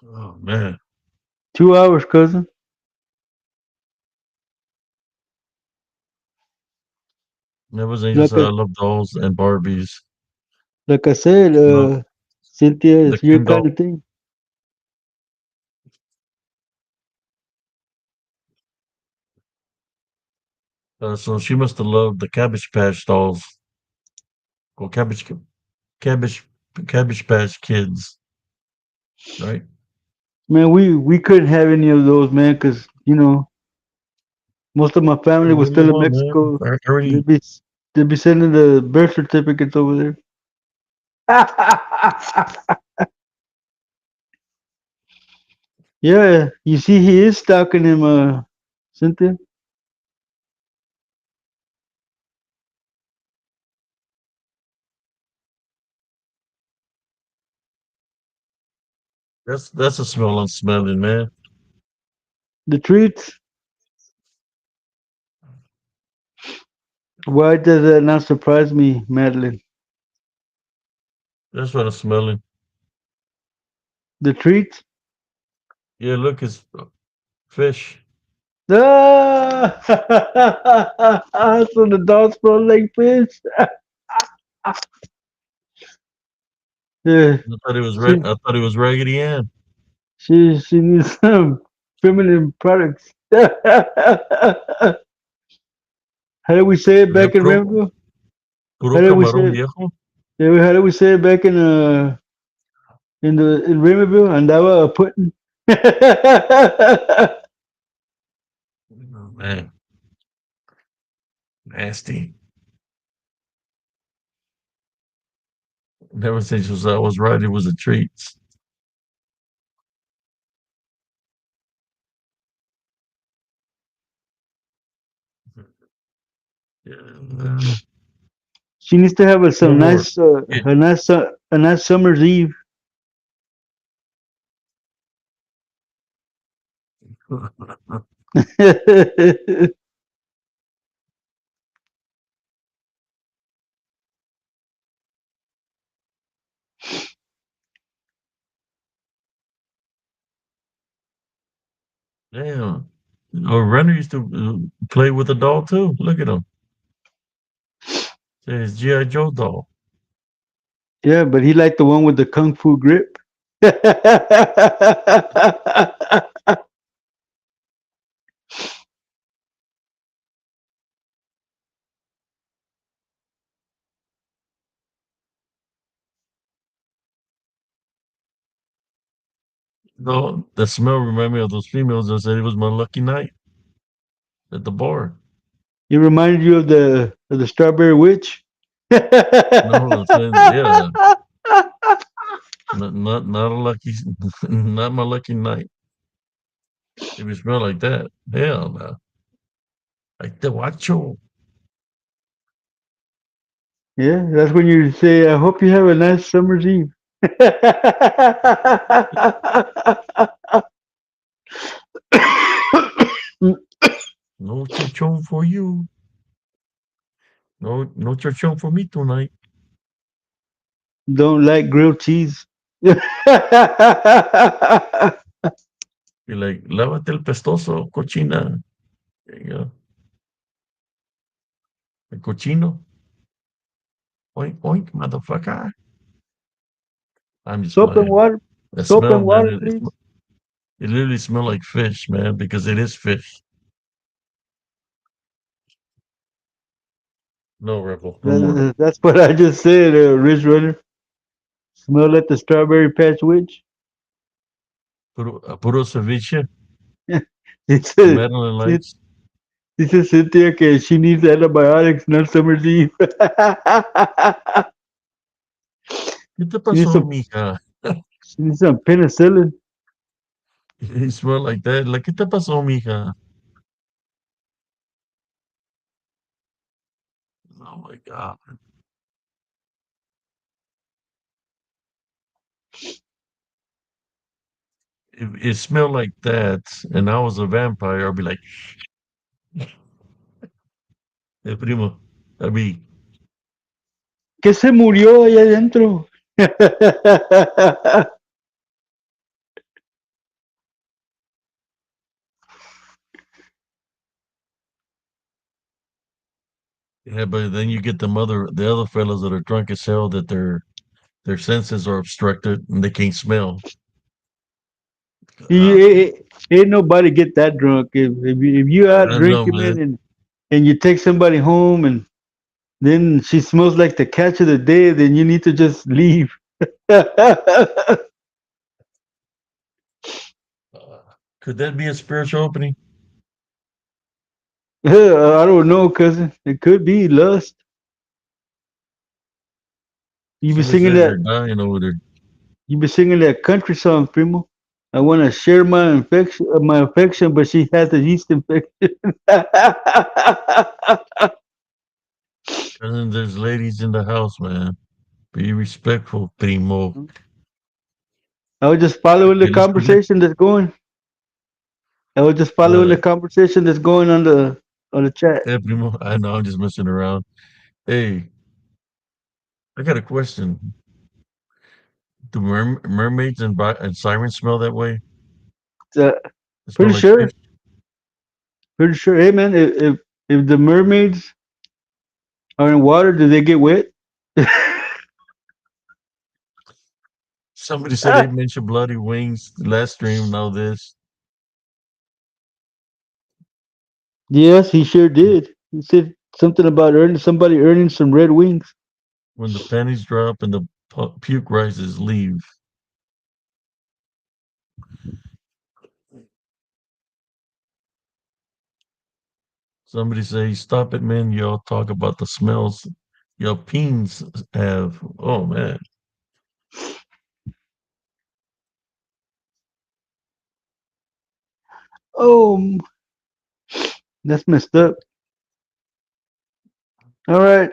Oh man, 2 hours, cousin. Neville's Angel Like said I I love dolls and Barbies. like I said, No, Cynthia, the it's your Ken kind doll. of thing. So she must have loved the Cabbage Patch dolls or Cabbage Cabbage Patch Kids, right? Man, we couldn't have any of those, man, because most of my family Well, was what do you still in want, man? Mexico. I They'd already be they'd be sending the birth certificates over there. Yeah, you see, he is stalking him, Cynthia. that's a smell I'm smelling, man. The treats. Why does that not surprise me, Madeline? That's what I'm smelling. The treats. Yeah, look, it's fish. Ah! So the dog smell like fish. Yeah, she I thought it was Raggedy Ann. she needs some feminine products. How did we say it Yeah, back in Rambo? puro How did we say camarón it? viejo. Yeah, how did we say it back in in Riverville, andaba putting. Oh, man, nasty. Never since I was right, it was a treat. Yeah, She needs to have no more. Yeah. a nice summer's eve. Damn. Oh, Renner used to play with a doll too. Look at him. It's G.I. Joe doll. Yeah, but he liked the one with the kung fu grip. No, the smell reminded me of those females that said it was my lucky night at the bar. He reminded you of the strawberry witch. No, it said, yeah, not a lucky, not my lucky night. If it smell like that, hell no. Like the wacho. Yeah, that's when you say, "I hope you have a nice summer's eve." No chichon for you. No chichon for me tonight. Don't like grilled cheese. Be like, lávate el pestoso, cochina. There you go. El cochino. Oink, oink, motherfucker. I'm just Soap and playing. water. The Soap smell, and man, water, please. it literally smell like fish, man, because it is fish. No, Rebel, no more. That's what I just said, Ridge Runner. Smell like the strawberry patch witch. Puro ceviche, He said, Madeline he, Lights. he said Cynthia que she needs antibiotics, not summer's eve. ¿Qué te she needs pasó, some mija? she needs some penicillin. It smell like that. Like, ¿qué te pasó, mija? Oh my God. If it smelled like that and I was a vampire, I'd be like, primo, I'd be, Que se murió allá adentro. yeah, but then you get the other fellas that are drunk as hell that their senses are obstructed and they can't smell. Ah, Ain't nobody get that drunk. If you out I know, drinking, man, man. and you take somebody home and then she smells like the catch of the day, then you need to just leave. I Could that be a spiritual opening? don't know, cousin. It could be lust. You be Somebody singing says that. they're dying over there. You be singing that country song, primo. I want to share my affection, but she has a yeast infection. And then there's ladies in the house, man. Be respectful, primo. I was just following the Okay, let's connect. conversation that's going. I was just following the What? conversation that's going on the chat. Hey, primo. I know I'm just messing around. Hey, I got a question. Do mermaids and sirens smell that way? Uh, They smell pretty like fish. sure, pretty sure. Hey man, if the mermaids are in water, do they get wet? Somebody said they mentioned bloody wings last stream. Now this Yes, he sure did. He said something about earning somebody earning some red wings. when the panties drop and the puke rises, leave. Somebody say, "Stop it, man! Y'all talk about the smells your peens have." Oh man, Oh, that's messed up. All right,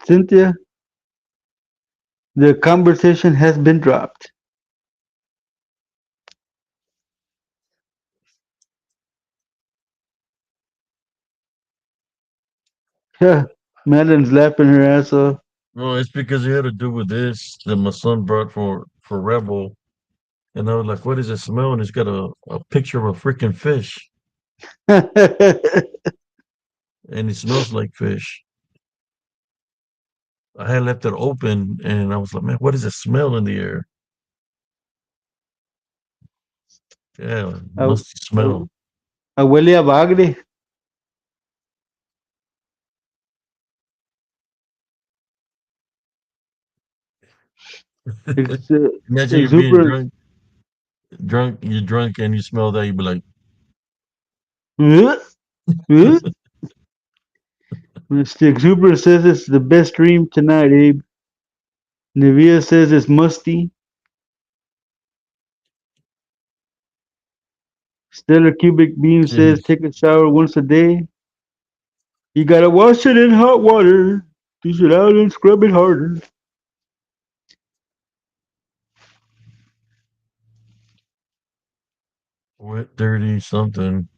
Cynthia, the conversation has been dropped. Yeah, Madeline's laughing her ass off. no, it's because it had to do with this that my son brought for Rebel, and I was like, "What does it smell?" And it's got a picture of a freaking fish, and it smells like fish. I had left it open, and I was like, "Man, what is it smell in the air?" Yeah, A, musty smell. a huele a bagre. Ex, Imagine you're being exuberance. you're drunk, and you smell that, you'd be like, Uh, uh. Mr. Exuberance says it's the best dream tonight, Abe. Nevia says it's musty. Stellar Cubic Beam says "Jeez, take a shower once a day. You gotta wash it in hot water. Dish it out and scrub it harder. wet, dirty, something."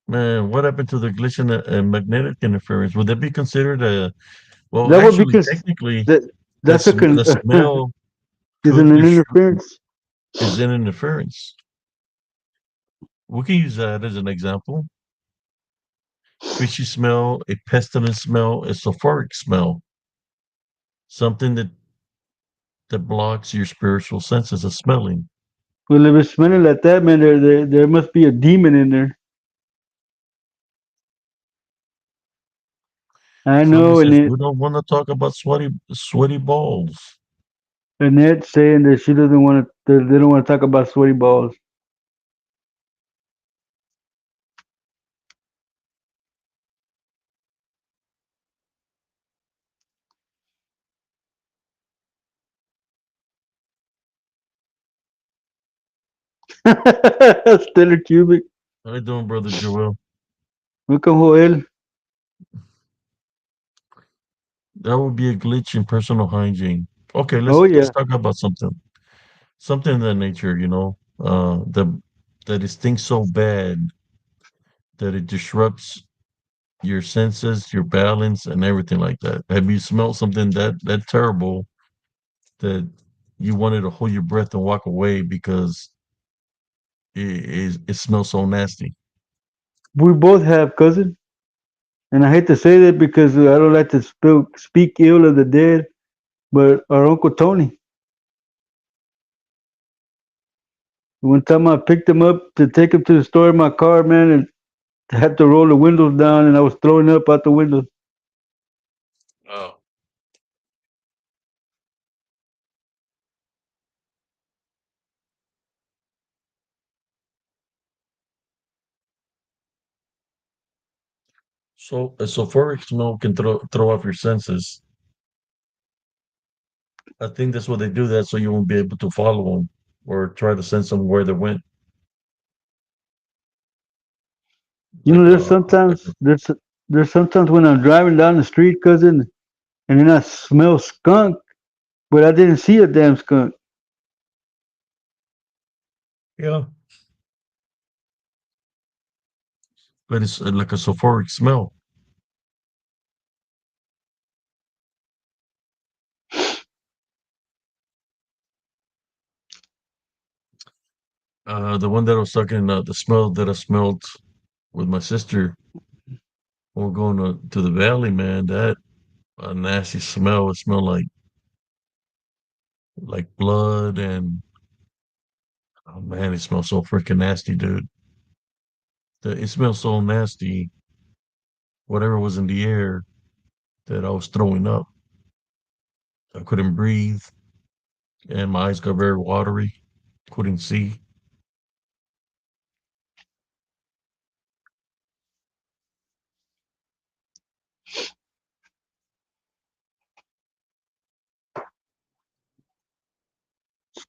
Man, what happened to the glisten and magnetic interference? Would that be considered a well? That would be Actually, because technically, that that's a the smell isn't could an interference. is an interference. We can use that as an example. Fishy smell, a pestilent smell, a sulfuric smell, something that blocks your spiritual senses of smelling. Well, if it's smelling like that, man, there must be a demon in there. I Somebody know, and says we don't want to talk about sweaty balls. Annette saying that she doesn't want to. They don't want to talk about sweaty balls. Stellar Cubic. How you doing, brother Joel? Welcome, Joel. That would be a glitch in personal hygiene. Okay, Oh let's yeah. talk about something of that nature. That it stinks so bad that it disrupts your senses, your balance, and everything like that. Have you smelled something that terrible that you wanted to hold your breath and walk away because it smells so nasty? We both have cousin, and I hate to say that because I don't like to speak ill of the dead. But our uncle Tony, one time I picked him up to take him to the store in my car, man, and had to roll the windows down, and I was throwing up out the window. Oh, so a sulfuric smell can throw off your senses. I think that's what they do that so you won't be able to follow them or try to sense them where they went, You know, like a there's sometimes when I'm driving down the street, cousin, and then I smell skunk, but I didn't see a damn skunk. yeah, but it's like a sulfuric smell. The one that I was talking, the smell that I smelled with my sister when we're going to the valley, man, that a nasty smell. It smelled like blood, and oh man, it smells so freaking nasty, dude. It smells so nasty. Whatever was in the air that I was throwing up. I couldn't breathe, and my eyes got very watery. Couldn't see.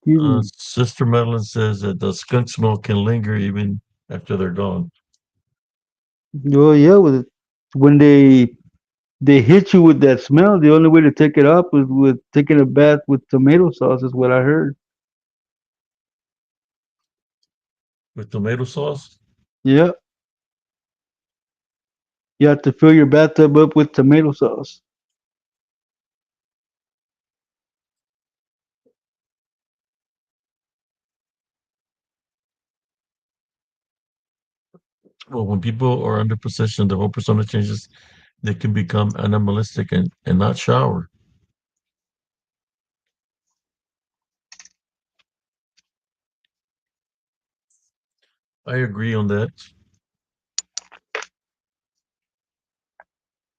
Excuse me. Sister Madeline says that the skunk smell can linger even after they're gone. Oh yeah, when they hit you with that smell, the only way to take it off was with taking a bath with tomato sauce, is what I heard. With tomato sauce? Yeah, you have to fill your bathtub up with tomato sauce. Well, when people are under possession, the whole persona changes. They can become animalistic and not shower. I agree on that.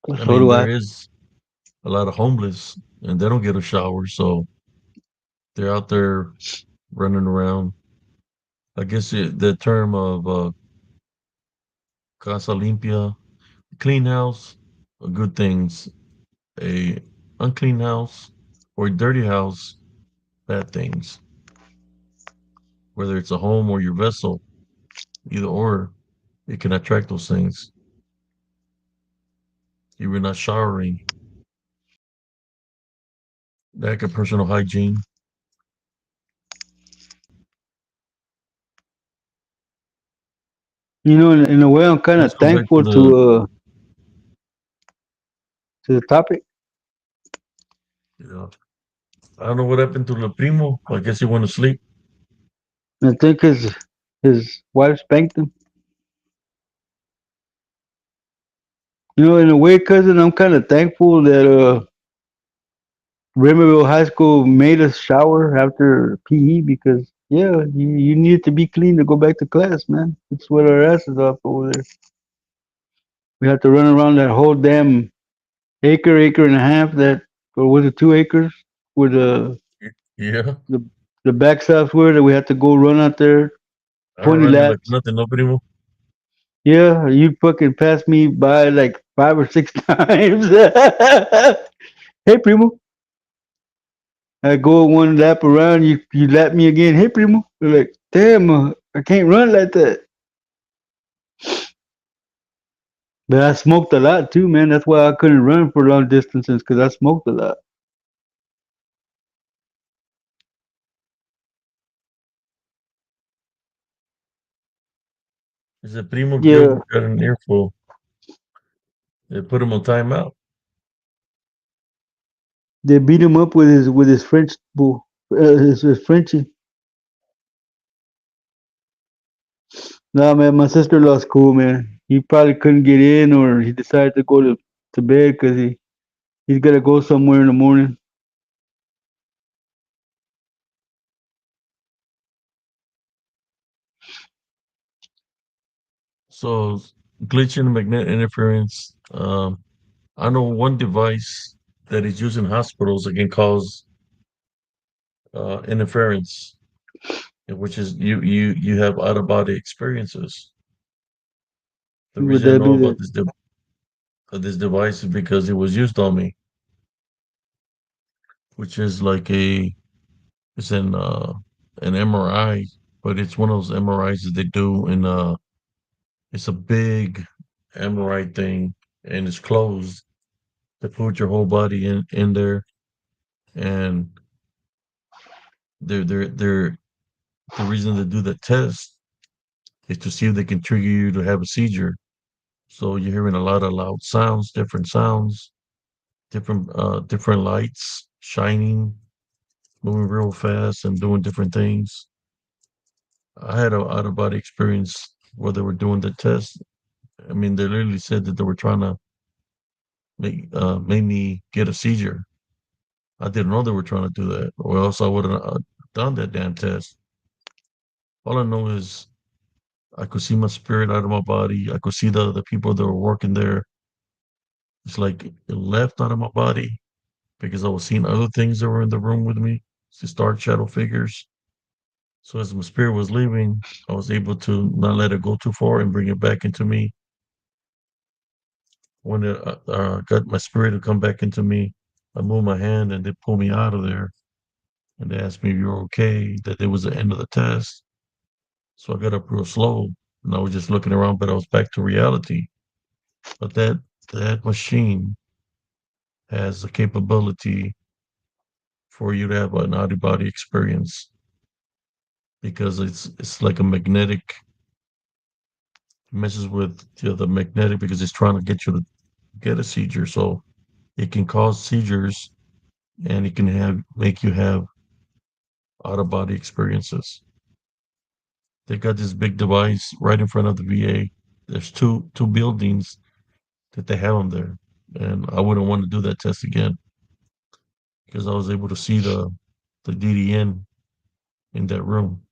I So mean, do there I. is a lot of homeless and they don't get a shower, so they're out there running around. I guess the term of casa limpia, clean house, are good things. A unclean house or a dirty house, bad things. Whether it's a home or your vessel, either or, it can attract those things. You were not showering, lack of personal hygiene. In a way, I'm kind Let's of go back to thankful to the topic. the. I don't know what happened to the primo. I guess he went to sleep. I think his wife spanked him. In a way, cousin, I'm kind of thankful that Riverville High School made us shower after PE because yeah, you needed to be clean to go back to class, man. It's what our asses off over there. We had to run around that whole damn acre and a half that, or was it 2 acres? Where Yeah, the the backstops were that we had to go run out there, I 20 run you like laps. nothing, no primo. Yeah, you fucking passed me by like 5 or 6 times. Hey, primo. I go one lap around, you lap me again. Hey, primo. You're like, damn, I can't run like that. But I smoked a lot too, man. That's why I couldn't run for long distances because I smoked a lot. He said, Primo Yeah, Gilbert got an earful. They put him on timeout. they beat him up with his French bull, his Frenchie. Nah, man, my sister-in-law's cool, man. He probably couldn't get in, or he decided to go to bed because he's gotta go somewhere in the morning. So glitching and magnetic interference. I know one device that is used in hospitals that can cause interference, which is you have out of body experiences. The Would reason I that know be about the this device is because it was used on me, which is like it's an MRI, but it's one of those MRIs that they do in it's a big MRI thing and it's closed. They put your whole body in there and they're the reason they do that test is to see if they can trigger you to have a seizure. So you're hearing a lot of loud sounds, different lights shining, moving real fast and doing different things. I had a out of body experience where they were doing the test. I mean, they literally said that they were trying to make me get a seizure. I didn't know they were trying to do that, or else I would have done that damn test. All I know is I could see my spirit out of my body. I could see the people that were working there. It's like it left out of my body because I was seeing other things that were in the room with me, just dark shadow figures. So as my spirit was leaving, I was able to not let it go too far and bring it back into me. When it got my spirit to come back into me, I moved my hand and they pulled me out of there. and they asked me if you were okay, that it was the end of the test. So I got up real slow and I was just looking around, but I was back to reality. But that machine has the capability for you to have an out of body experience because it's like a magnetic messes with the magnetic because it's trying to get you to get a seizure. So it can cause seizures and it can have make you have out of body experiences. They got this big device right in front of the VA. There's two buildings that they have them there, and I wouldn't want to do that test again because I was able to see the DDN in that room.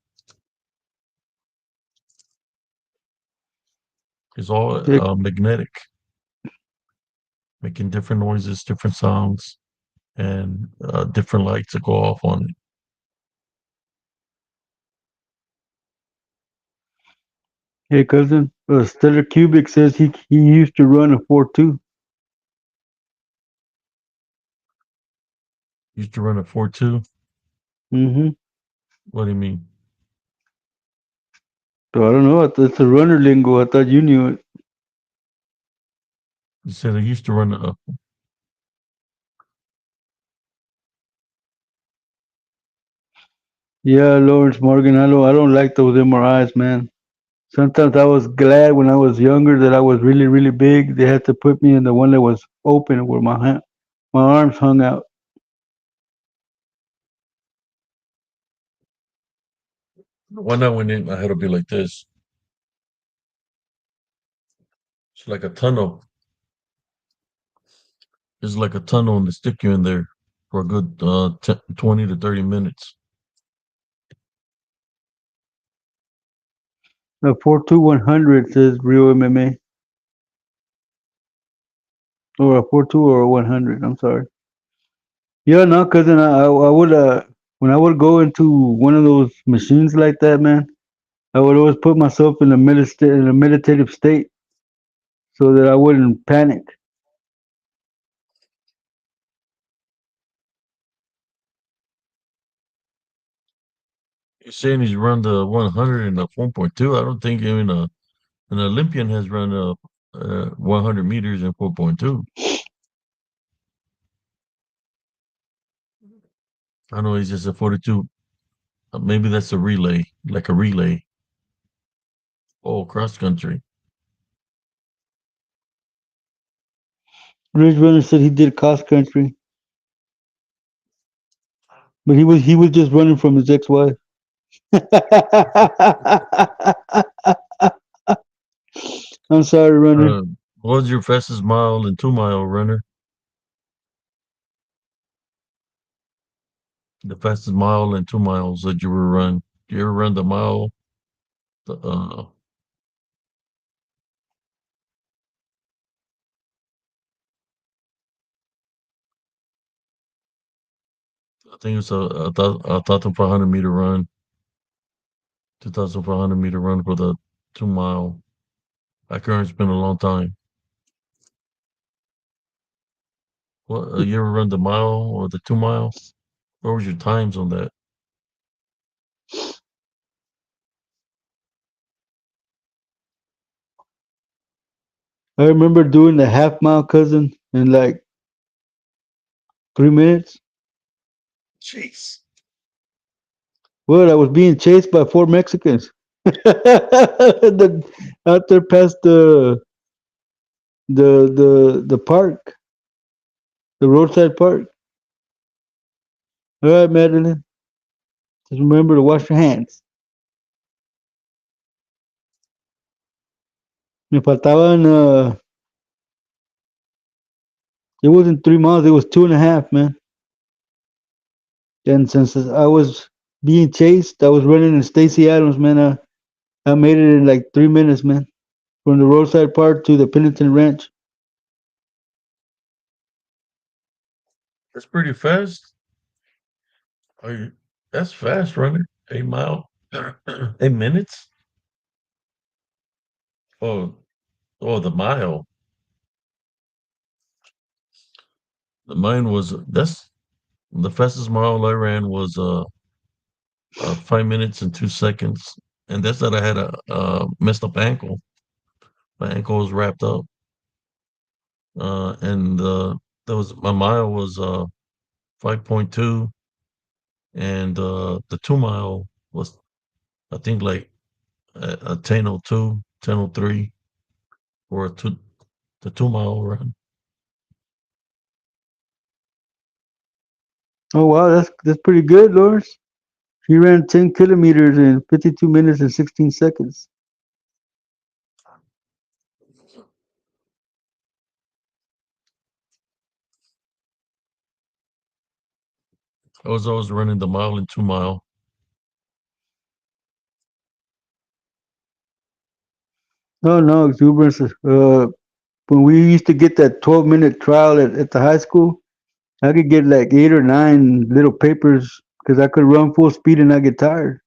It's all Yeah, magnetic, making different noises, different sounds, and different lights that go off on it. hey cousin. Stellar Cubic says he used to run a 4.2. Used to run a 4.2. Mm-hmm. What do you mean? So I don't know. It's a runner lingo. I thought you knew it. You said I used to run a. Yeah, Lawrence Morgan. I don't like those MRIs, man. Sometimes I was glad when I was younger that I was really, really big. They had to put me in the one that was open where my arms hung out. When I went in, I had to be like this. It's like a tunnel. It's like a tunnel and they stick you in there for a good 20 to 30 minutes. A 4.2 100 says real MMA, or a 4.2 or a 100. I'm sorry. Yeah, no, cousin. I would when I would go into one of those machines like that, man, I would always put myself in a meditative state so that I wouldn't panic. You're saying he's run the 100 and the 4.2. I don't think even an Olympian has run 100 meters in 4.2. I know he's just a 42. Maybe that's a relay, like a relay. Oh, cross country. Ridge Runner said he did cross country, but he was just running from his ex-wife. I'm sorry, Runner. Uh, what was your fastest mile and 2 mile runner? The fastest mile and 2 miles that you were run. Do you ever run the mile? The, I think it's a 1,500 meter run, 2,500 meter run for the 2 mile. I can't remember. It's been a long time. What you ever run the mile or the 2 mile? What was your times on that? I remember doing the half mile, cousin, in like 3 minutes. Jeez. Well, I was being chased by four Mexicans. Out there past the park, the roadside park. All right, Madeline. Just remember to wash your hands. Me faltaban. It wasn't 3 miles. It was 2.5, man. And since I was being chased, I was running in Stacy Adams, man. I made it in like 3 minutes, man. From the roadside park to the Pennington Ranch. That's pretty fast. Are you, that's fast running. 8 mile, 8 minutes. Oh, oh, the mile. The mine was that's. The fastest mile I ran was 5 minutes and 2 seconds, and that's that I had a messed up ankle. My ankle was wrapped up, and that was my mile was 5.2, and the 2 mile was I think like a 10:02, 10:03 for the 2 mile run. Oh wow, that's pretty good, Lawrence. He ran 10 kilometers in 52 minutes and 16 seconds. I was always running the mile and 2 mile. Oh no, exuberance. When we used to get that 12-minute trial at the high school, I could get like 8 or 9 little papers because I could run full speed and not get tired.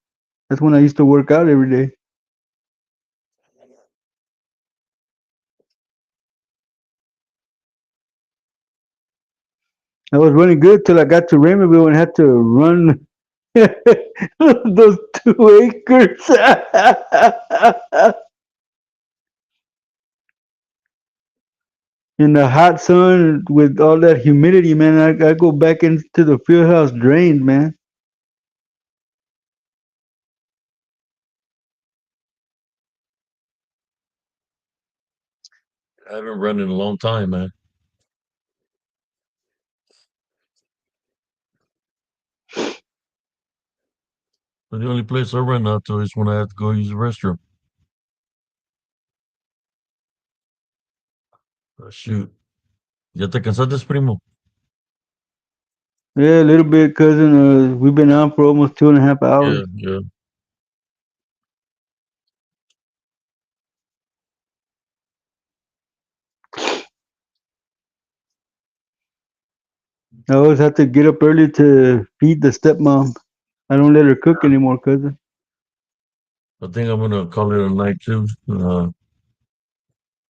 That's when I used to work out every day. I was running good till I got to Raymondville and had to run those 2 acres in the hot sun with all that humidity, man. I go back into the field house drained, man. I haven't run in a long time, man. But the only place I run out to is when I have to go use the restroom. Shoot. ¿Ya te cansaste, primo? Yeah, a little bit, cousin. We've been on for almost 2.5 hours. Yeah, yeah. I always have to get up early to feed the stepmom. I don't let her cook anymore, cousin. I think I'm gonna call it a night too.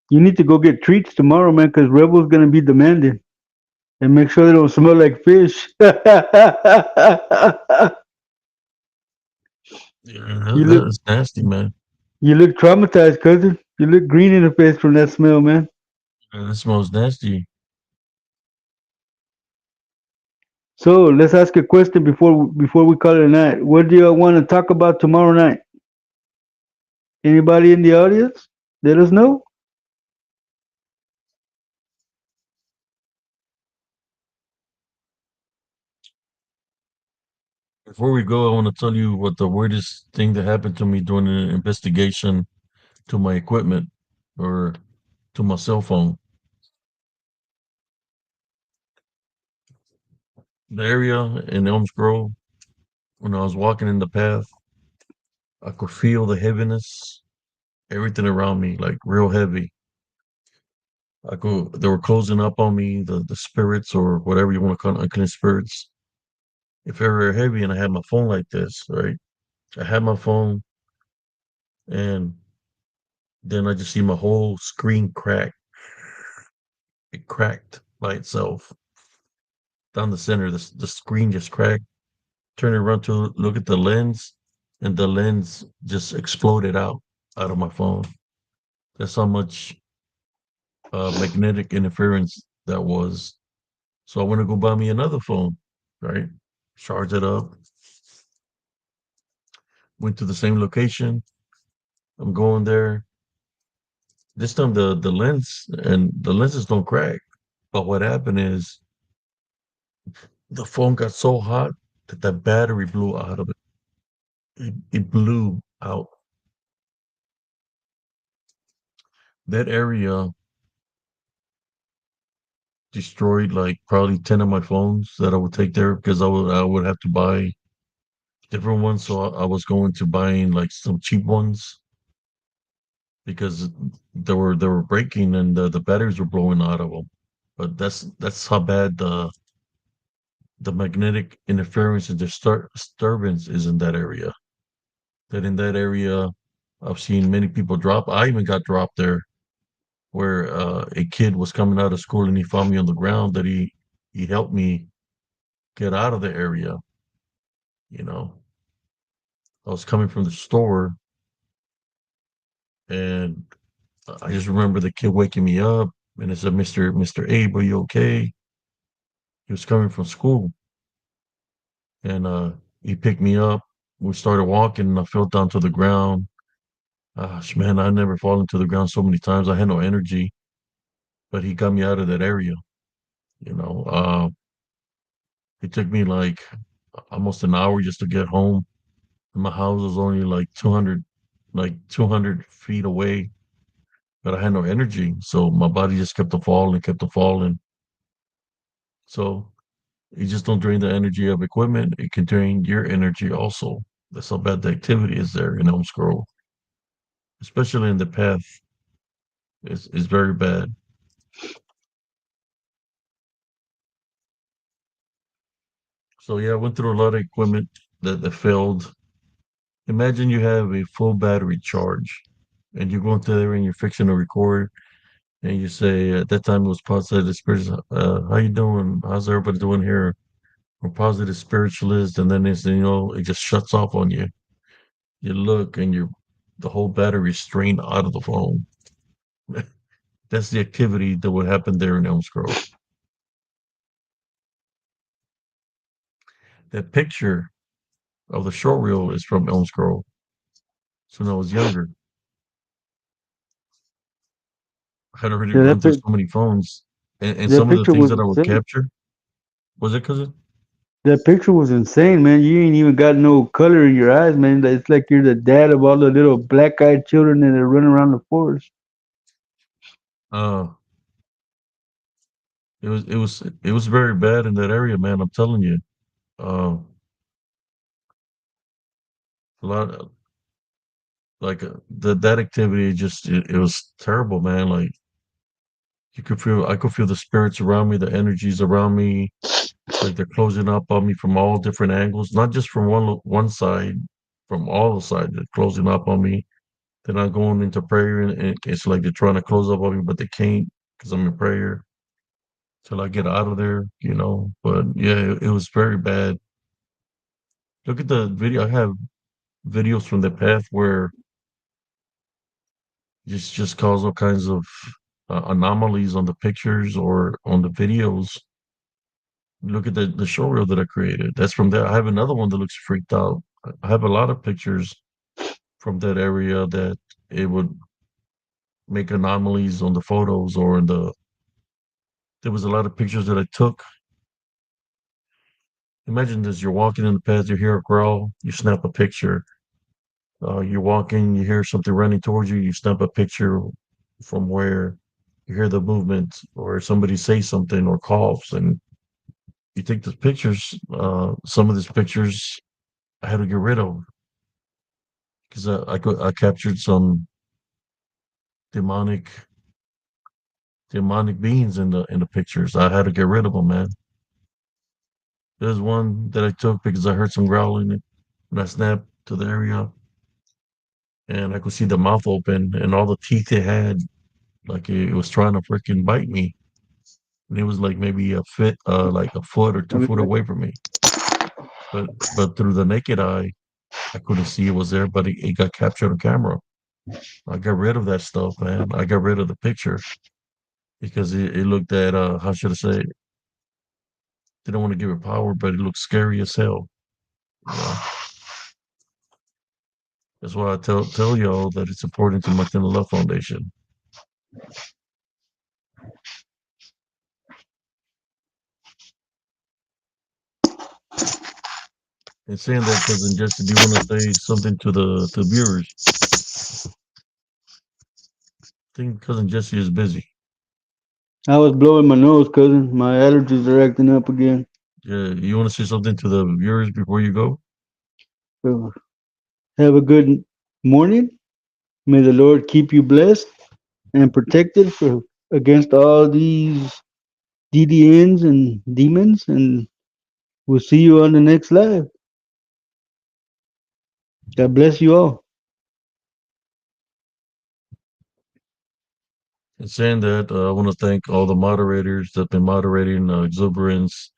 You need to go get treats tomorrow, man, because Rebel's gonna be demanding. And make sure they don't smell like fish. Yeah, you look that's nasty, man. you look traumatized, cousin. You look green in the face from that smell, man. Yeah, that smells nasty. So let's ask a question before we call it a night. What do you want to talk about tomorrow night? Anybody in the audience? Let us know. Before we go, I want to tell you what the weirdest thing that happened to me during an investigation to my equipment or to my cell phone. The area in Elms Grove, when I was walking in the path, I could feel the heaviness, everything around me, like real heavy. They were closing up on me, the spirits or whatever you want to call it, unclean spirits. If they were heavy and I had my phone like this, right? I had my phone and then I just see my whole screen crack. It cracked by itself down the center. The screen just cracked. Turn it around to look at the lens, and the lens just exploded out of my phone. That's how much magnetic interference that was. So I want to go buy me another phone, right? Charge it up. Went to the same location. I'm going there. This time the lenses don't crack. But what happened is the phone got so hot that the battery blew out of it. It blew out. That area destroyed like probably 10 of my phones that I would take there because I would have to buy different ones. So I was going to buying like some cheap ones because they were breaking and the batteries were blowing out of them. But that's how bad the magnetic interference and disturbance is in that area. That in that area, I've seen many people drop. I even got dropped there where a kid was coming out of school and he found me on the ground that he helped me get out of the area. You know, I was coming from the store, and I just remember the kid waking me up, and it said, "Mister Abe, are you okay?" He was coming from school, and he picked me up. We started walking, and I fell down to the ground. Gosh, man, I never fallen to the ground so many times. I had no energy, but he got me out of that area. You know, it took me like almost an hour just to get home. And my house was only like 200 feet away, but I had no energy. So my body just kept on falling. So you just don't drain the energy of equipment. It can drain your energy also. That's how bad the activity is there in Elm Grove, especially in the path. It's very bad. So yeah, I went through a lot of equipment that failed. Imagine you have a full battery charge and you go into there and you're fixing to record and you say at that time it was positive spiritual, how you doing? How's everybody doing here? We're positive spiritualist, and then it's it just shuts off on you. You look and the whole battery is strained out of the phone. That's the activity that would happen there in Elms Grove. That picture of the short reel is from Elms Grove. So when I was younger, I had already Yeah, run through so many phones, and that some of the picture things was that I would insane. capture was it because That picture was insane, man. You ain't even got no color in your eyes, man. It's like you're the dad of all the little black-eyed children that are running around the forest. uh it was very bad in that area, man. I'm telling you. Uh, a lot like that activity just it was terrible, man. Like I could feel the spirits around me, the energies around me. It's like they're closing up on me from all different angles, not just from one side, from all the sides. They're closing up on me. They're not going into prayer, and it's like they're trying to close up on me, but they can't because I'm in prayer till I get out of there. But yeah, it was very bad. Look at the video. I have videos from the path where just cause all kinds of anomalies on the pictures or on the videos. Look at the show reel that I created. That's from there. I have another one that looks freaked out. I have a lot of pictures from that area that it would make anomalies on the photos or in the. There was a lot of pictures that I took. Imagine this: you're walking in the path, you hear a growl, you snap a picture. You're walking, you hear something running towards you, you snap a picture from where you hear the movement or somebody say something or coughs, and you take the pictures. Some of these pictures I had to get rid of because I captured some demonic demonic beings in the pictures. I had to get rid of them, man. There's one that I took because I heard some growling and I snapped to the area and I could see the mouth open and all the teeth it had, like it was trying to freaking bite me. And it was like maybe like a foot or 2 foot away from me. But through the naked eye, I couldn't see it was there, but it got captured on camera. I got rid of that stuff, man. I got rid of the picture because it looked at how should I say it? Didn't want to give it power, but it looked scary as hell. You know, that's why I tell y'all that it's important to maintain the Love Foundation. And saying that, cousin Jesse, do you want to say something to the viewers? I think cousin Jesse is busy. I was blowing my nose, cousin. My allergies are acting up again. Yeah, you want to say something to the viewers before you go? So have a good morning. May the Lord keep you blessed and protected against all these DDNs and demons. And we'll see you on the next live. God bless you all. And saying that, I want to thank all the moderators that have been moderating Exuberance,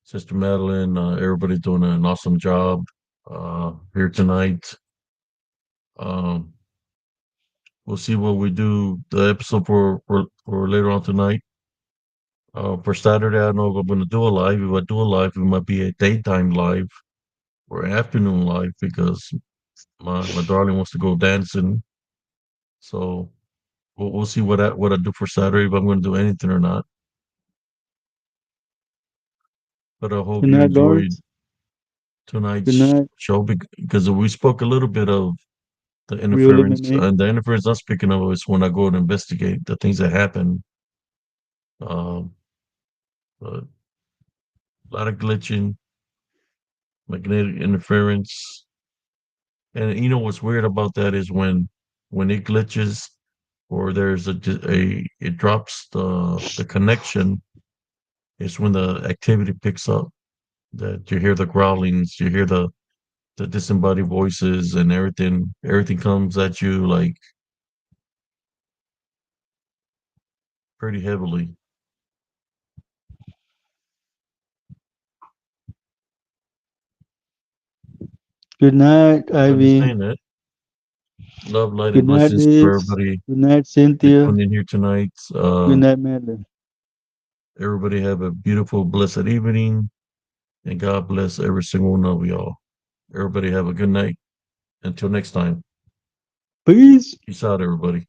Sister Madeline, everybody's doing an awesome job here tonight. Um, we'll see what we do the episode for later on tonight. For Saturday, I don't know if I'm going to do a live. If I do a live, it might be a daytime live or afternoon live because my darling wants to go dancing. So we'll see what I do for Saturday if I'm going to do anything or not. But I hope Good you night, enjoyed Lawrence. Good tonight's night. show because we spoke a little bit of the Real interference, MMA. and the interference I'm speaking of is when I go and investigate the things that happen. Um, a lot of glitching, magnetic interference, and you know what's weird about that is when it glitches or there's a it drops the connection. It's when the activity picks up that you hear the growlings, you hear the disembodied voices, and everything comes at you like pretty heavily. Good night, But in Ivy. saying that, love, light, and Good night, blessings to Liz. everybody Good night, that Cynthia. tuned in here tonight. Good night, Madeline. Everybody have a beautiful, blessed evening, and God bless every single one of y'all. Everybody have a good night. Until next time, Peace. peace out, everybody.